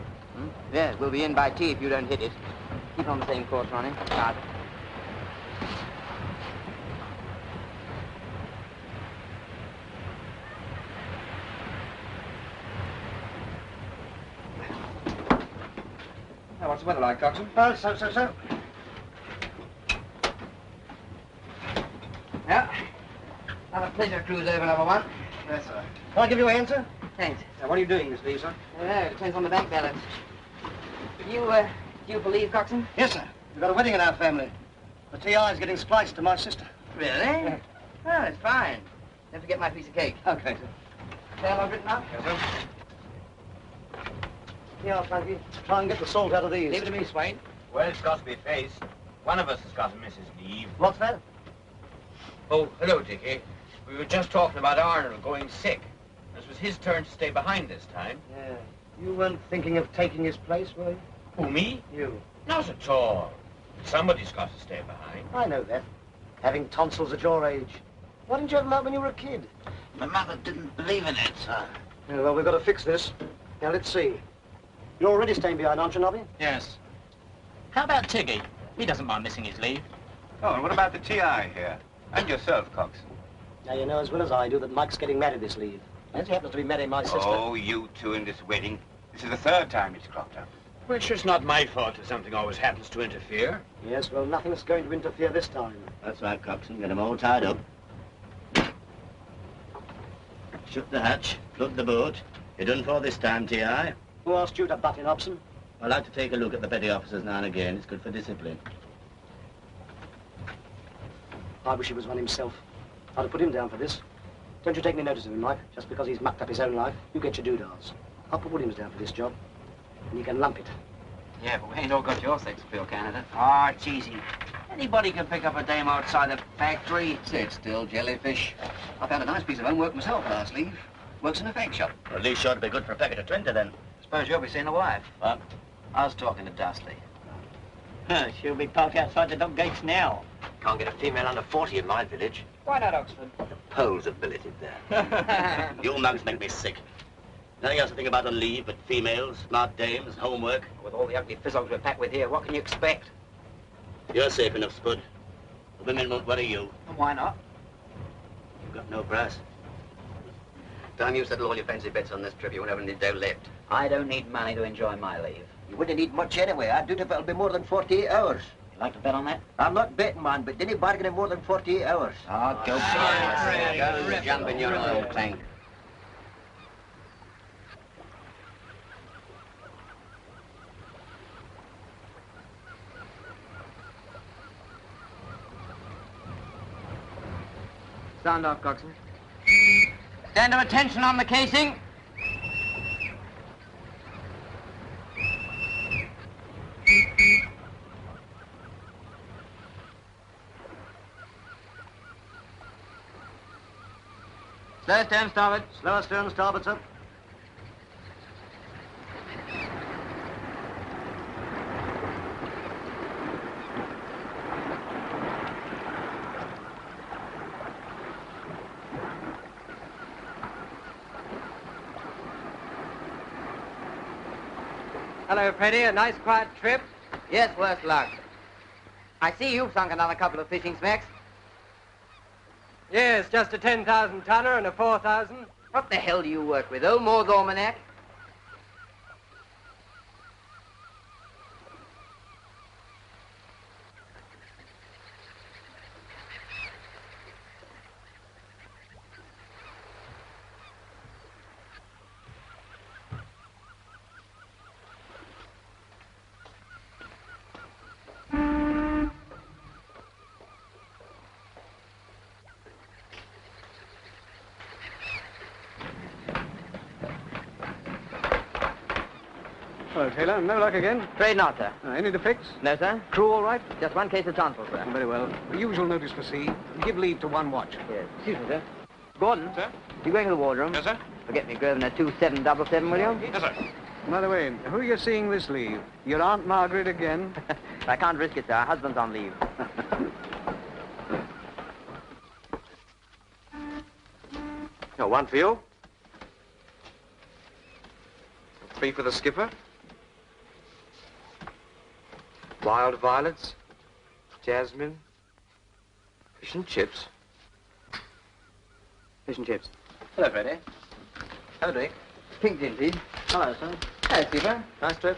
M: Yes, we'll be in by tea if you don't hit it. Keep on the same course, Ronnie. Start.
L: Now, what's the weather like, Coxswain?
M: Well, so. Yeah. Have a pleasure cruise over, number one.
L: Yes, sir. Can I give you a hand, sir?
M: Thanks.
L: Now, what are you doing this leave, sir?
M: It depends on the bank balance. Do you believe, Coxswain?
L: Yes, sir. We've got a wedding in our family. The TI is getting spliced to my sister.
M: Really?
L: Yeah.
M: Oh, it's fine. Don't forget my piece of cake.
L: Okay, sir.
M: Sale all written up?
L: Yes, sir. Here, Frankie. Try and get the salt out of these.
M: Leave it to me, Swain.
O: Well, it's got to be faced. One of us has got to miss his leave.
L: What's that?
O: Oh, hello, Dickie. We were just talking about Arnold going sick. This was his turn to stay behind this time.
L: Yeah. You weren't thinking of taking his place, were you?
O: Who, me?
L: You.
O: Not at all. Somebody's got to stay behind.
L: I know that. Having tonsils at your age. Why didn't you have them out when you were a kid?
O: My mother didn't believe in it, sir.
L: Yeah, well, we've got to fix this. Now, let's see.
H: You're already staying behind, aren't you, Nobby?
F: Yes. How about Tiggy? He doesn't mind missing his leave.
Q: Oh, and what about the TI here? And yourself, Cox?
H: Now, you know as well as I do that Mike's getting married this leave. As he happens to be marrying my sister.
Q: Oh, you two in this wedding. This is the third time it's cropped up.
O: Well, it's just not my fault that something always happens to interfere.
H: Yes, well, nothing's going to interfere this time.
S: That's right, Coxswain. Get them all tied up. Shut the hatch, plug the boat. You're done for this time, T.I.
H: Who asked you to butt in, Hobson?
S: I like to take a look at the petty officers now and again. It's good for discipline.
H: I wish he was one himself. I'd have put him down for this. Don't you take any notice of him, Mike. Just because he's mucked up his own life, you get your doodahs. I'll put Williams down for this job, and you can lump it.
B: Yeah, but we ain't all got your sex appeal, Canada.
T: Ah, it's easy. Anybody can pick up a dame outside the factory.
B: Sit still, jellyfish. I found a nice piece of homework myself last leave. Works in a fake shop.
S: Well, at least sure to be good for a packet of 20, then.
B: Suppose you'll be seeing the wife.
S: What?
B: I was talking to Dusty.
T: She'll be parked outside the dock gates now.
G: Can't get a female under 40 in my village.
T: Why not Oxford?
G: The Poles have billeted there.
S: You mugs make me sick. Nothing else to think about on leave but females, smart dames, homework.
B: With all the ugly fizzogs we're packed with here, what can you expect?
S: You're safe enough, Spud. The women won't worry you.
B: And why not?
S: You've got no brass. Time you settle all your fancy bets on this trip, you won't have any dough left.
B: I don't need money to enjoy my leave.
T: You wouldn't need much anyway. I'd do it if it'll be more than 48 hours.
B: You like to bet on that?
T: I'm not betting, man, but didn't bargain in more than 48 hours.
B: Oh, go
S: Go jump in your oil tank.
M: Sound off, Coxswain.
T: Stand to attention on the casing.
H: Slow stern starboard. Slower stern starboard, sir.
M: Hello, Freddie. A nice quiet trip? Yes, worse luck. I see you've sunk another couple of fishing smacks. Yes, just a 10,000 tonner and a 4,000. What the hell do you work with, old Moore's Almanac?
J: Hello, Taylor. No luck again?
M: Afraid not, sir.
J: Any to fix?
M: No, sir. Crew all right? Just one case of tonsil, sir.
J: Very well. The usual notice for sea. Give leave to one watch.
M: Yes. Excuse me, sir. Gordon?
V: Sir?
M: You going to the wardroom?
V: Yes, sir.
M: Forget me, Grosvenor 2777, will you?
V: Yes, sir.
J: By the way, who are you seeing this leave? Your Aunt Margaret again?
M: I can't risk it, sir. Her husband's on leave.
X: No, one for you. 3 for the skipper. Wild violets. Jasmine. Fish and chips.
M: Fish and chips.
B: Hello, Freddie. Hello, Dick.
M: Pink gin, please.
B: Hello, sir.
M: Hello, Skipper.
X: Nice trip.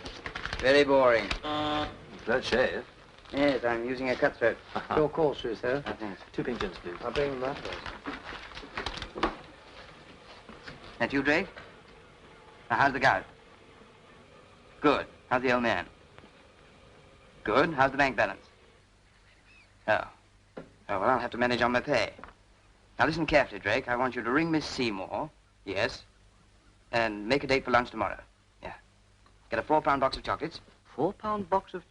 M: Very boring.
X: Glad shave.
M: Yes, I'm using a cutthroat.
X: Your call, sir.
M: Thanks.
X: 2 pink gins, please. I'll bring them that way.
M: That you, Drake? Now, how's the gout? Good. How's the old man? Good. How's the bank balance? Oh. Oh, well, I'll have to manage on my pay. Now, listen carefully, Drake. I want you to ring Miss Seymour. Yes. And make a date for lunch tomorrow. Yeah. Get a 4-pound box of chocolates.
S: 4-pound box of...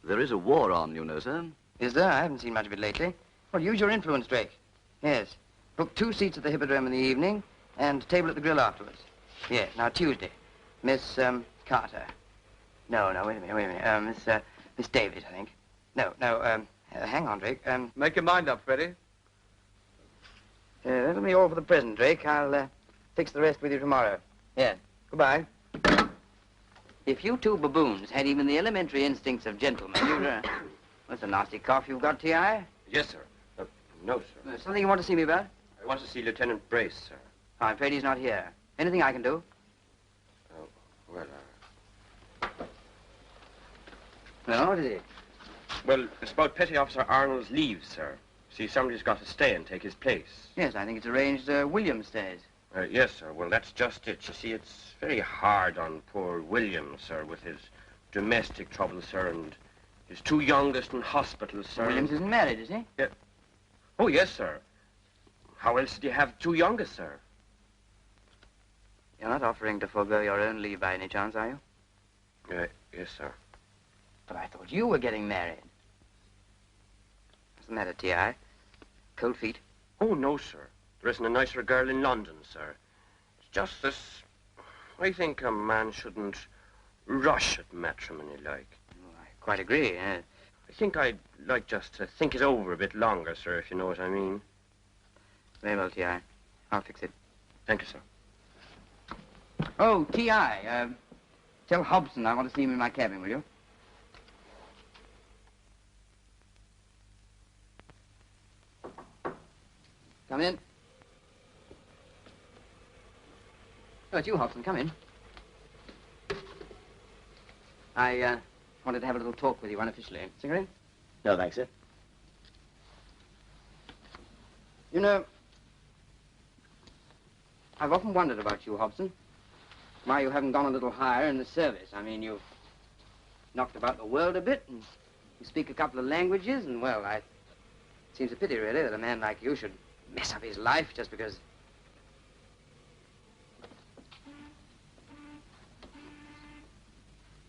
S: There is a war on, you know, sir.
M: Is there? I haven't seen much of it lately. Well, use your influence, Drake. Yes. Book 2 seats at the Hippodrome in the evening and table at the grill afterwards. Yeah. Now, Tuesday. Miss, Carter. No, wait a minute. Miss Davis, I think. No, hang on, Drake.
P: Make your mind up, Freddie.
M: That'll be all for the present, Drake. I'll, fix the rest with you tomorrow. Yeah. Goodbye. If you two baboons had even the elementary instincts of gentlemen, you'd... That's a nasty cough you've got, T.I.
A: Yes, sir. No, sir.
M: Something you want to see me about?
A: I want to see Lieutenant Brace, sir.
M: I'm afraid he's not here. Anything I can do?
A: Oh, well,
M: Well, what is it?
A: Well, it's about Petty Officer Arnold's leave, sir. See, somebody's got to stay and take his place.
M: Yes, I think it's arranged William stays.
A: Yes, sir. Well, that's just it. You see, it's very hard on poor William, sir, with his domestic troubles, sir, and his two youngest in hospital, sir.
M: Williams isn't married, is he?
A: Yeah. Oh, yes, sir. How else do you have two youngest, sir?
M: You're not offering to forego your own leave by any chance, are you?
A: Yes, sir.
M: But I thought you were getting married. What's the matter, T.I.? Cold feet?
A: Oh, no, sir. There isn't a nicer girl in London, sir. It's just this... I think a man shouldn't rush at matrimony, like.
M: Oh, I quite agree.
A: I think I'd like just to think it over a bit longer, sir, if you know what I mean.
M: Very well, T.I. I'll fix it.
A: Thank you, sir.
M: Oh, T.I., tell Hobson I want to see him in my cabin, will you? Come in. Oh, it's you, Hobson. Come in. I wanted to have a little talk with you unofficially. Cigarette?
H: No, thanks, sir.
M: You know, I've often wondered about you, Hobson. Why you haven't gone a little higher in the service. I mean, you've knocked about the world a bit, and you speak a couple of languages, and, well, it seems a pity, really, that a man like you should mess up his life just because...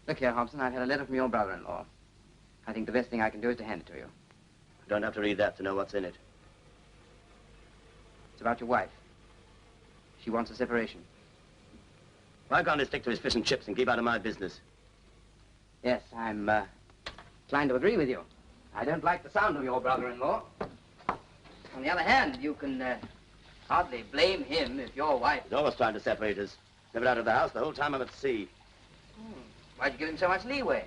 M: Look here, Hobson, I've had a letter from your brother-in-law. I think the best thing I can do is to hand it to you.
H: You don't have to read that to know what's in it.
M: It's about your wife. She wants a separation.
H: Why can't he stick to his fish and chips and keep out of my business?
M: Yes, I'm inclined to agree with you. I don't like the sound of your brother-in-law. On the other hand, you can hardly blame him if your wife...
H: He's always trying to separate us. Never out of the house the whole time I'm at sea.
M: Why'd you give him so much leeway?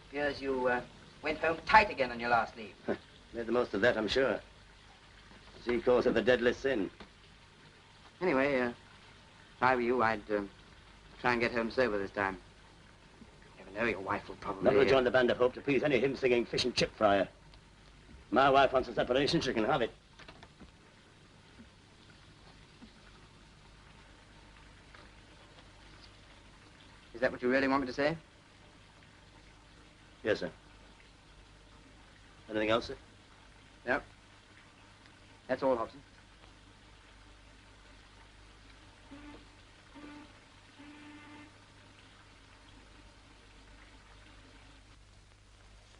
M: Appears you went home tight again on your last leave.
H: Made the most of that, I'm sure. Sea course of the deadly sin.
M: Anyway, if I were you, I'd try and get home sober this time. You never know, your wife will probably...
H: Never join the Band of Hope to please any hymn-singing fish and chip fryer. My wife wants a separation, she can have it.
M: Is that what you really want me to say?
H: Yes, sir. Anything else, sir?
M: No. That's all, Hobson.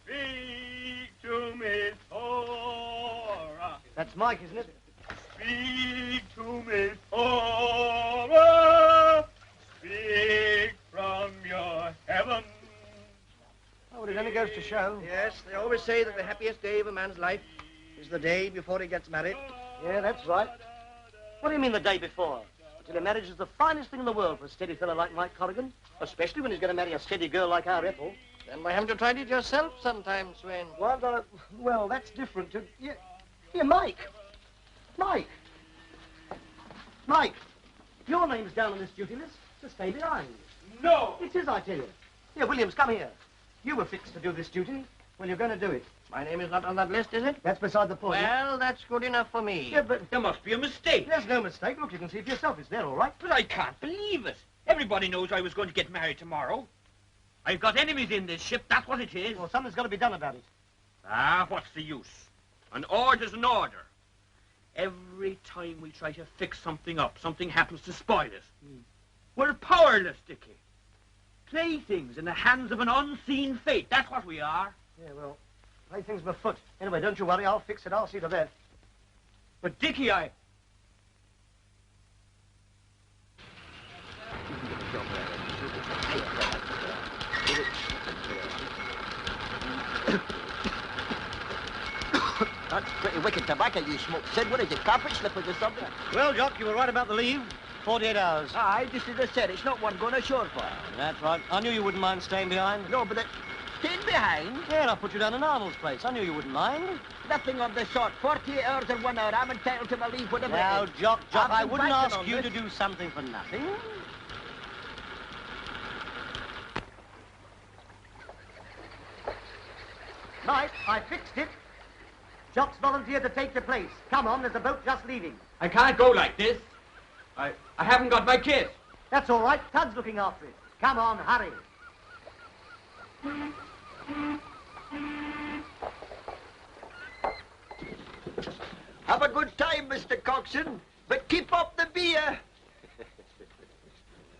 E: Speak to me, Torah.
H: That's Mike, isn't it?
E: Speak to me, Torah. Speak from your heaven.
H: Oh, well, it only goes to show.
N: Yes, they always say that the happiest day of a man's life is the day before he gets married.
H: Yeah, that's right. What do you mean the day before? I tell you, marriage is the finest thing in the world for a steady fellow like Mike Corrigan, especially when he's going to marry a steady girl like our Ethel.
N: Then why haven't you tried it yourself sometime, Swain?
H: Well, that's different. Here, Mike. Mike. Mike, your name's down on this duty list. To stay behind.
E: No!
H: It is, I tell you. Here, Williams, come here. You were fixed to do this duty. Well, you're going to do it.
N: My name is not on that list, is it?
H: That's beside the point.
N: Well, that's good enough for me.
H: Yeah, but...
E: There must be a mistake.
H: There's no mistake. Look, you can see for yourself. It's there, all right.
E: But I can't believe it. Everybody knows I was going to get married tomorrow. I've got enemies in this ship, that's what it is.
H: Well, something's got to be done about it.
E: Ah, what's the use? An order's an order. Every time we try to fix something up, something happens to spoil it. We're powerless, Dickie. Playthings in the hands of an unseen fate. That's what we are.
H: Yeah, well, playthings of a foot. Anyway, don't you worry. I'll fix it. I'll see to that.
E: But, Dickie,
N: That's pretty wicked tobacco you smoke, Sid. What is it, carpet slippers or something?
H: Well, Jock, you were right about the leave.
C: 48 hours.
N: Aye, this is a set. It's not one going ashore for.
C: That's right. I knew you wouldn't mind staying behind.
N: No, but staying behind?
C: Yeah, and I'll put you down in Arnold's place. I knew you wouldn't mind.
N: Nothing of the sort. 48 hours or 1 hour. I'm entitled to my leave whatever
C: Now,
N: it is.
C: Jock,
N: I've
C: I
N: been
C: wouldn't
N: fighting
C: ask
N: on
C: you
N: this.
C: to do something for nothing.
N: Right, I fixed it. Jock's volunteered to take your place. Come on, there's a boat just leaving.
E: I can't go like this. I haven't got my kit.
N: That's all right. Tud's looking after it. Come on, hurry. Have a good time, Mr. Coxswain, but keep up the beer.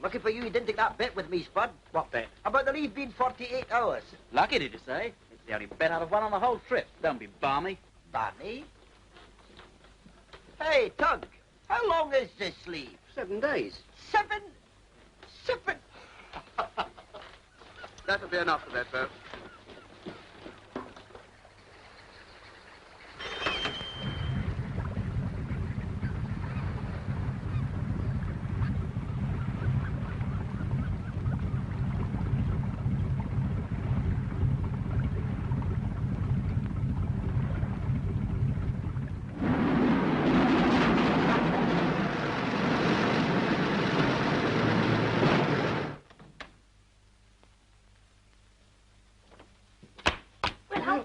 N: Lucky for you, you didn't take that bet with me, Spud.
B: What bet?
N: About the leave being 48 hours.
B: Lucky, did you say? It's the only bet out of one on the whole trip. Don't be balmy.
N: Barney? Hey, Tug, how long is this leave?
B: 7 days.
N: 7? 7?
B: That'll be enough for that boat.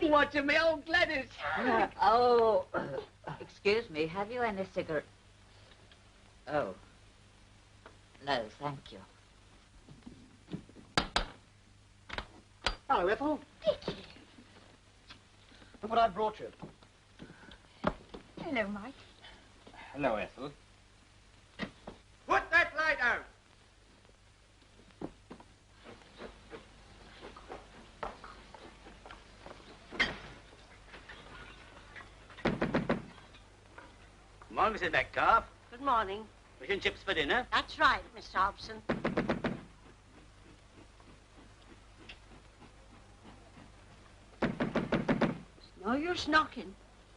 N: Watching me old Gladys.
I: Oh, excuse me, have you any cigarette? Oh. No, thank you.
N: Hello, Ethel. Look what I brought you.
I: Hello, Mike.
E: Hello, Ethel.
N: Put that light out.
B: Morning, Mrs. Metcalf.
R: Good morning.
B: Fish and chips for dinner.
R: That's right, Mr. Hobson. It's no use knocking.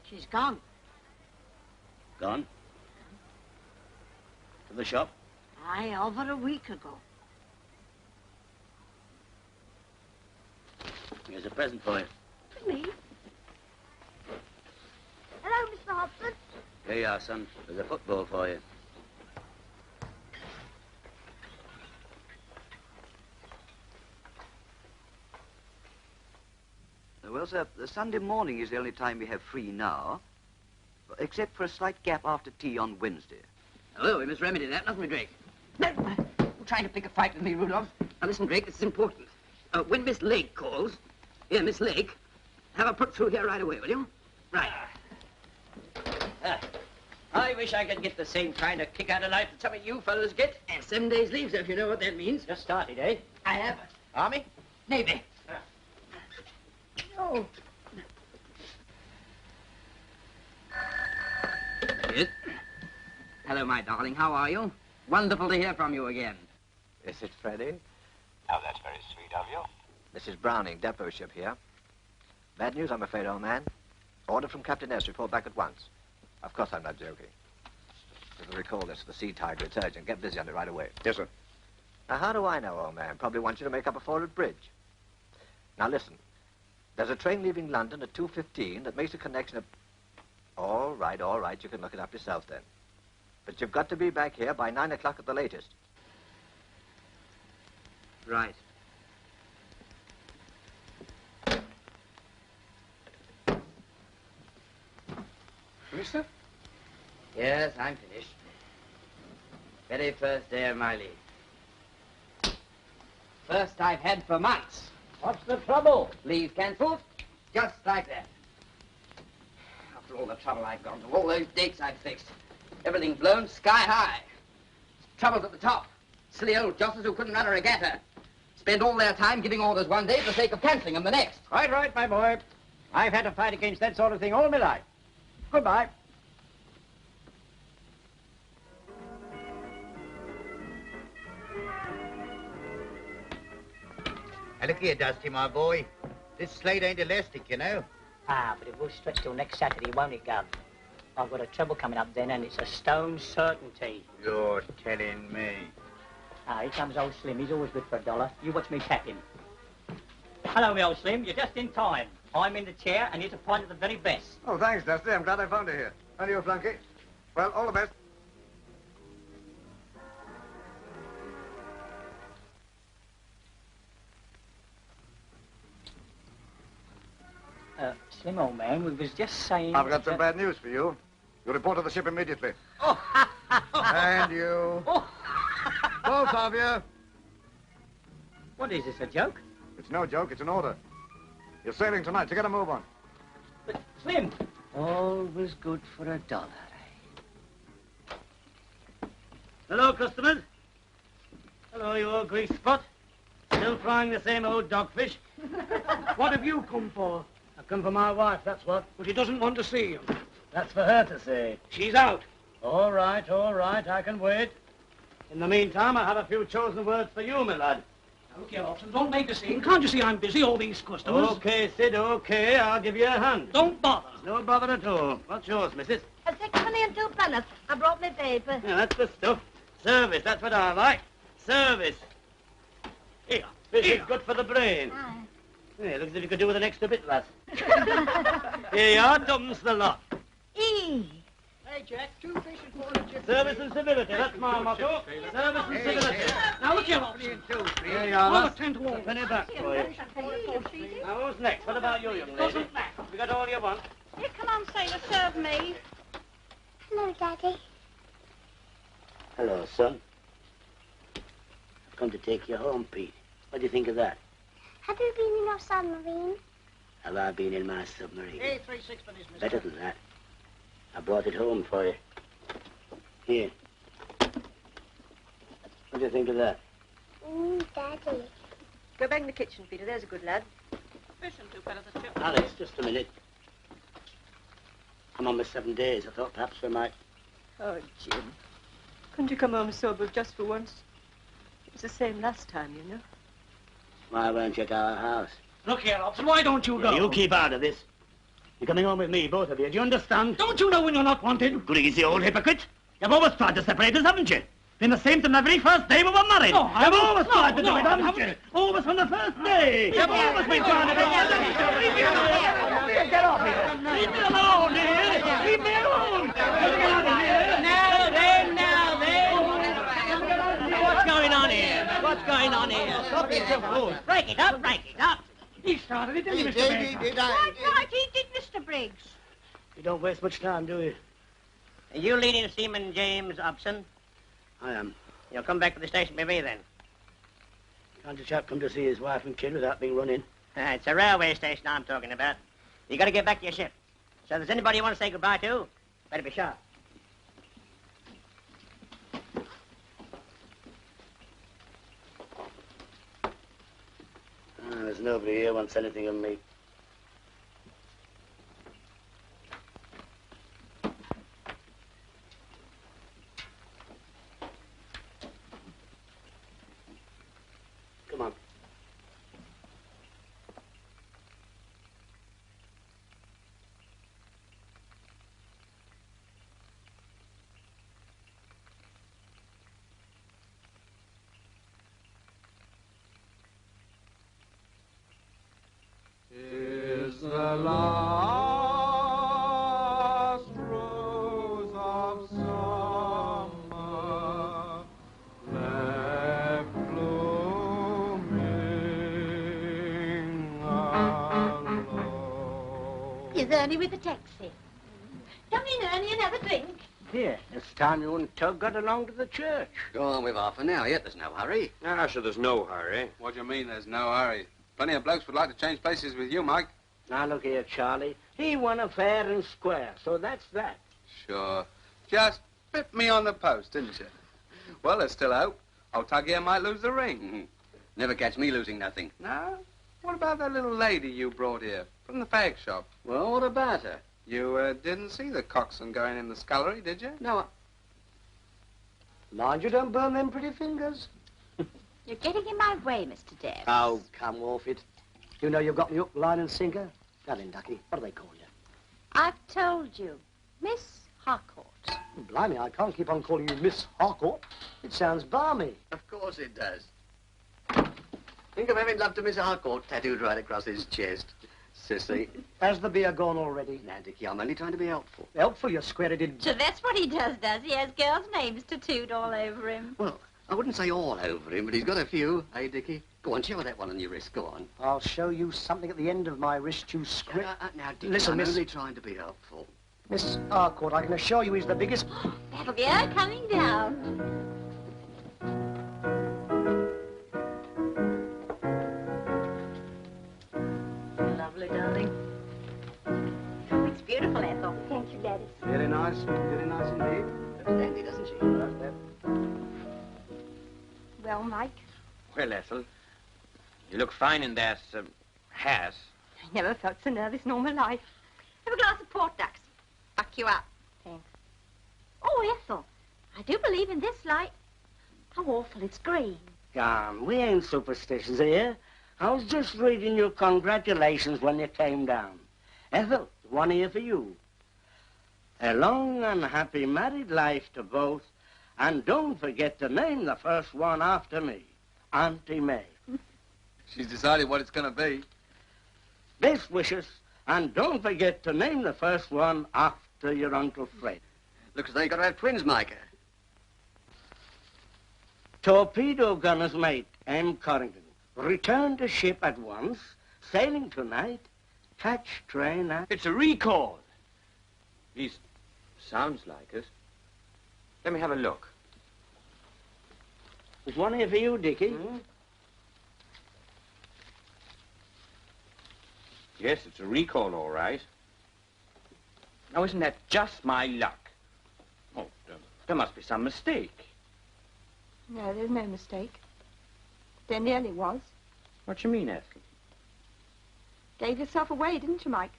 R: She's gone.
B: Gone? To the shop?
R: Aye, over a week ago.
B: Here's a present for you.
R: For me? Hello, Mr. Hobson.
B: Here you are, son. There's a football for you.
U: Well, sir, the Sunday morning is the only time we have free now, except for a slight gap after tea on Wednesday.
B: Hello, we must remedy that, mustn't we, Drake?
M: You're trying to pick a fight with me, Rudolph. Now, listen, Drake, this is important. When Miss Lake calls, Miss Lake, have her put through here right away, will you? Right.
B: I wish I could get the same kind of kick out of life that some of you fellas get.
M: 7 days leave, sir, if you know what that means.
B: Just started, eh?
M: I have.
B: Army?
M: Navy. Oh. Yes. Hello, my darling. How are you? Wonderful to hear from you again.
G: Is it Freddie?
Q: Oh, that's very sweet of you.
G: Mrs. Browning, depot ship here. Bad news, I'm afraid, old man. Order from Captain S. Report back at once. Of course I'm not joking. If you recall this, the Sea Tiger, it's urgent. Get busy on it right away.
X: Yes, sir.
G: Now, how do I know, old man? Probably want you to make up a forward bridge. Now, listen. There's a train leaving London at 2:15 that makes a connection at... All right. You can look it up yourself, then. But you've got to be back here by 9 o'clock at the latest.
M: Right.
X: Mister?
M: Yes, I'm finished. Very first day of my leave. First I've had for months.
B: What's the trouble?
M: Leave cancelled, just like that. After all the trouble I've gone to, all those dates I've fixed, everything blown sky high. Troubles at the top. Silly old josses who couldn't run a regatta. Spend all their time giving orders one day for the sake of cancelling them the next.
B: Quite right, my boy. I've had to fight against that sort of thing all my life. Goodbye.
Y: Now, look here, Dusty, my boy. This slate ain't elastic, you know.
T: Ah, but it will stretch till next Saturday, won't it, Gov?
N: I've got a trouble coming up then, and it's a stone certainty.
Q: You're telling me.
N: Ah, here comes old Slim. He's always good for $1. You watch me tap him. Hello, me old Slim. You're just in time. I'm in the chair, and here's a pint of the very best.
J: Oh, thanks, Dusty. I'm glad I found you here. And you, Flunky. Well, all the best.
N: Slim, old man, we was just saying...
J: I've got some bad news for you. You report to the ship immediately. And you. Both of you.
N: What is this, a joke?
J: It's no joke, it's an order. You're sailing tonight, so get a move on.
N: But, Slim... Always good for $1, eh?
D: Hello, customers. Hello, you old grease spot. Still frying the same old dogfish. What have you come for? I've come for my wife, that's what. But she doesn't want to see you. That's for her to say. She's out. All right, I can wait. In the meantime, I have a few chosen words for you, my lad.
E: Now, look here, Hobson, don't make a scene. Can't you see I'm busy, all these customers?
D: Okay, Sid, okay. I'll give you a hand.
E: Don't bother.
D: No bother at all. What's yours, missus?
R: A 6penny and 2 penn'orth. I brought me paper.
D: Yeah, that's the stuff. Service, that's what I like. Service. Here, fish is good for the brain.
R: Aye.
D: Yeah, looks as if you could do with an extra bit, lass. Here you are, dumbs the lot.
R: E.
N: Hey, Jack, 2 fish and 4 chips.
D: Service and civility, that's my motto. Service and civility.
E: Now, look here, Hobson.
D: Here you are, lass.
E: Over 10 to 1.
D: Penny back for you. Now, who's next? What about you, young lady? You got all you want?
R: Here, come on, sailor, serve me. Hello, Daddy.
H: Hello, son. I've come to take you home, Pete. What do you think of that?
R: Have you been in your submarine?
H: Have I been in my submarine?
N: Hey, 3 6pennies, mister.
H: Better than that. I brought it home for you. Here. What do you think of that?
R: Daddy.
F: Go back in the kitchen, Peter. There's a good lad.
N: Fish and 2 penn'orth of chips.
H: Alice, just a minute. I'm on my 7 days. I thought perhaps we might...
F: Oh, Jim. Couldn't you come home sober just for once? It was the same last time, you know.
H: Why weren't you at our house?
E: Look here, Hobson, why don't you go?
D: You keep out of this. You're coming home with me, both of you. Do you understand?
E: Don't you know when you're not wanted?
D: Greasy old hypocrite. You've always tried to separate us, haven't you? Been the same from the very first day we were married.
E: No,
D: You've always tried to do it, haven't you? Always from the first day. You've always been trying to do it. Leave me alone. Get off here. Leave me alone, dear. Leave me alone. Get out of here.
N: Now then. What's going on here? What's going on here? Stop it, you fools. Break it up, break it up.
E: He started it, didn't he, Mr. Baker?
R: Right, he did, Mr. Briggs.
D: You don't waste much time, do you?
N: Are you leading Seaman James Hobson?
H: I am.
N: You'll come back to the station with me then.
H: Can't a chap come to see his wife and kid without being run in?
N: It's a railway station I'm talking about. You got to get back to your ship. So if there's anybody you want to say goodbye to, better be sharp.
H: There's nobody here wants anything of me. Come on.
K: Is the last rose of summer left blooming alone?
R: Here's Ernie with the taxi. Come in, Ernie, and have a drink.
H: Here, it's time you and Tug got along to the church.
S: Go on with half an hour yet. There's no hurry.
A: Ah, sure, there's no hurry.
P: What do you mean there's no hurry? Plenty of blokes would like to change places with you, Mike.
H: Now, look here, Charlie. He won a fair and square, so that's that.
P: Sure. Just bit me on the post, didn't you? Well, there's still hope. Old Tug here might lose the ring.
S: Never catch me losing nothing.
P: No? What about that little lady you brought here from the fag shop?
H: Well, what about her?
P: You didn't see the coxswain going in the scullery, did you?
H: No. Mind you don't burn them pretty fingers.
I: You're getting in my way, Mr. Davis.
H: Oh, come off it. You know you've got me hook, line and sinker. Now then, Ducky, what do they call you?
I: I've told you. Miss Harcourt.
H: Blimey, I can't keep on calling you Miss Harcourt. It sounds balmy.
S: Of course it does. Think of having love to Miss Harcourt tattooed right across his chest. Sissy.
H: Has the beer gone already?
S: Now, Dickie, I'm only trying to be helpful.
H: Helpful, you square-headed...
I: So that's what he does? He has girls' names tattooed all over him.
S: Well, I wouldn't say all over him, but he's got a few. Hey, Dickie? Go on, show her that one on your wrist. Go on.
H: I'll show you something at the end of my wrist, you script.
S: Now, Dickie,
H: Listen,
S: I'm
H: Miss...
S: only trying to be helpful.
H: Miss Harcourt, I can assure you he's the biggest...
I: That'll be her coming down. Lovely, darling. Oh, it's beautiful, Ethel.
R: Thank you, Daddy.
H: Very nice indeed.
S: Dandy, doesn't she?
R: Well, Mike,
A: Well, Ethel, you look fine in that hat.
F: I never felt so nervous in all my life.
I: Have a glass of port, Dux. Buck you up.
R: Thanks.
I: Oh, Ethel, I do believe in this light. How awful it's green.
D: Come, we ain't superstitious here. I was just reading your congratulations when you came down. Ethel, one here for you. A long and happy married life to both, and don't forget to name the first one after me, Auntie May.
P: She's decided what it's going to be.
D: Best wishes, and don't forget to name the first one after your Uncle Fred.
S: Looks as though you got to have twins, Micah.
D: Torpedo gunner's mate, M. Corrington. Return to ship at once. Sailing tonight. Catch train at...
A: It's a recall. At least, sounds like it. Let me have a look.
D: There's one here for you, Dickie.
A: Yes, it's a recall, all right. Now, isn't that just my luck? Oh, there must be some mistake.
F: No, there's no mistake. There nearly was.
A: What you mean, Ethel?
F: Gave yourself away, didn't you, Mike?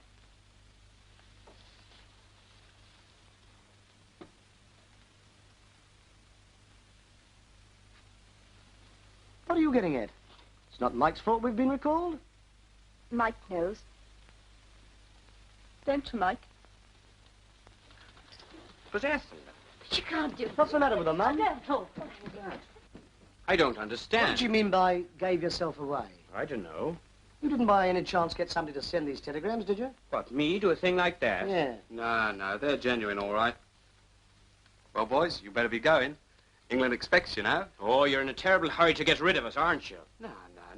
H: What are you getting at? It's not Mike's fault we've been recalled.
F: Mike knows. Don't you, Mike?
A: But Ethel,
I: But you can't do...
H: What's the matter with her, Mum?
I: Ethel.
A: I don't understand.
H: What did you mean by gave yourself away?
A: I don't know.
H: You didn't by any chance get somebody to send these telegrams, did you?
A: What, me do a thing like that?
H: Yeah.
P: No, they're genuine, all right. Well, boys, you better be going. England expects you now.
A: Oh, you're in a terrible hurry to get rid of us, aren't you?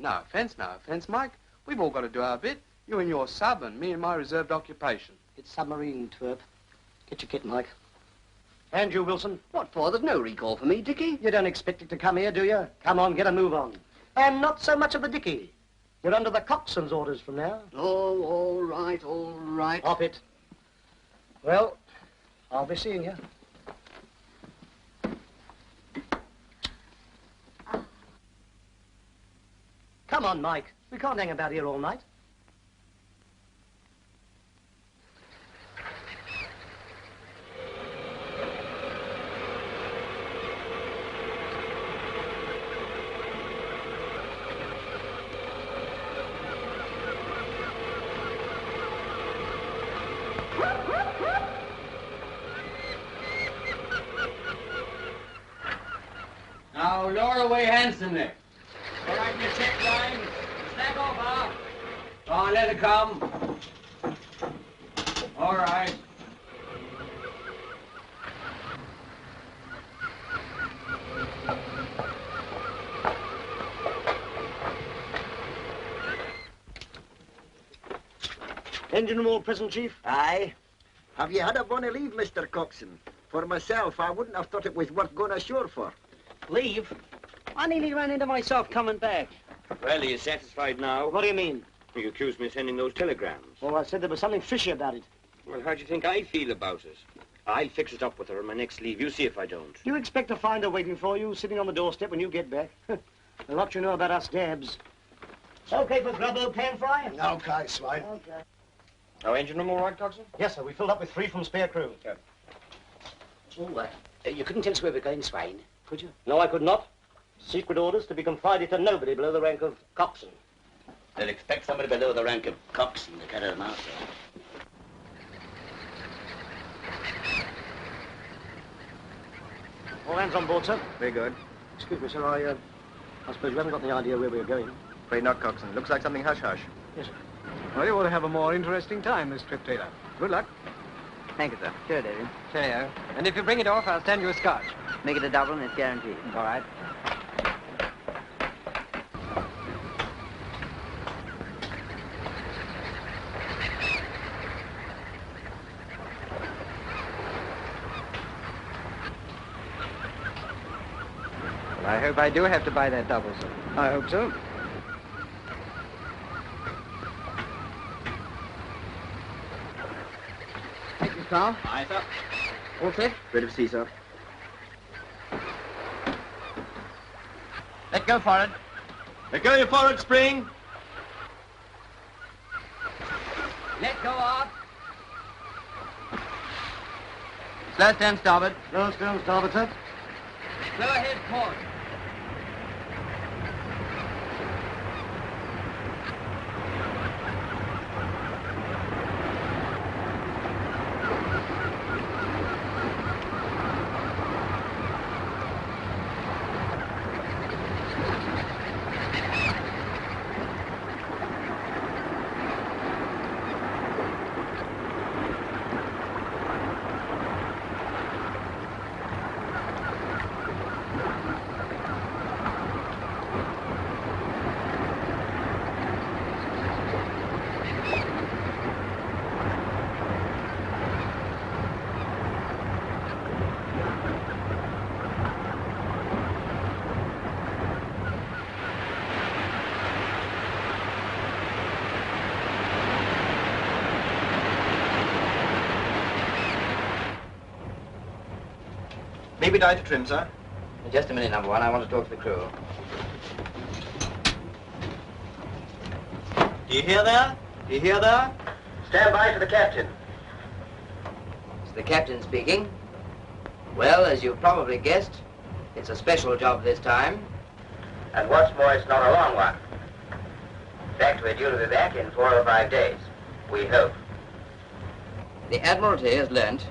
P: No offence, Mike. We've all got to do our bit. You and your sub and me and my reserved occupation.
H: It's submarine, twerp. Get your kit, Mike. And you, Wilson.
S: What for? There's no recall for me, Dickie.
H: You don't expect it to come here, do you? Come on, get a move on. And not so much of the Dickie. You're under the coxswain's orders from now.
S: Oh, all right, all right.
H: Off it. Well, I'll be seeing you. Come on, Mike. We can't hang about here all night.
E: Now, lower away handsomely. All right, in your check line. Slack off, Al. Go on, let it come. All right.
H: Engine room all present, Chief?
C: Aye. Have you had a bonny leave, Mr. Coxswain? For myself, I wouldn't have thought it was worth going ashore for.
D: Leave? I nearly ran into myself coming back.
A: Well, are you satisfied now?
D: What do you mean?
A: You accused me of sending those telegrams.
H: Oh, I said there was something fishy about it.
A: Well, how do you think I feel about it? I'll fix it up with her on my next leave. You see if I don't.
H: You expect to find her waiting for you, sitting on the doorstep when you get back? A lot you know about us dabs. Okay for grub, pan fry?
J: Okay, Swine.
H: Okay.
A: Our engine room all right, Coxswain?
H: Yes, sir. We filled up with 3 from spare crew.
A: Yeah.
H: Oh, you couldn't tell us where we're going, Swain, could you? No, I could not. Secret orders to be confided to nobody below the rank of coxswain.
S: They'll expect somebody below the rank of coxswain to carry them out,
H: All hands on board, sir.
L: Very good.
H: Excuse me, sir, I suppose you haven't got any idea where we're going.
L: Afraid not, Coxswain. Looks like something hush-hush.
H: Yes, sir.
L: Well, you ought to have a more interesting time this trip, Taylor. Good luck.
M: Thank you, sir. Sure, David.
L: Cheerio. And if you bring it off, I'll stand you a scotch.
M: Make it a double and it's guaranteed.
L: All right. Well, I hope I do have to buy that double, sir. I hope so.
M: Thank you, Carl.
H: Aye, sir.
M: All set?
L: Ready to see, sir.
M: Let go forward.
E: Let go your forward spring.
M: Let go off. Slow stand starboard.
H: Slow stand starboard, sir.
M: Slow ahead port.
L: Maybe die to trim, sir.
M: Just a minute, number one. I want to talk to the crew.
L: Do you hear there? Do you hear there?
S: Stand by for the captain.
M: It's the captain speaking. Well, as you've probably guessed, it's a special job this time.
S: And what's more, it's not a long one. In fact, we're due to be back in 4 or 5 days. We hope.
M: The Admiralty has learnt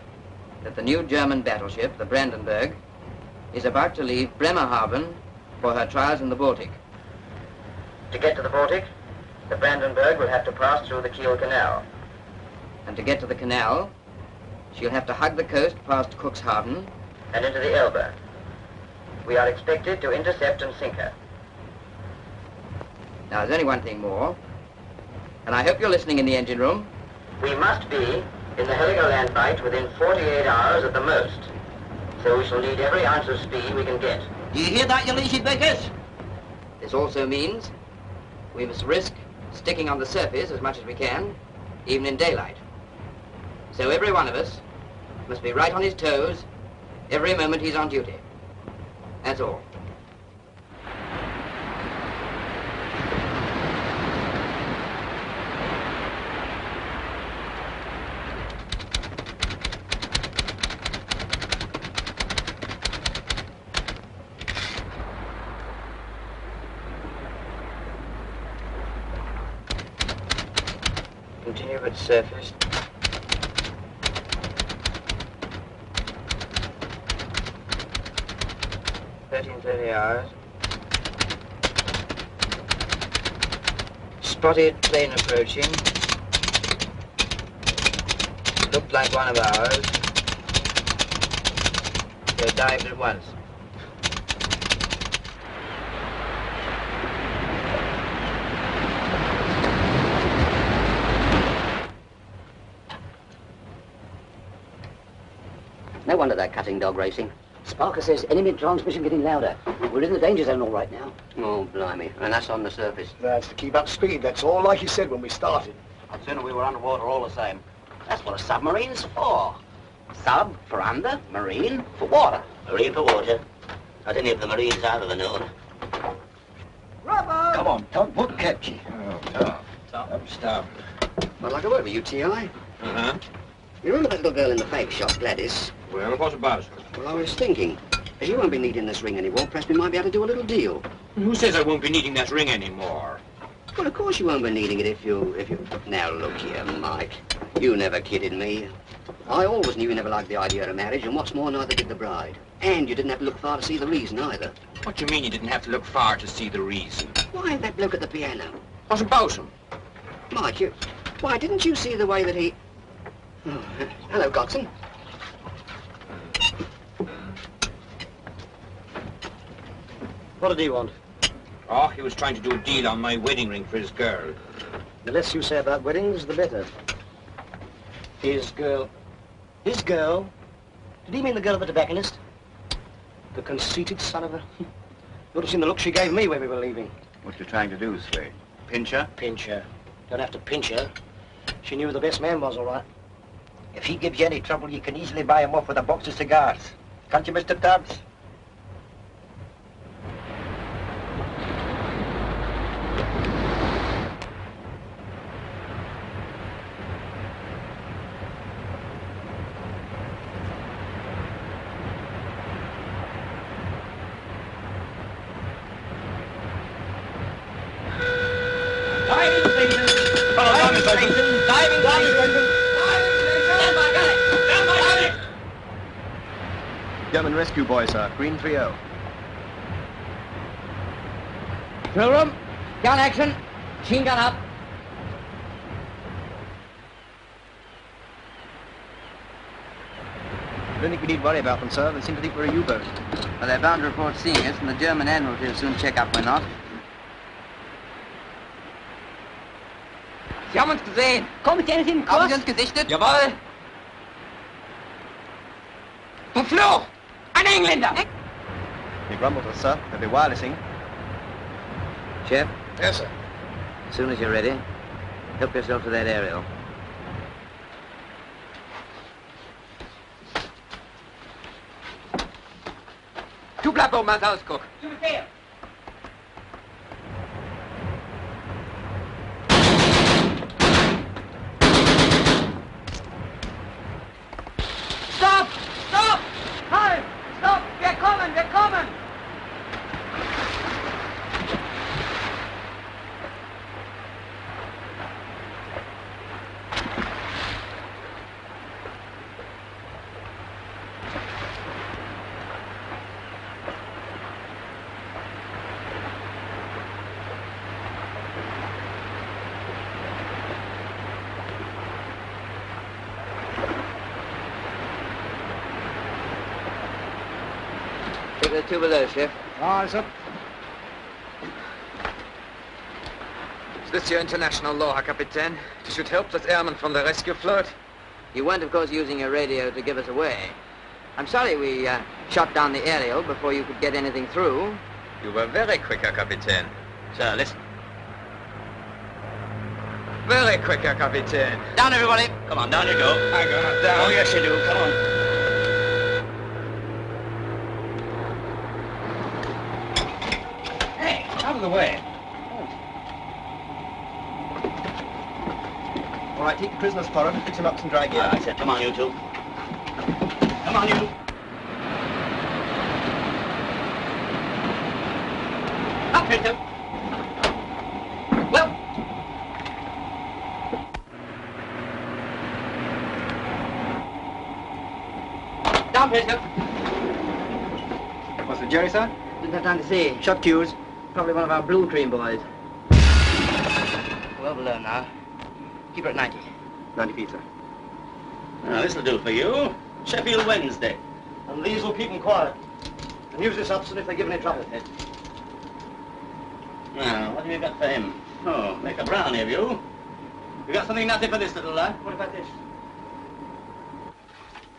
M: that the new German battleship, the Brandenburg, is about to leave Bremerhaven for her trials in the Baltic.
S: To get to the Baltic, the Brandenburg will have to pass through the Kiel Canal.
M: And to get to the canal, she'll have to hug the coast past Cuxhaven
S: and into the Elbe. We are expected to intercept and sink her.
M: Now, there's only one thing more, and I hope you're listening in the engine room.
S: We must be in the Heligoland fight within 48 hours at the most. So we shall need every ounce of speed we can get.
M: Do you hear that, your leashy bakers? This also means we must risk sticking on the surface as much as we can, even in daylight. So every one of us must be right on his toes every moment he's on duty. That's all.
S: Continue at surface. $13:30 hours. Spotted plane approaching. Looked like one of ours. They dived at once.
H: No wonder they're cutting dog racing. Sparker says enemy transmission getting louder. We're in the danger zone all right now.
S: Oh, blimey. And that's on the surface.
O: That's to keep up speed, that's all, like you said when we started.
S: I'd sooner we were underwater all the same. That's what a submarine's for. Sub for under, marine for water. Marine for water. Not any of the marines out of the known.
O: Bravo!
C: Come on, Tug, what kept you?
L: Oh, tough.
C: I'm starved.
H: I'd like a word with you, T.I.
L: Uh-huh.
H: You remember that little girl in the fake shop, Gladys?
L: Well, what's about it?
H: Well, I was thinking, as you won't be needing this ring anymore, perhaps we might be able to do a little deal.
E: Who says I won't be needing that ring anymore?
H: Well, of course you won't be needing it if you... Now, look here, Mike. You never kidded me. I always knew you never liked the idea of marriage, and what's more, neither did the bride. And you didn't have to look far to see the reason, either.
Q: What do you mean you didn't have to look far to see the reason?
H: Why, that bloke at the piano.
Q: What's about him?
H: Mike, why, didn't you see the way that he... Oh, hello, Coxon.
S: What did he want?
Q: Oh, he was trying to do a deal on my wedding ring for his girl.
S: The less you say about weddings, the better. His girl. His girl? Did he mean the girl of the tobacconist? The conceited son of a... You ought to have seen the look she gave me when we were leaving.
Q: What you trying to do, Sway? Pinch her?
S: Pinch her. Don't have to pinch her. She knew who the best man was, all right.
Y: If he gives you any trouble, you can easily buy him off with a box of cigars. Can't you, Mr. Tubbs?
G: German rescue boy, sir. Green 3-0.
M: Drill room. Gun action. Machine gun up.
G: I don't think we need worry about them, sir. They seem to think we're a U-boat.
L: Well, they're bound to report seeing us, and the German Admiralty will soon check up we're not.
M: Sie haben uns gesehen. Kommt ihr hin?
L: Haben Sie uns gesichtet?
M: Jawohl. Verflucht! Ein Engländer!
G: He grumbled us, sir. They'll be wirelessing.
L: Chef?
G: Yes, sir.
L: As soon as you're ready, help yourself to that aerial.
M: Du bleib oben als Ausguck. Stop! Stop! Halt! Stop! Wir kommen! Wir kommen!
L: Take the two below, Chef.
G: Aye, sir.
U: Is this your international law, Herr Kapitän? To shoot helpless airmen from the rescue float?
L: You weren't, of course, using your radio to give us away. I'm sorry we shot down the aerial before you could get anything through.
U: You were very quick, Herr Kapitän.
S: Sir, listen.
U: Very quick, Herr Kapitän.
S: Down, everybody. Come on, down you go.
U: I got down.
S: Oh, yes, you do. Come on.
U: Out of the way.
G: All right, take the prisoners forward and fix him up some dry gear.
S: All right, sir. Come on, you two. Come on, you. Up, Pinto. Well. Down, Pinto.
G: What's the jury, sir?
M: Didn't have time to see. Shot cues. Probably one of our blue cream boys.
S: Well below now. Keep her at 90.
G: 90 feet, sir.
S: Now, this'll do for you. Sheffield Wednesday. And these will keep them quiet. And use this option if they give any trouble. Now, what have you got for him? Oh, make a brownie of you. You got something nutty for this little lad? What about this?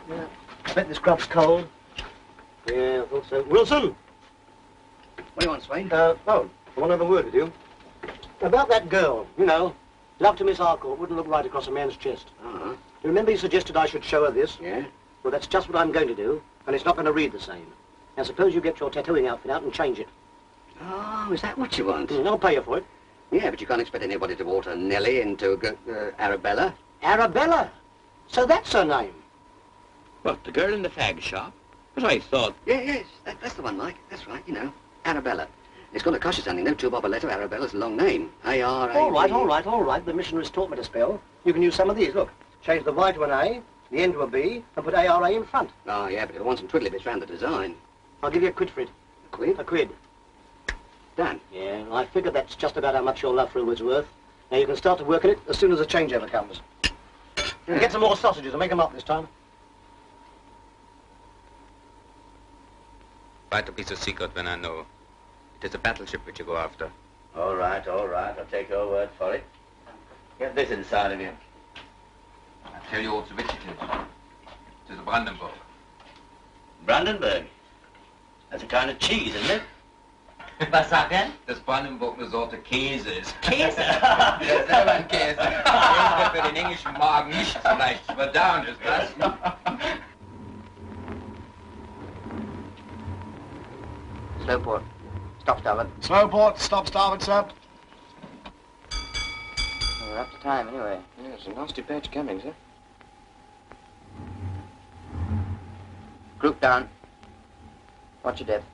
S: Yeah. I bet this grub's cold. Yeah, I thought so. Wilson!
H: What do you want, Swain?
S: I want to have a word with you. About that girl, you know. Love to Miss Harcourt wouldn't look right across a man's chest.
H: Uh-huh.
S: You remember you suggested I should show her this?
H: Yeah?
S: Well, that's just what I'm going to do, and it's not going to read the same. Now, suppose you get your tattooing outfit out and change it.
H: Oh, is that what you want?
S: I'll pay you for it.
H: Yeah, but you can't expect anybody to alter Nellie into Arabella.
S: Arabella? So that's her name?
Q: What, the girl in the fag shop? But I thought...
H: Yes, that's the one, Mike. That's right, you know. Arabella. It's going to cost you something, though. 2 bob a letter. Arabella's a long name. A-R-A-B...
S: All right. The missionaries taught me to spell. You can use some of these. Look, change the Y to an A, The end will be, I'll put ARA in front.
M: Oh, yeah, but it'll want some twiddly bits round the design.
S: I'll give you a quid for it.
M: A quid?
S: A quid.
M: Done.
S: Yeah, I figured that's just about how much your love for it was worth. Now you can start to work at it as soon as the changeover comes. And get some more sausages and make them up this time.
U: Vital piece of secret when I know. It is a battleship which you go after.
B: All right, I'll take your word for it. Get this inside of you.
U: I tell you also which it is. It is a Brandenburg.
B: Brandenburg? That's a kind of cheese, isn't it?
U: Was sagt er? Das Brandenburg eine Sorte Käse ist. Käse? Ja, selber ein Käse. Käse für den englischen Magen nicht so leicht zu verdauen ist, was?
M: Slow port. Stop starboard.
O: Slow port, stop starboard, sir.
M: We're up to time anyway. Yeah, it's a nasty patch coming, sir. Group down. Watch your depth.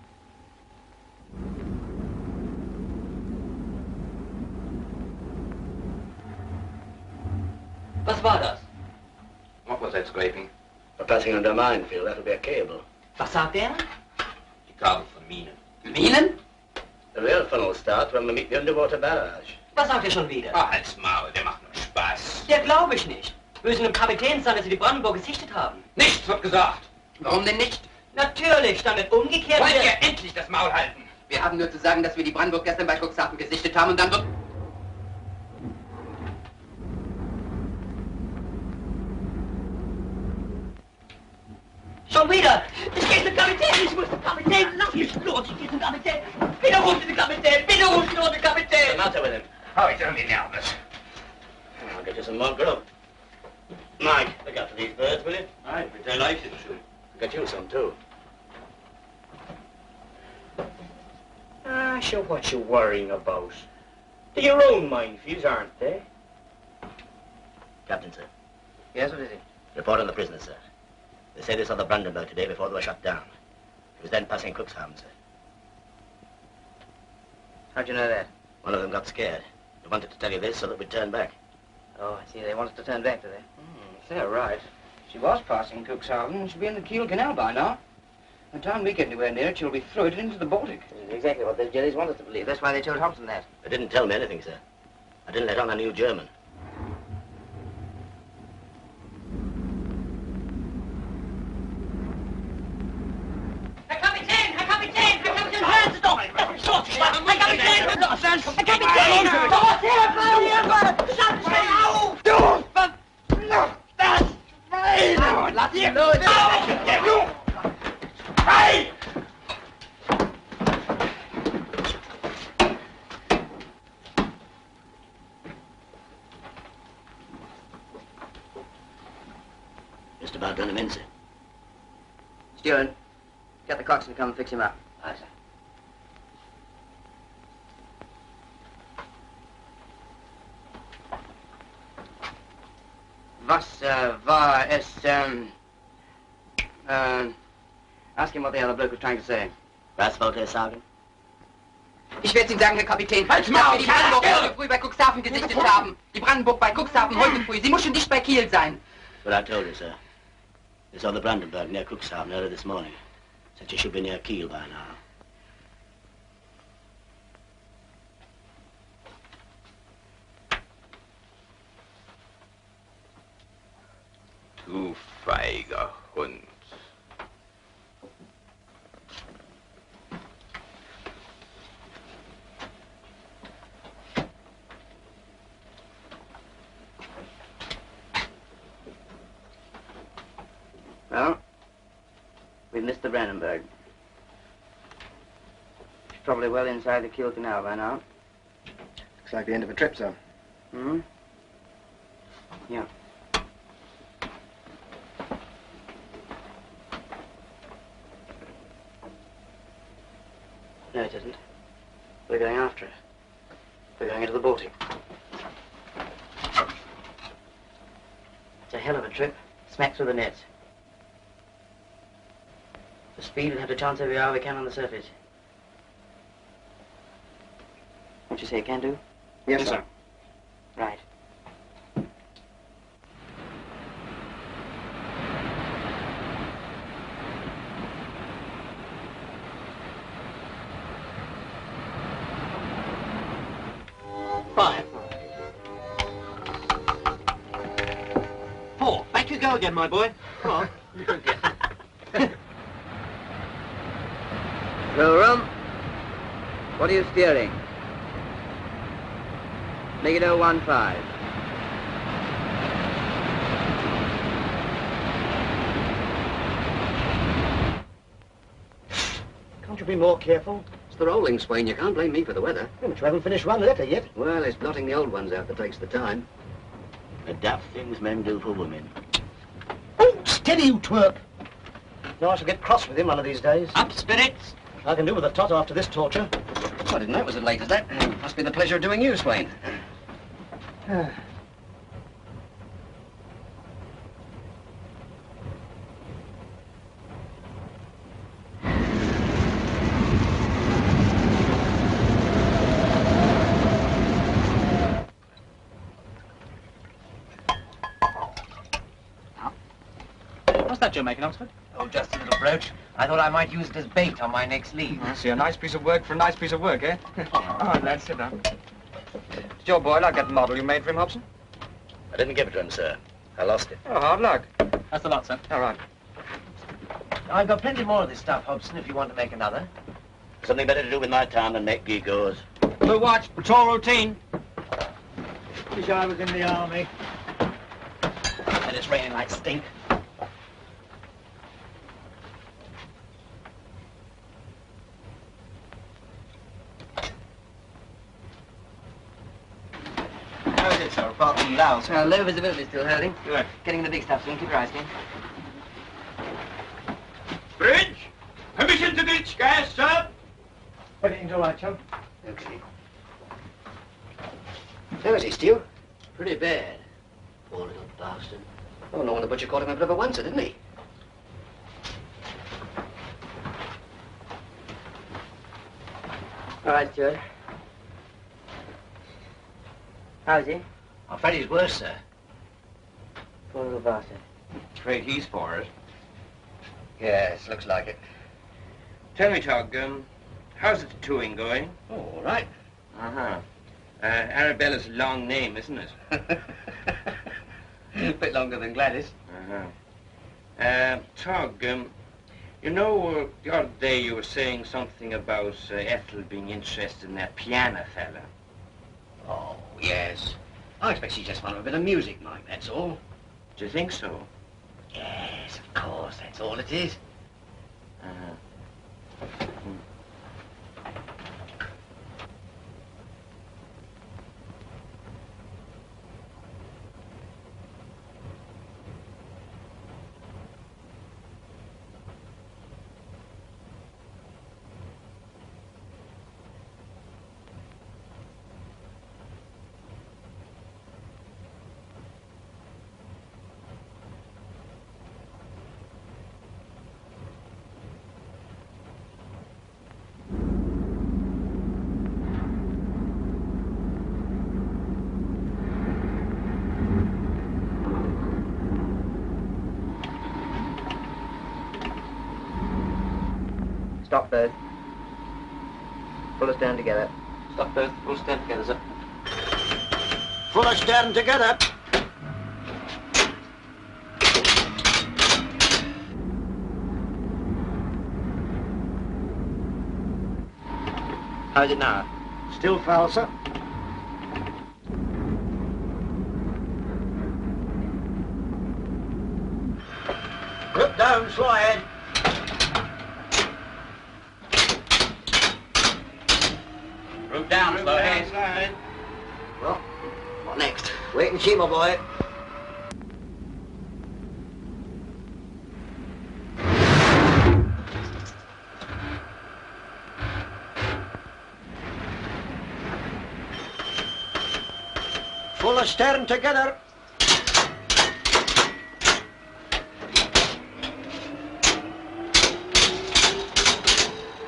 B: Was war das?
U: What was that scraping?
B: We're passing under a minefield. That'll be a cable.
N: Was sagt er?
U: Die Kabel von Minen.
N: Minen?
B: The real fun will start when we meet the underwater barrage.
N: Was sagt er schon wieder?
U: Ah, halt's Maul, der macht nur Spaß.
N: Der glaube ich nicht. Wir müssen dem Kapitän sagen, dass sie die Brandenburg gesichtet haben.
U: Nichts wird gesagt. Warum denn nicht?
N: Natürlich, damit umgekehrt
U: Wollt
N: wird...
U: ihr endlich das Maul halten?
M: Wir haben nur zu sagen, dass wir die Brandenburg gestern bei Cuxhaven gesichtet haben und dann wird...
N: Schon wieder! Ich gehe zum Kapitän! Ich muss zum Kapitän! Lass mich los! Ich gehe zum Kapitän! Bitte ruf den Kapitän! Bitte ruf den Kapitän!
B: What's the matter with him?
U: Oh, he's only nervous.
B: I'll get you some more grub. Mike, look after these birds, will you?
U: Aye, but I like it too.
B: I'll get you some, too.
E: Ah, sure, what you worrying about? They're your own minefields, aren't they?
B: Captain, sir.
M: Yes, what is it?
B: Report on the prisoners, sir. They say they saw the Brandenburg today before they were shut down. It was then passing Cuxhaven, sir.
M: How'd you know that?
B: One of them got scared. They wanted to tell you this so that we'd turn back.
M: Oh, I see. They want us to turn back, do they? If they're right. She was passing Cuxhaven. She'll be in the Kiel Canal by now. By the time we get anywhere near it, she'll be through it into the Baltic.
L: This is exactly what those jellies want us to believe. That's why they told Hobson that.
B: They didn't tell me anything, sir. I didn't let on I knew German.
N: Herr Kapitän! Herr Kapitän! Herr Kapitän! Hören Sie doch! Herr Kapitän! Herr Kapitän! Dort her! Schaut schnell auf! Du! Das! Nein! Lass ihn los! Hey!
B: Just about done him in, sir.
L: Steward, get the coxswain to come and fix him up.
B: Aye, sir.
L: Was war es, ask him what the other bloke was trying to say.
B: Was wollte er sagen?
M: Ich werde Ihnen sagen, Herr Kapitän, dass wir die Brandenburg heute früh bei Cuxhaven gesichtet haben. Die Brandenburg bei Cuxhaven heute früh. Sie muss schon dicht bei Kiel sein.
B: But I told you, sir. They saw the Brandenburg near Cuxhaven early this morning. Said you should be near Kiel by now.
U: Du feiger Hund.
L: Well, we've missed the Brandenburg. She's probably well inside the Kiel Canal by now.
O: Looks like the end of a trip, sir.
L: Hmm? Yeah. No, it isn't. We're going after her. We're going into the Baltic. It's a hell of a trip. Smack through the nets. For speed, we'll have to chance every hour we can on the surface. What you say, can do?
O: Yes, sir.
L: Right.
G: Go again, my boy. Come on.
L: Room. What are you steering? Make it 015.
S: Can't you be more careful?
B: It's the rolling, Swain. You can't blame me for the weather.
S: Yeah, but you haven't finished one letter yet.
B: Well, it's blotting the old ones out that takes the time.
C: The daft things men do for women.
S: Oh, steady, you twerp! No, I shall get cross with him one of these days.
M: Up, spirits!
S: I can do with a tot after this torture.
B: I didn't know it was as late as that. Must be the pleasure of doing you, Swain.
G: What's that you're making, Oxford?
U: Oh, just a little brooch. I thought I might use it as bait on my next leave.
G: I see, a nice piece of work for a nice piece of work, eh? All right, lad, sit down. Did your boy like that model you made for him, Hobson?
B: I didn't give it to him, sir. I lost it.
G: Oh, hard luck. That's the lot, sir. All right.
U: I've got plenty more of this stuff, Hobson, if you want to make another.
C: Something better to do with my time than make gewgaws.
G: Blue watch, patrol routine.
D: Wish I was in the army.
S: And it's raining like stink.
G: How is it, sir, apart from Laos?
L: Low visibility still holding.
G: Good.
L: Getting the big stuff soon. Keep your eyes keen.
E: Bridge! Permission to ditch gas, sir!
D: Put it into right, chum.
B: Okay. How is he, Stu?
L: Pretty bad.
B: Poor little bastard. Oh, no wonder Butcher called him a bit of a oncer, didn't he?
L: All right, Stuart. How's he?
C: I'm afraid he's worse, sir.
L: Poor little bastard.
A: Afraid he's for it.
B: Yes, looks like it.
A: Tell me, Tog, how's the tattooing going?
B: Oh, all right.
A: Uh-huh. Arabella's a long name, isn't it?
B: A bit longer than Gladys.
A: Uh-huh. Tog, you know, the other day you were saying something about Ethel being interested in that piano fella.
B: Oh, yes. I expect she just wanted a bit of music, Mike, that's all.
A: Do you think so?
B: Yes, of course, that's all it is.
A: Uh-huh.
L: Stop both. Pull us down together.
G: Stop both. We'll stand together, sir.
C: Full of staring together.
L: How's it now?
S: Still foul, sir.
C: Look down, slow ahead.
U: Root down, slow ahead.
B: Well, what next?
C: Wait and see, my boy. Full of stern together.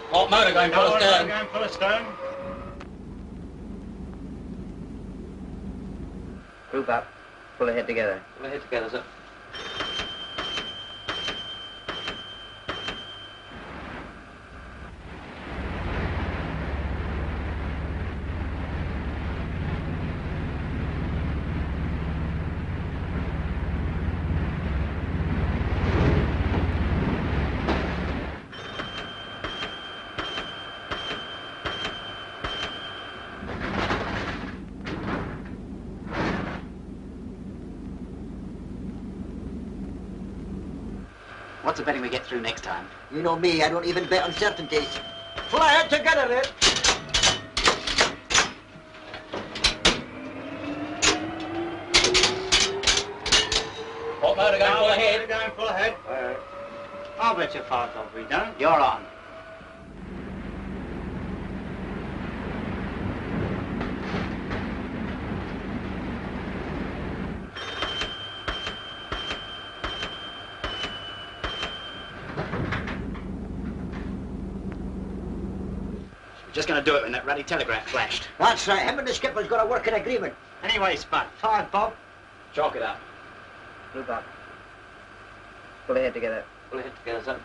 U: Port motor going full of stern.
D: Going full of stern.
L: Group up. Pull ahead together.
G: Pull ahead together, sir.
H: What's the betting we get through next time?
C: You know me, I don't even bet on certainties. Full ahead together, then.
H: What motor going full ahead?
D: Going full ahead. I'll bet you 5 bob we don't.
H: You're on. Just going to do it when that ruddy telegraph flashed.
C: That's right. Him and the skipper's got to work an agreement.
H: Anyway, Spud, 5 bob. Chalk it up.
L: Look up. Pull ahead together.
H: Pull ahead together, son.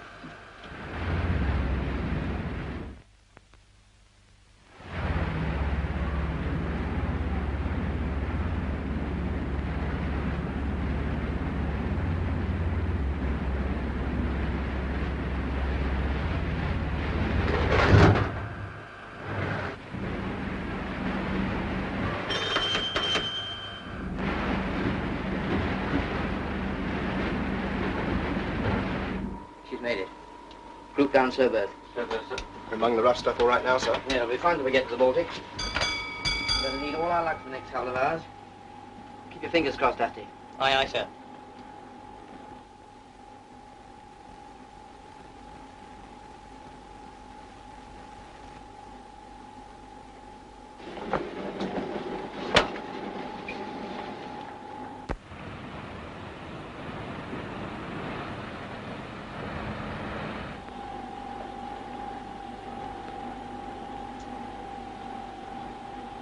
L: Made it. Group down Slowbird.
O: We're among the rough stuff all right now, sir.
L: Yeah, it'll be fine till we get to the Baltic. We'll need all our luck for the next couple of hours. Keep your fingers crossed, Dusty.
H: Aye, aye, sir.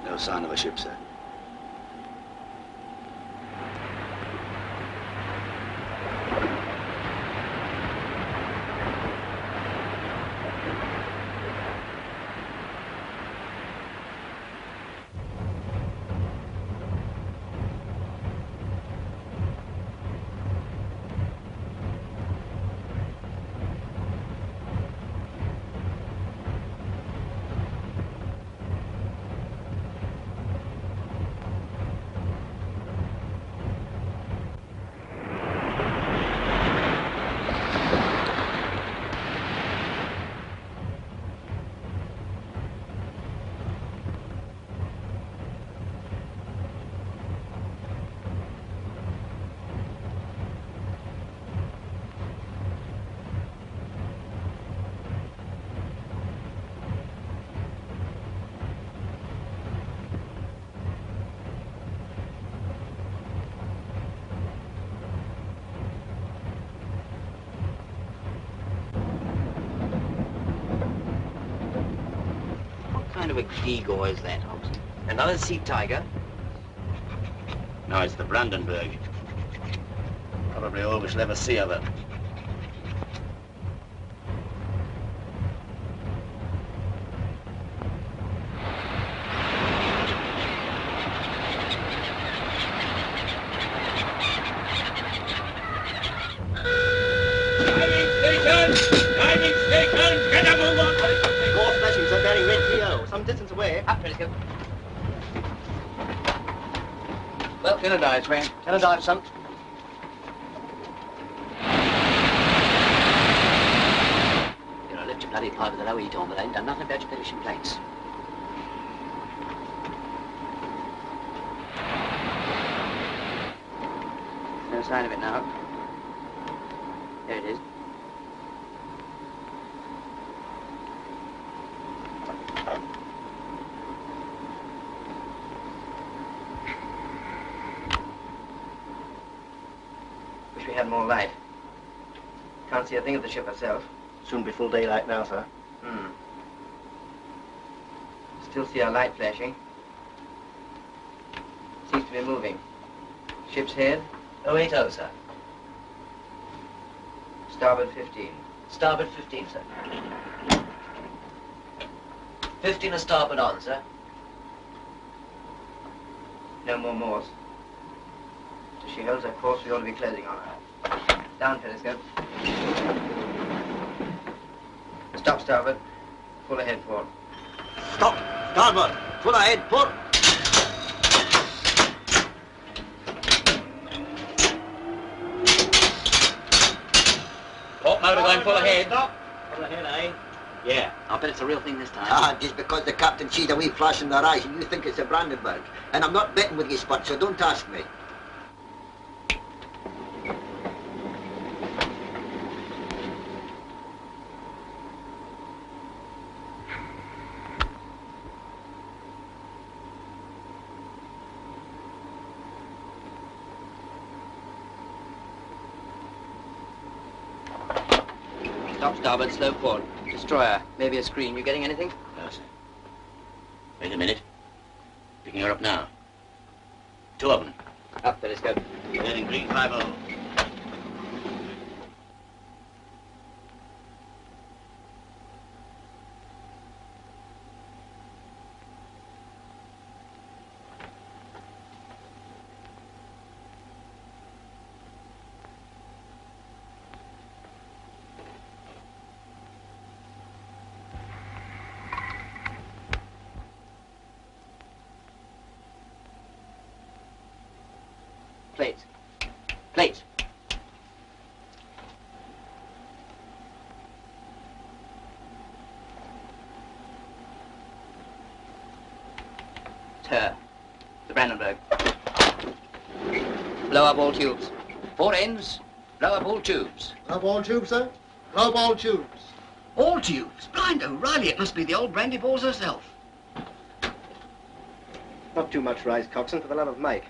B: No sign of a ship, sir.
H: What kind of a gewgaw is that, Hobbs? Another sea tiger?
B: No, it's the Brandenburg. Probably all we shall ever see of it.
H: Some distance away. Up, Periscope. Well, dinner dive, Swain. Dinner dive, son. You're a lift your bloody pipe with the low heat on, but I ain't done nothing about your finishing plates.
L: No sign of it now. There it is. Wish we had more light. Can't see a thing of the ship herself.
B: Soon be full daylight now, sir.
L: Still see our light flashing. Seems to be moving. Ship's head?
H: 080, sir.
L: Starboard 15.
H: Starboard 15, sir. 15 is starboard on, sir.
L: No more Morse. If she holds her course, we ought to be closing on her. Down, Periscope. Stop starboard. Full ahead port.
C: Stop! Starboard! Full ahead, port!
E: Port
B: motor going full ahead.
S: Full ahead, eh?
B: Yeah, I'll bet it's a real thing this time.
C: Ah, just because the captain sees a wee flash in their eyes and you think it's a Brandenburg. And I'm not betting with you, Spot, so don't ask me.
B: Stop starboard, slow port. Destroyer, maybe a screen. You getting anything?
S: No, sir. Wait a minute. Picking her up now. Two of them.
B: Up, periscope.
S: Heading green 50.
B: Plates. Plates. It's her. The Brandenburg. Blow up all tubes. Four ends. Blow up all tubes.
J: Blow up all tubes, sir? Blow up all tubes.
B: All tubes? Blind O'Reilly, it must be the old brandy balls herself.
S: Not too much rise, coxswain, for the love of Mike.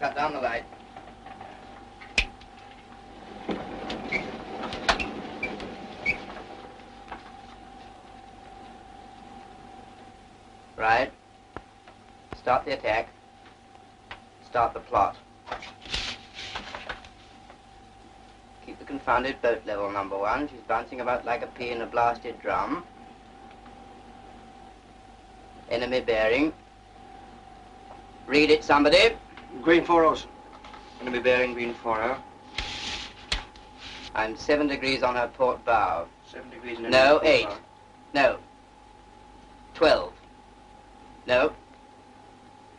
B: Cut down the light. Right. Start the attack. Start the plot. Keep the confounded boat level, number one. She's bouncing about like a pea in a blasted drum. Enemy bearing. Read it, somebody.
S: Green 40.
B: Enemy bearing green 40. I'm 7 degrees on her port bow.
S: 7 degrees in
B: No, 8. No. 12. No.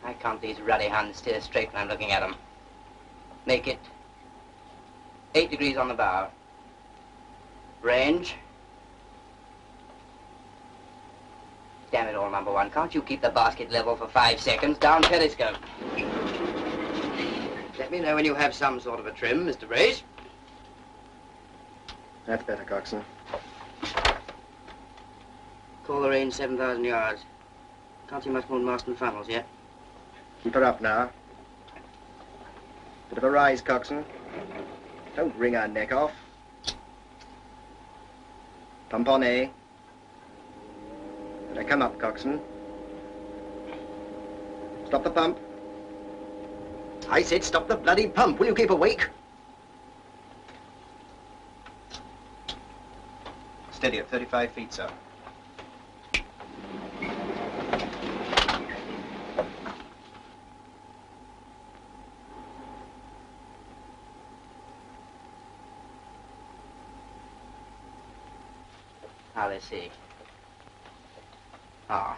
B: I can't these ruddy hands steer straight when I'm looking at them. Make it 8 degrees on the bow. Range. Damn it all, number one. Can't you keep the basket level for 5 seconds? Down periscope. Let me know when you have some sort of a trim, Mr. Brace.
S: That's better, coxswain.
B: Call the range 7,000 yards. Can't see much more than mast and funnels yet.
S: Keep her up now. Bit of a rise, coxswain. Don't wring our neck off. Pump on A. Better come up, coxswain. Stop the pump.
C: I said stop the bloody pump. Will you keep awake?
S: Steady at 35 feet, sir.
B: Now let's see. Ah.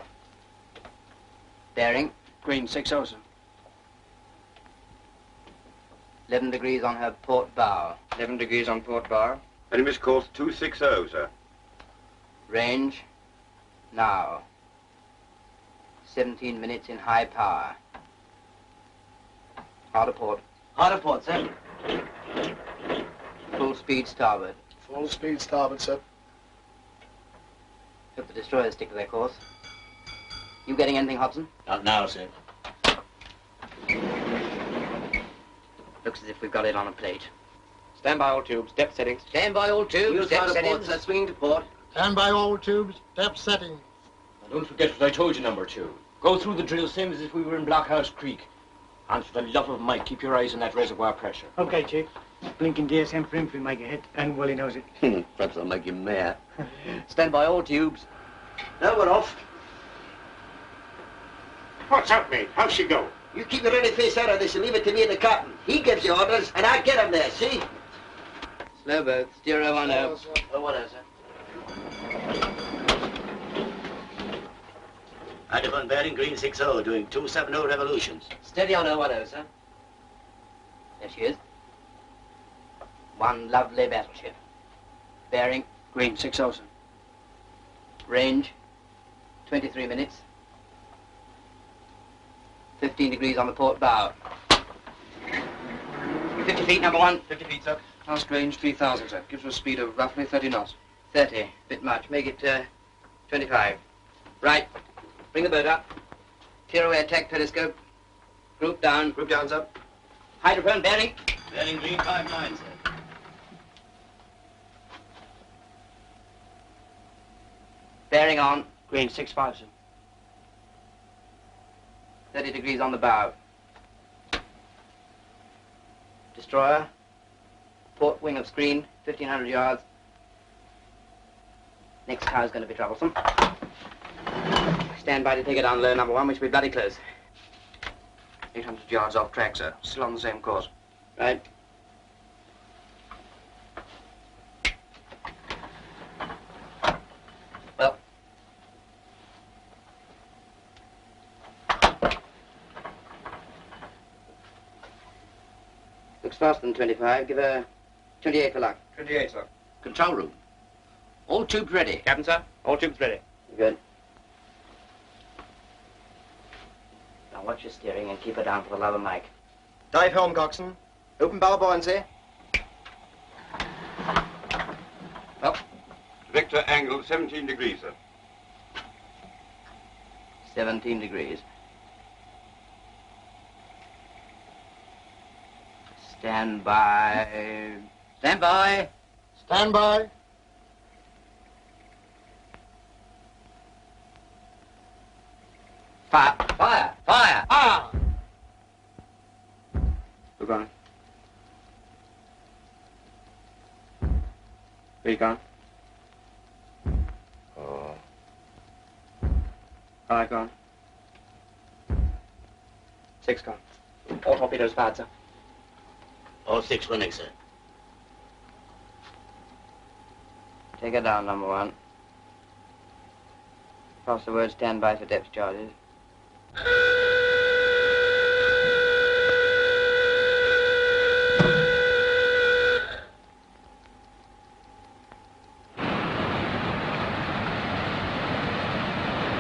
B: Bearing?
S: Green 60, sir.
B: 11 degrees on her port bow.
U: 11 degrees on port bar.
Q: Enemy's course 260, sir.
B: Range? Now. 17 minutes in high power. Hard a port.
S: Hard a port, sir.
B: Full speed starboard.
J: Full speed starboard, sir.
B: Hope the destroyers stick to their course. You getting anything, Hobson?
S: Not now, sir.
B: Looks as if we've got it on a plate.
U: Stand by all tubes. Depth settings.
B: Stand by all tubes.
S: Use
B: Depth
S: hard a port,
B: settings.
S: sir. Swinging to port.
J: Stand by all tubes. Depth setting.
E: Don't forget what I told you, number two. Go through the drill same as if we were in Blockhouse Creek. And for the love of Mike, keep your eyes on that reservoir pressure.
D: Okay, Chief. Blinking DSM for him if we make a hit, and Willie knows it.
S: Perhaps I'll make him mayor.
B: Stand by all tubes.
S: Now we're off.
K: What's up, mate? How's she go?
C: You keep your any face out of this and leave it to me and the captain. He gives you orders, and I get him there, see?
B: Slow boat. Steer 010.
S: 010, sir. Idaho bearing green 60, doing 270 revolutions.
B: Steady on 010, sir. There she is. One lovely battleship. Bearing?
H: Green 6,000.
B: Range? 23 minutes. 15 degrees on the port bow. 50 feet, number one.
G: 50 feet, sir. Last range 3,000, sir. Gives us a speed of roughly 30 knots.
B: 30. Bit much. Make it 25. Right. Bring the boat up. Clear away attack periscope. Group down.
G: Group down, sir.
B: Hydrophone bearing.
R: Bearing green 59, sir.
B: Bearing on.
H: Green 6,5, sir.
B: 30 degrees on the bow. Destroyer. Port wing of screen. 1,500 yards. Next tow's going to be troublesome. Stand by to take it down low, number one. We should be bloody close.
G: 800 yards off track, sir. Still on the same course.
B: Right. Well. Looks faster than 25. Give her 28 for luck.
G: 28, sir.
B: Control room. All tubes ready.
H: Captain, sir. All tubes ready.
B: Good. Now watch your steering and keep her down for the love of Mike.
G: Dive home, coxswain. Open bow buoyancy.
B: Well.
Q: Vector angle 17 degrees, sir.
B: 17 degrees. Stand by. Stand by.
C: Stand by.
B: Fire. Fire. Fire.
C: Ah!
B: We're gone. Where you gone?
Q: Oh.
B: Five gone. 6 gone. All torpedoes fired, sir.
R: All 6 running, sir.
B: Take it down, number one. Cross the word stand by for depth charges.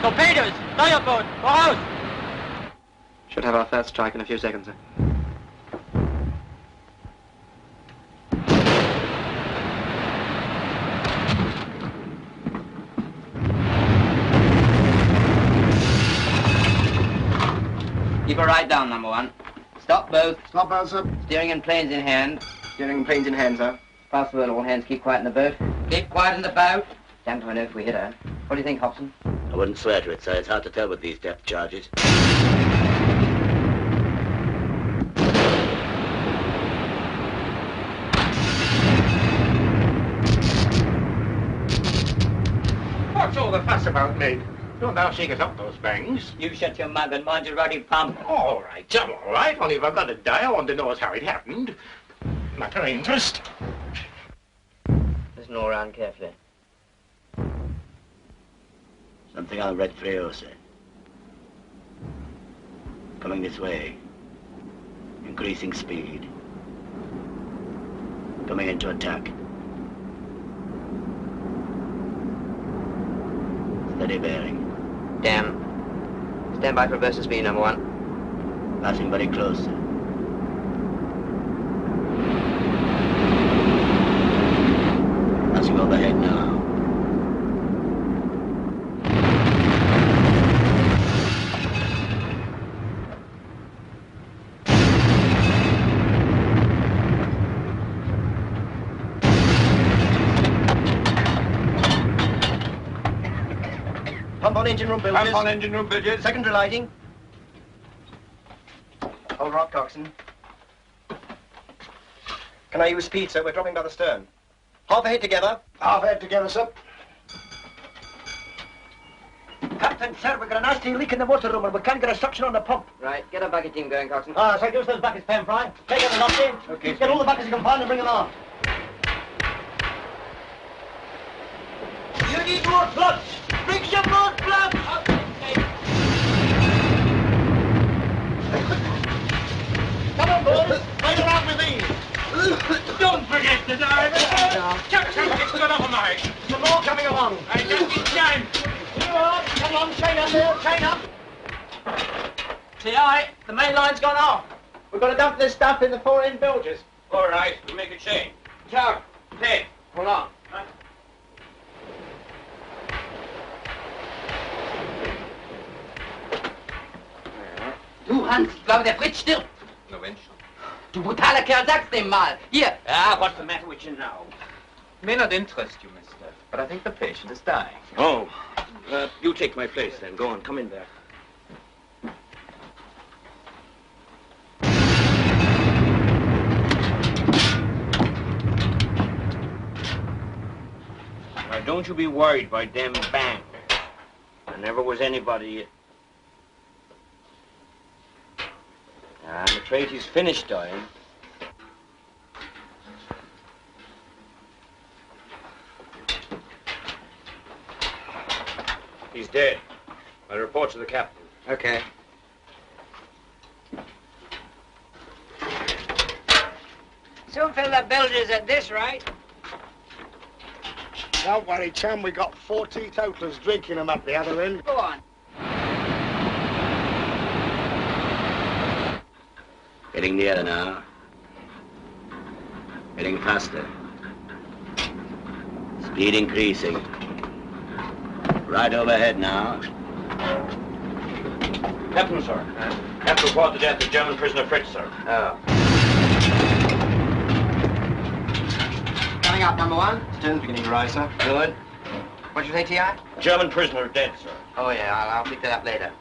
H: Torpedoes! Dive boat! For house!
B: Should have our first strike in a few seconds, sir. Keep her right down, number one. Stop both.
C: Stop both, sir.
B: Steering and planes in hand.
G: Steering and planes in hand, sir.
B: Pass the word, all hands. Keep quiet in the boat. Keep quiet in the boat. Damned if I know if we hit her. What do you think, Hobson?
R: I wouldn't swear to it, sir. It's hard to tell with these depth charges.
K: What's all the fuss about, mate? Don't thou shake us up those bangs.
H: You shut your mouth and mind your ruddy pump.
K: All right, I'm all right. Only if I've got to die, I want to know how it happened. Matter of interest.
B: Listen all round carefully.
R: Something on Red 30, sir. Coming this way. Increasing speed. Coming into attack. Steady bearing.
B: Damn. Stand by for versus me, number one.
R: Passing very close, sir. Passing overhead now.
G: Pump on engine room bilges.
Q: Pump on engine room bilges.
G: Secondary lighting. Hold her up, coxswain. Can I use speed, sir? We're dropping by the stern. Half ahead together.
C: Half head together, sir.
Y: Captain, sir, we've got a nasty leak in the water room and we can't get a suction on the pump.
B: Right, get a bucket team going, Coxswain.
H: So give us those buckets, Penfry. Take out the lofty.
G: Okay.
H: Get all the buckets you can find and bring them on.
Y: You need more plugs. Bring some more plugs.
H: Come on, boys. Play around with these.
E: Don't forget the dive. It's got off of mine.
S: Some more coming along.
E: I just in time.
S: You are. Come on, chain up there, chain up.
M: T.I., the main line's gone off. We've got to dump this stuff in the four-inch bilges.
E: All right, we'll make a chain.
M: Chuck,
E: Hey,
M: hold on.
B: Du, Hans, ich glaube, der Fritz stirbt.
U: Na, wenn schon.
B: Du brutaler Kerl, sag's dem mal. Hier.
E: Ah, what's the matter with you now?
U: May not interest you, mister, but I think the patient is dying.
A: Oh, you take my place then. Go on, come in there. Now, don't you be worried by them bang. There never was anybody... I'm afraid he's finished dying. He's dead. I report to the captain.
L: Okay. Soon fill the bilges at this rate.
S: Don't worry, chum. We got 4 teetotalers drinking them up the other end.
L: Go on.
R: Getting nearer now. Getting faster. Speed increasing. Right overhead now.
A: Captain, sir. Captain report the death of German prisoner Fritz, sir.
R: Oh.
M: Coming up, number one.
G: Stone's beginning to rise, sir.
M: Good. What'd you say, T.I.?
A: German prisoner dead, sir.
M: Oh, yeah, I'll pick that up later.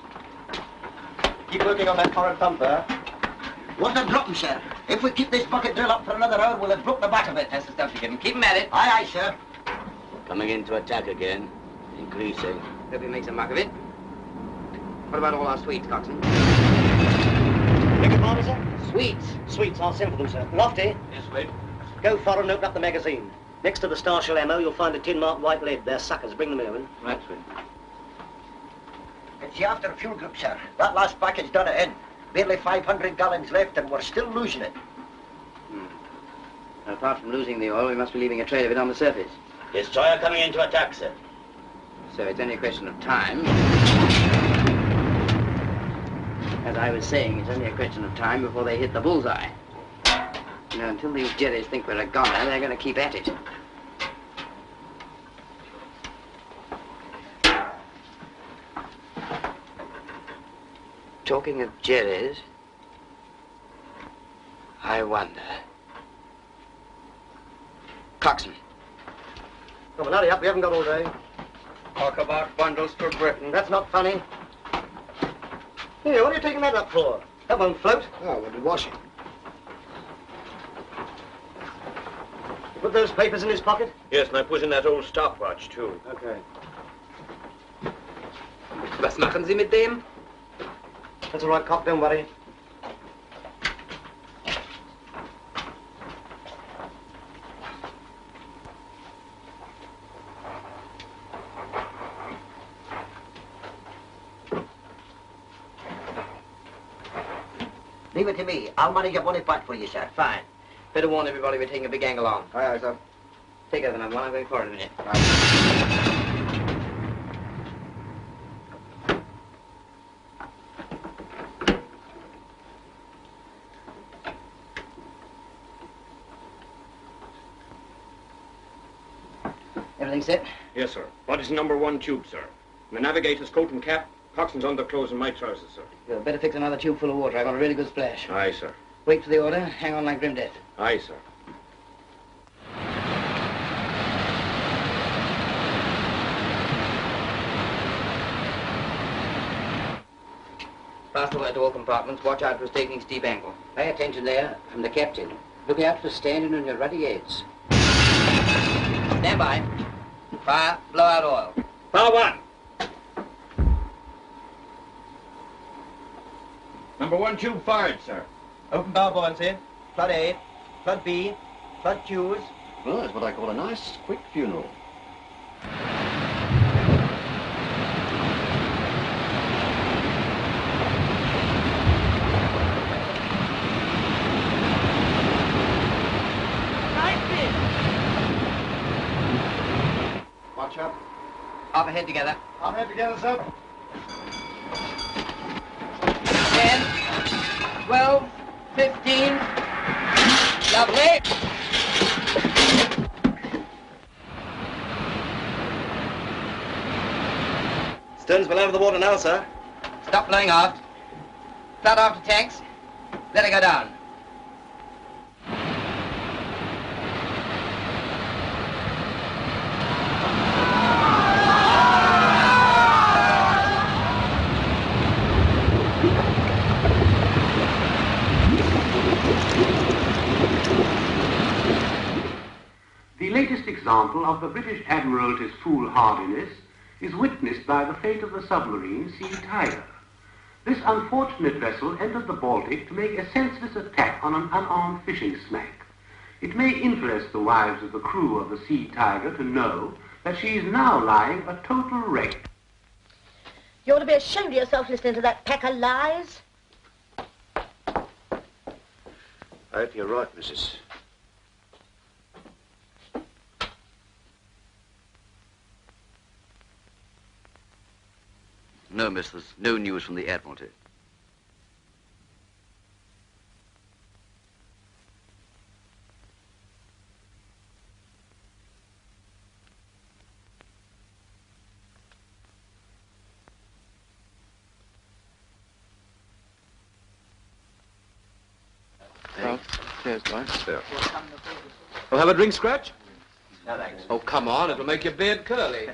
S: Keep working on that forward pump there.
C: Water dropping, sir. If we keep this bucket drill up for another hour, we'll have broke the back of it.
M: That's the stuff to give him. Keep him at it.
C: Aye, aye, sir.
R: Coming into attack again. Increasing.
L: Hope he makes a muck of it. What about all our sweets, Coxswain?
S: Beg your pardon, sir?
L: Sweets.
S: Sweets, I'll send for them, sir. Lofty,
E: Yes, wait.
S: go forward and open up the magazine. Next to the Star Shell ammo, you'll find a tin marked white lid. They're suckers. Bring them here, Owen.
E: Right, sir.
C: It's the after fuel group, sir. That last package done it in. Barely 500 gallons left, and we're still losing it.
L: Apart from losing the oil, we must be leaving a trail of it on the surface.
R: Destroyer coming into attack, sir.
L: So it's only a question of time. As I was saying, it's only a question of time before they hit the bullseye. You know, until these jerries think we're a goner, they're going to keep at it. Talking of jerries, I wonder. Coxswain.
S: Come on, hurry up. We haven't got all day.
M: Talk about bundles for Britain.
S: That's not funny. Here, what are you taking that up for? That won't float.
J: Oh, we'll be washing.
S: You put those papers in his pocket?
A: Yes, and I put in that old stopwatch, too.
S: Okay.
L: Was machen Sie mit dem?
S: That's all right, Cock. Don't worry.
C: Leave it to me. I'll manage a money back for you, sir.
L: Fine. Better warn everybody we're taking a big angle on.
G: Aye, aye, sir.
L: Take over, number one. I'm going forward in a minute. Everything set?
A: Yes, sir. What is number 1 tube, sir? The navigator's coat and cap, coxswain's underclothes and my trousers, sir.
L: Good. Better fix another tube full of water. I want a really good splash.
A: Aye, sir.
L: Wait for the order. Hang on like grim death.
A: Aye, sir.
L: Pass the word to all compartments. Watch out for us taking steep angle. Pay attention there from the captain. Look out for standing on your ruddy heads. Stand by. Fire. Blow out oil.
A: Power 1.
E: Number 1 tube fired, sir.
S: Open bow buoyancy. Flood A. Flood B. Flood Q's.
J: Well, that's what I call a nice, quick funeral.
B: ahead together.
J: I'm head together, sir.
B: 10, 12, 15. Lovely.
J: Stern's well over the water now, sir.
B: Stop blowing aft. Flood after tanks. Let her go down.
F: The latest example of the British Admiralty's foolhardiness is witnessed by the fate of the submarine Sea Tiger. This unfortunate vessel entered the Baltic to make a senseless attack on an unarmed fishing smack. It may interest the wives of the crew of the Sea Tiger to know that she is now lying a total wreck.
I: You ought to be ashamed of yourself listening to that pack of lies.
Y: I hope you're right, Mrs.
T: No, miss, there's no news from the Admiralty.
P: Cheers, boy. We'll have a drink, Scratch?
Y: No, thanks.
P: Oh, come on, it'll make your beard curly.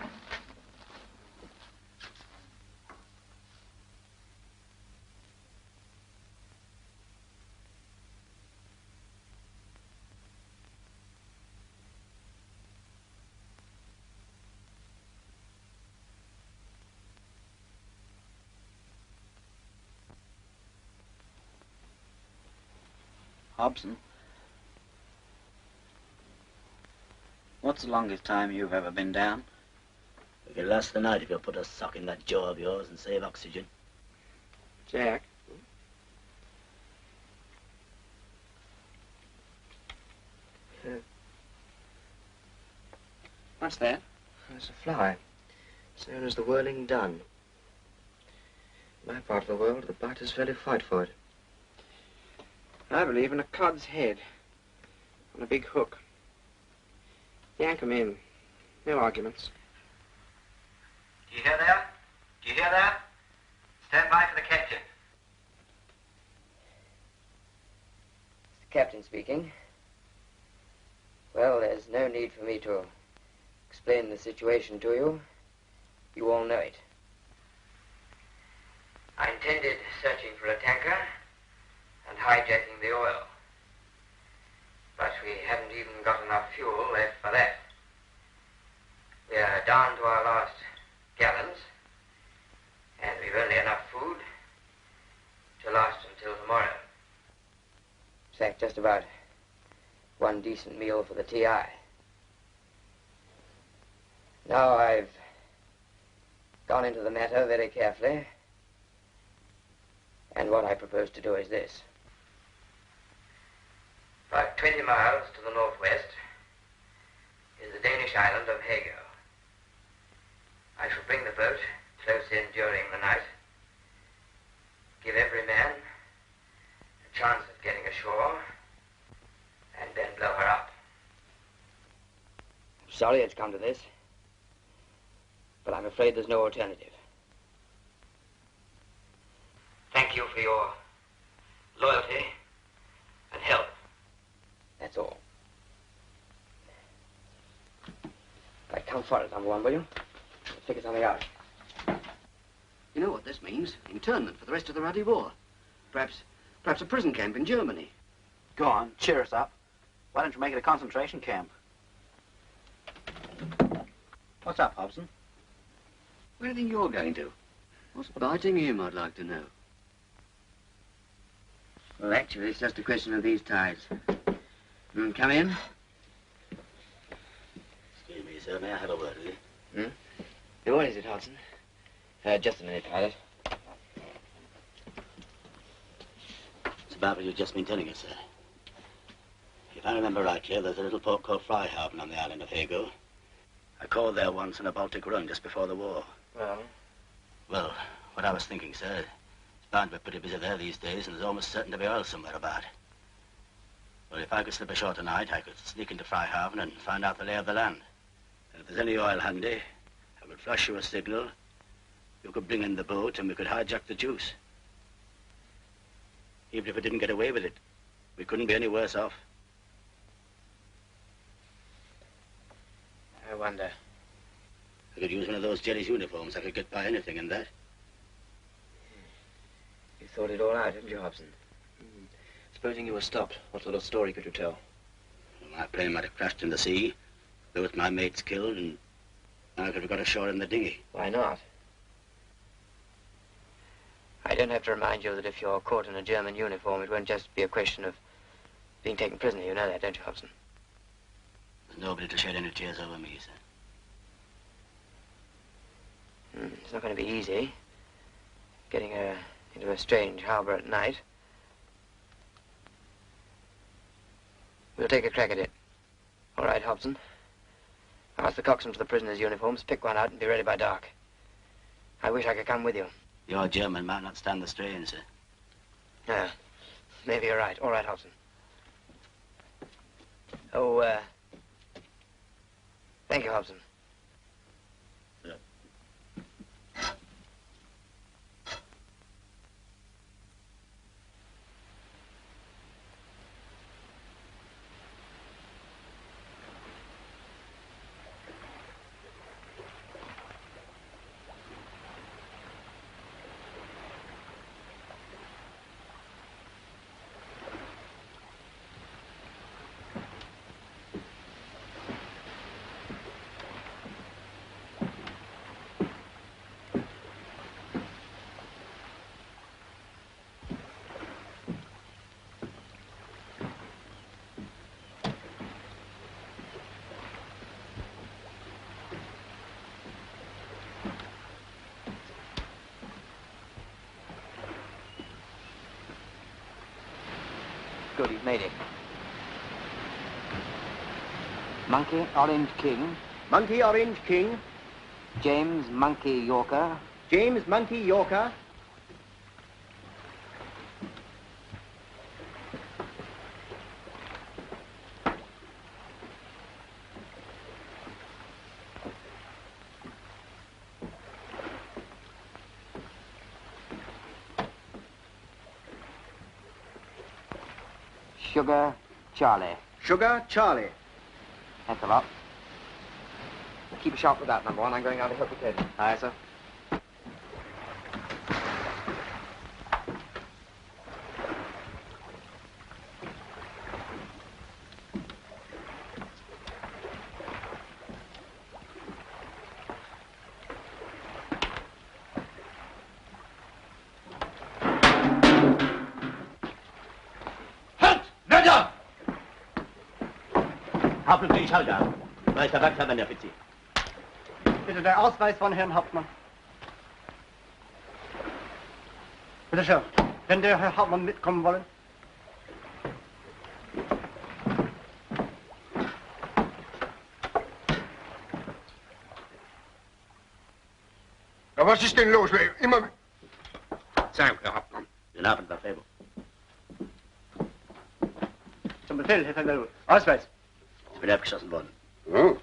V: Hobson, what's the longest time you've ever been down?
H: We could last the night if you put a sock in that jaw of yours and save oxygen.
V: Jack? What's that?
Y: It's a fly. It's known as the whirling dun. In my part of the world, the biters fairly fight for it.
G: I believe in a cod's head on a big hook. Yank 'em in. No arguments.
L: Do you hear that? Do you hear that? Stand by for the captain.
B: The captain speaking. Well, there's no need for me to explain the situation to you. You all know it. I intended searching for a tanker and hijacking the oil. But we haven't even got enough fuel left for that. We are down to our last gallons, and we've only enough food to last until tomorrow. In fact, just about one decent meal for the TI. Now I've gone into the matter very carefully, and what I propose to do is this. About 20 miles to the northwest is the Danish island of Hago. I shall bring the boat close in during the night, give every man a chance of getting ashore, and then blow her up. Sorry it's come to this, but I'm afraid there's no alternative. Thank you for your loyalty and help. That's all. Right, come forward, number one, will you? Let's figure something out.
V: You know what this means? Internment for the rest of the Ruddy War. Perhaps a prison camp in Germany.
H: Go on, cheer us up. Why don't you make it a concentration camp? What's up, Hobson?
V: Where do you think you're going to? What's biting him, I'd like to know.
B: Well, actually, it's just a question of these tides. Come in.
H: Excuse me, sir. May I have a word with you?
B: Yeah, what is it, Hobson? Just a minute, pilot.
H: It's about what you've just been telling us, sir. If I remember rightly, there's a little port called Freihaven on the island of Hago.
R: I called there once on a Baltic run just before the war.
Y: Well?
R: Well, what I was thinking, sir, it's bound to be pretty busy there these days, and there's almost certain to be oil somewhere about. Well, if I could slip ashore tonight, I could sneak into Freihaven and find out the lay of the land. And if there's any oil handy, I could flash you a signal. You could bring in the boat, and we could hijack the juice. Even if we didn't get away with it, we couldn't be any worse off.
Y: I wonder.
R: I could use one of those Jerry's uniforms. I could get by anything in that.
Y: You thought it all out, didn't you, Hobson?
R: Supposing you were stopped, what sort of story could you tell? Well, my plane might have crashed in the sea. Both my mates killed, and I could have got ashore in the dinghy.
Y: Why not? I don't have to remind you that if you're caught in a German uniform, it won't just be a question of being taken prisoner. You know that, don't you, Hobson?
R: There's nobody to shed any tears over me, sir.
Y: It's not going to be easy, getting into a strange harbor at night. We'll take a crack at it. All right, Hobson. Ask the coxswain for the prisoners' uniforms, pick one out, and be ready by dark. I wish I could come with you.
R: Your German might not stand the strain, sir.
Y: Yeah, maybe you're right. All right, Hobson. Oh, thank you, Hobson. Good, you've made it. Monkey Orange King.
D: Monkey Orange King.
Y: James Monkey Yorker.
D: James Monkey Yorker.
Y: Sugar Charlie.
D: Sugar Charlie.
Y: Thanks a lot. Keep a sharp lookout, number one. I'm going out to help you, Ted.
G: Aye, sir.
R: Hauptmann, Schalter. Meister Wachtermann, Offizier.
D: Bitte der Ausweis von Herrn Hauptmann. Bitte schön. Wenn der Herr Hauptmann mitkommen wollen.
K: Ja, was ist denn los? Immer... Sein, Herr Hauptmann.
R: Guten Abend, Herr Febo.
D: Zum Befehl, Herr Febo. Ausweis.
R: Ich bin abgeschossen worden.
K: Oh.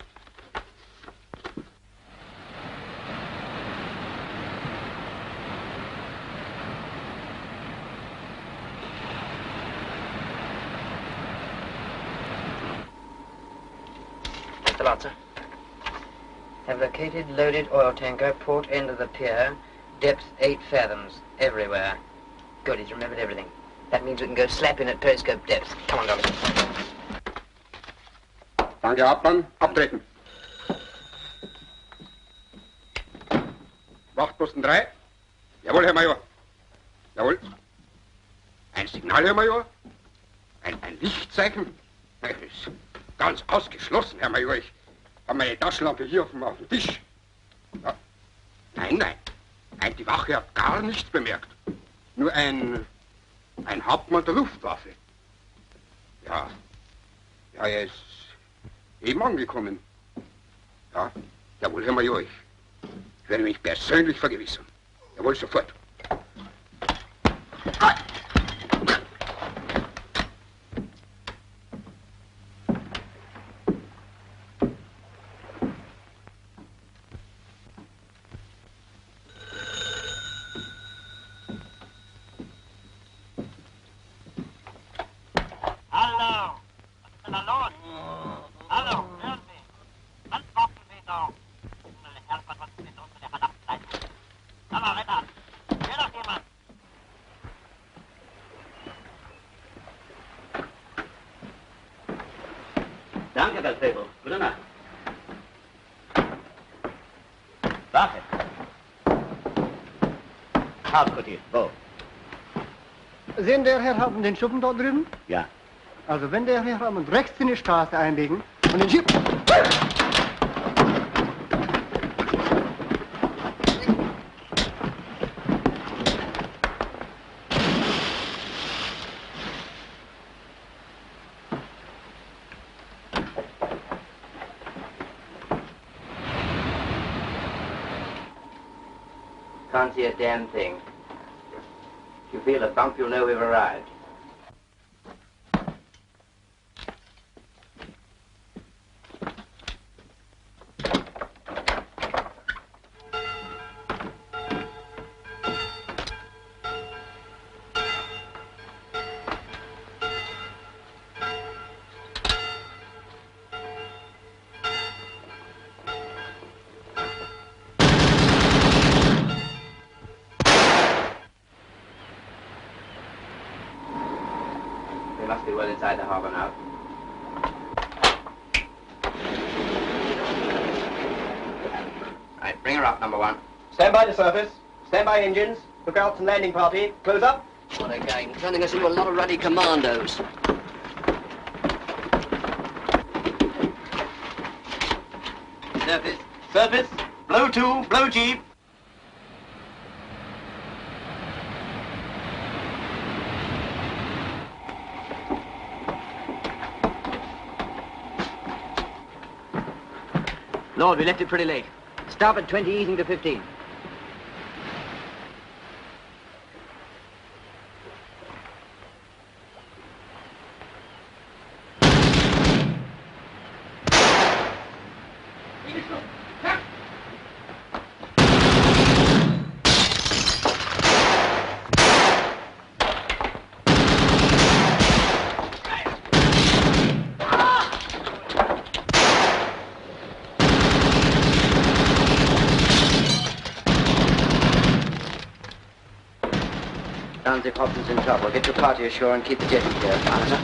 Y: Thanks a lot, sir. Have located loaded oil tanker, port end of the pier, depth 8 fathoms, everywhere. Good, he's remembered everything. That means we can go slap in at periscope depth. Come on, Dolly.
K: Danke, Hauptmann. Abtreten. Wachtposten 3. Jawohl, Herr Major. Jawohl. Ein Signal, Herr Major. Ein Lichtzeichen. Das ist ganz ausgeschlossen, Herr Major. Ich habe meine Taschenlampe hier auf dem Tisch. Ja. Nein. Die Wache hat gar nichts bemerkt. Nur ein Hauptmann der Luftwaffe. Ja, er ist eben angekommen. Ja, jawohl, Herr Major, ich werde mich persönlich vergewissern. Jawohl, sofort.
N: Hallo! Was ist denn da los? Hallo, hören Sie? Was bocken Sie so? Herrgott, was ist denn los mit der verdammten Leitung? Aber Wetter, will doch jemand!
R: Danke, Belfabo. Gute Nacht. Wache. Hauptquartier. Wo?
D: Sehen der Herr Hauptmann den Schuppen dort drüben?
R: Ja.
D: Also wenn der Herr Hauptmann rechts in die Straße einbiegen und den Schiff...
B: Can't see a damn thing. If you feel a bump, you'll know we've arrived. We must be well inside the harbor now. Right, bring her up, number one.
S: Stand by the surface. Stand by engines. Lookouts and landing party. Close up.
V: What a game. Turning us into a lot of ruddy commandos.
S: Surface. Surface. Blow two. Blow jeep.
M: Lord, we left it pretty late. Stop at 20, easing to 15.
B: Sounds if Hobson's in trouble. Get your party ashore and keep the jetty clear, Officer.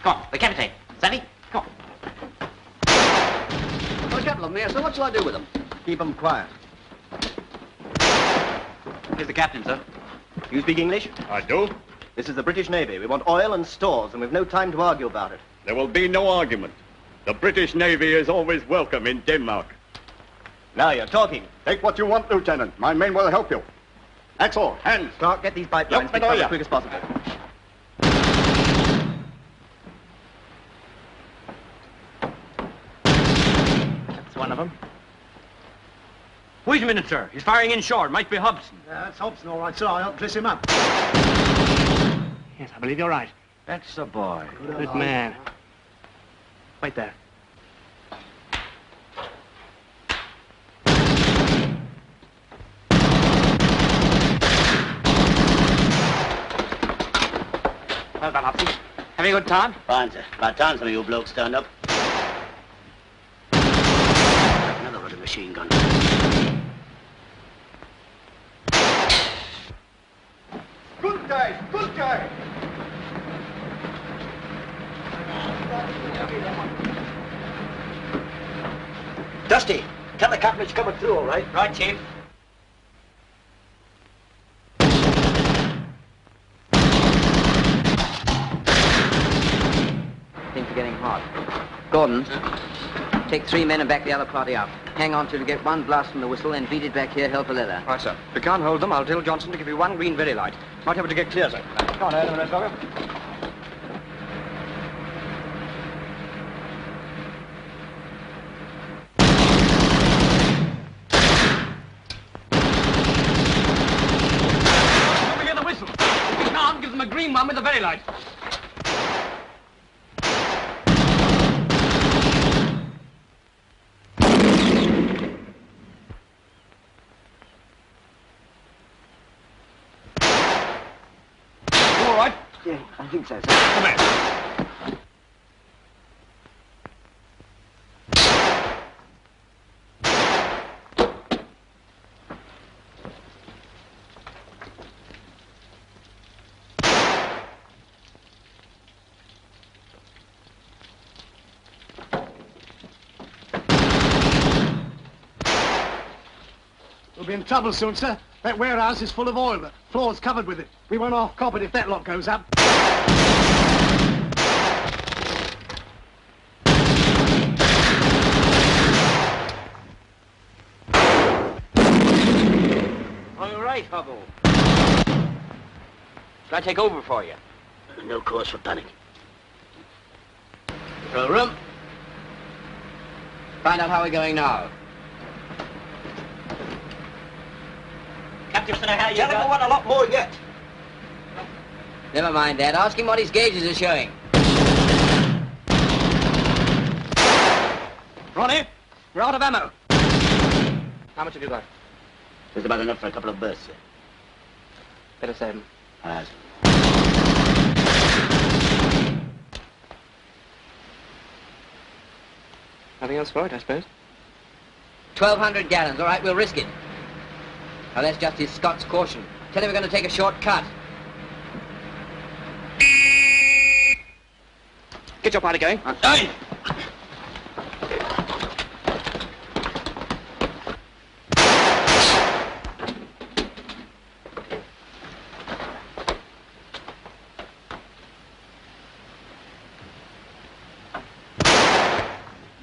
L: Come on, the captain. Sonny, come on.
V: Got a couple of them here, so what shall I do with them?
S: Keep them quiet.
L: Here's the captain, sir.
S: You speak English?
O: I do.
S: This is the British Navy. We want oil and stores, and we've no time to argue about it.
O: There will be no argument. The British Navy is always welcome in Denmark.
S: Now you're talking.
O: Take what you want, Lieutenant. My men will help you. Axel, hands.
S: Clark, get these pipelines
O: Yep,
S: fixed up
O: Bedoya.
S: as quick as possible.
E: That's one of them. Wait a minute, sir. He's firing inshore. Might be Hobson.
J: That's Hobson, all right, sir. I'll dress him up.
D: Yes, I believe you're right.
E: That's the boy.
D: Good man. Wait there.
L: Well done, Hobson. Having a good time?
R: Fine, sir. About time some of you blokes turned up. Another ruddy machine gun.
O: Good guys, good guys.
S: Dusty, tell the captain it's coming through, all right?
L: Right, Chief.
B: Things are getting hot. Gordon, take 3 men and back the other party up.
L: Hang on till you get one blast from the whistle, then beat it back here, help a leather.
S: Right, sir. If we can't hold them, I'll tell Johnson to give you one green very light. Might have to get clear, sir. Come on, Adam, Red Dogger.
E: Over here, the whistle. If we can't, give them a green one with the very light.
S: Yeah, I think so, sir. Come here.
J: We'll be in trouble soon, sir. That warehouse is full of oil. The floor's covered with it. We won't half cop it if that lot goes up.
M: All right, Hubble. Shall I take over for you?
R: No cause for panic.
L: Control room. Find out how we're going now.
M: Captain, how you
S: Tell him I want a lot more yet.
L: Never mind that. Ask him what his gauges are showing.
S: Ronnie, we're out of ammo.
M: How much have you got?
R: There's about enough for a couple of bursts, sir.
M: Better save them.
R: Aye.
M: Nothing else for it, I suppose?
L: 1,200 gallons. All right, we'll risk it. Now, that's just his Scots caution. Tell him we're going to take a short cut.
M: Get your party going.
L: Aye.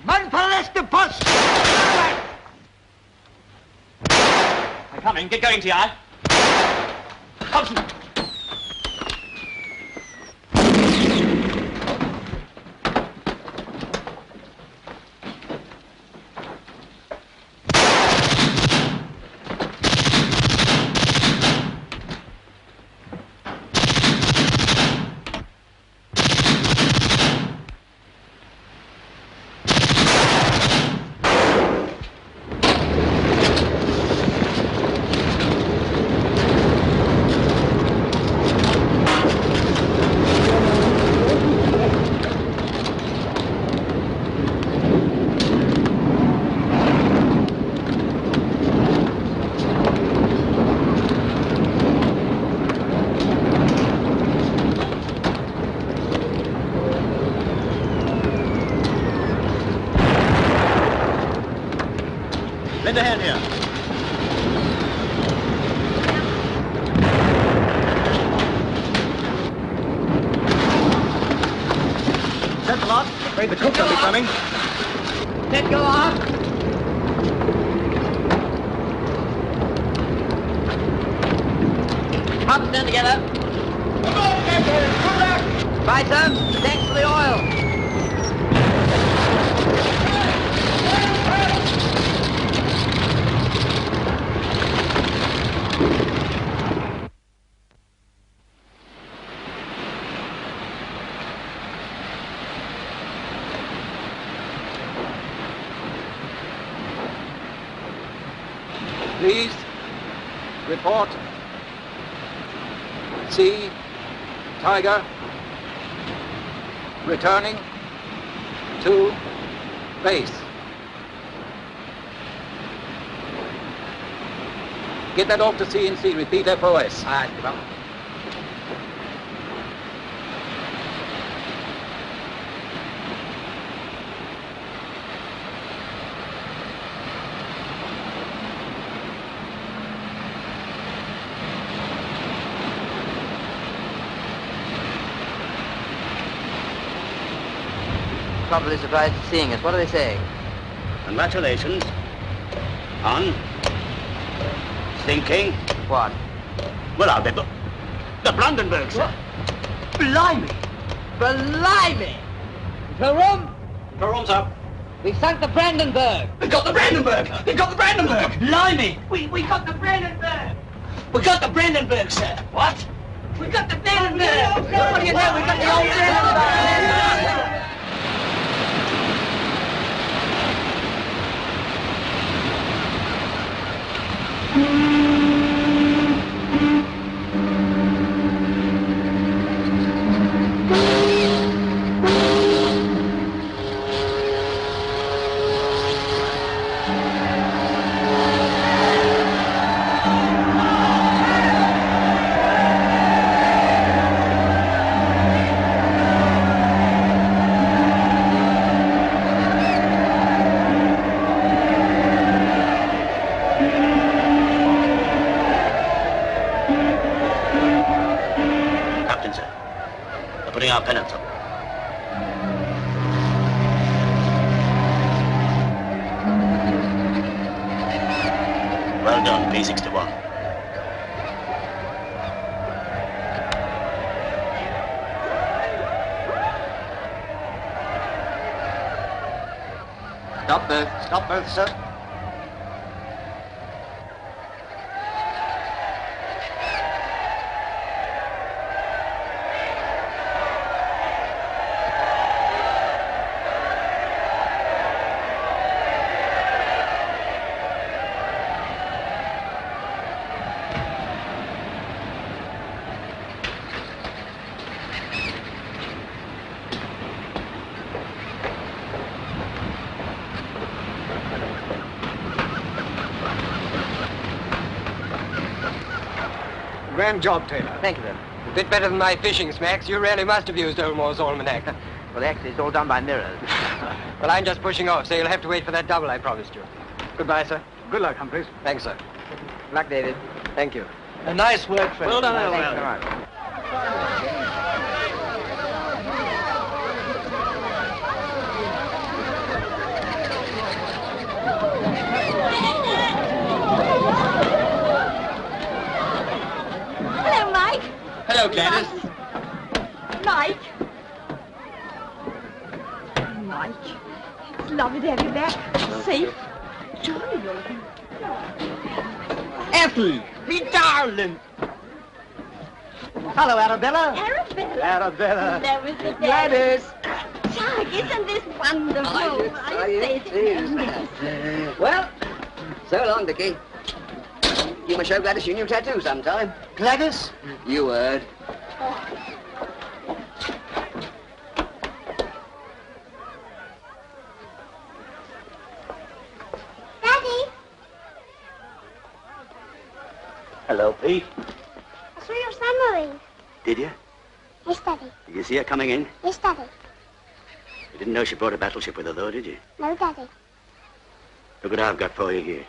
S: Man for rest of push!
E: I'm coming. Get going, T.I. Hobson.
S: Lend a hand here. Set the lot. Afraid the cook will be coming.
L: Let go on. Hop stand together. Right, sir. Thanks for the oil.
S: Please, report. Sea, Tiger, returning to base. Get that off to C&C. Repeat FOS.
L: All right, well. Probably surprised at seeing us. What are they saying?
R: Congratulations. On. Thinking.
Y: What?
R: Well, I'll be... The Brandenburg, sir.
Y: Blimey! Blimey! Perrum!
R: Perum's up.
Y: We've sunk the Brandenburg!
R: We got the Brandenburg! We got the Brandenburg!
Y: Blimey! We got the Brandenburg!
R: We got the Brandenburg, sir. What?
Y: We got the Brandenburg! What do you know? We got the old Brandenburg!
R: Putting our pennants up. Well done, P61.
Y: Stop both. Stop both, sir.
C: Grand job, Taylor.
Y: Thank you, then.
L: A bit better than my fishing smacks. You really must have used Olmore's almanac.
Y: Well, actually, it's all done by mirrors.
L: Well, I'm just pushing off, so you'll have to wait for that double I promised you. Goodbye, sir.
C: Good luck, Humphreys.
L: Thanks, sir.
Y: Good luck, David.
L: Thank you.
Y: A nice work, friend.
L: Well done,
Y: Thanks
L: well
Y: very
L: done.
Y: much.
I: Hello, Mike.
R: Hello, Gladys.
I: Mike. Mike, it's lovely to have you back. Safe. Jolly, Rosie.
C: Ethel, me darling. Hello, Arabella.
I: Arabella.
C: Arabella.
I: That was the
C: Gladys.
I: Jack, isn't this wonderful?
Y: It is. Well, so long, Dickie. You must show Gladys your new tattoo sometime.
C: Gladys?
Y: You heard.
I: Daddy,
R: Hello, Pete.
I: I saw your submarine.
R: Did you?
I: Yes, Daddy.
R: Did you see her coming in?
I: Yes, Daddy.
R: You didn't know she brought a battleship with her, though, did you?
I: No, Daddy.
R: Look what I've got for you here.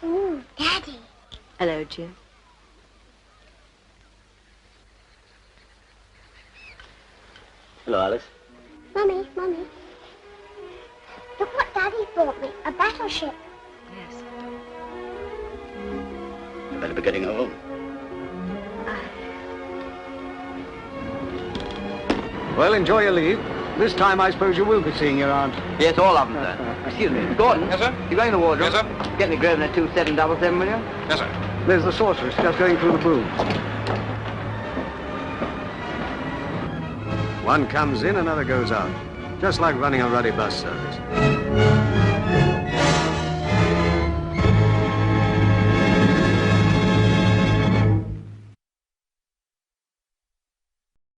I: Ooh, Daddy.
Q: Hello, Jim.
R: Hello, Alice.
I: Mummy, Mummy. Look what Daddy brought me. A battleship.
Q: Yes.
R: You better be getting home.
C: Well, enjoy your leave. This time, I suppose you will be seeing your aunt.
Y: Yes, all of them, sir. Excuse me. Gordon.
L: Yes, sir?
Y: You going in the wardrobe?
L: Yes, sir.
Y: Get me Grosvenor 2777, will you?
L: Yes, sir.
C: There's the sorceress just going through the booms. One comes in, another goes out. Just like running a ruddy bus service.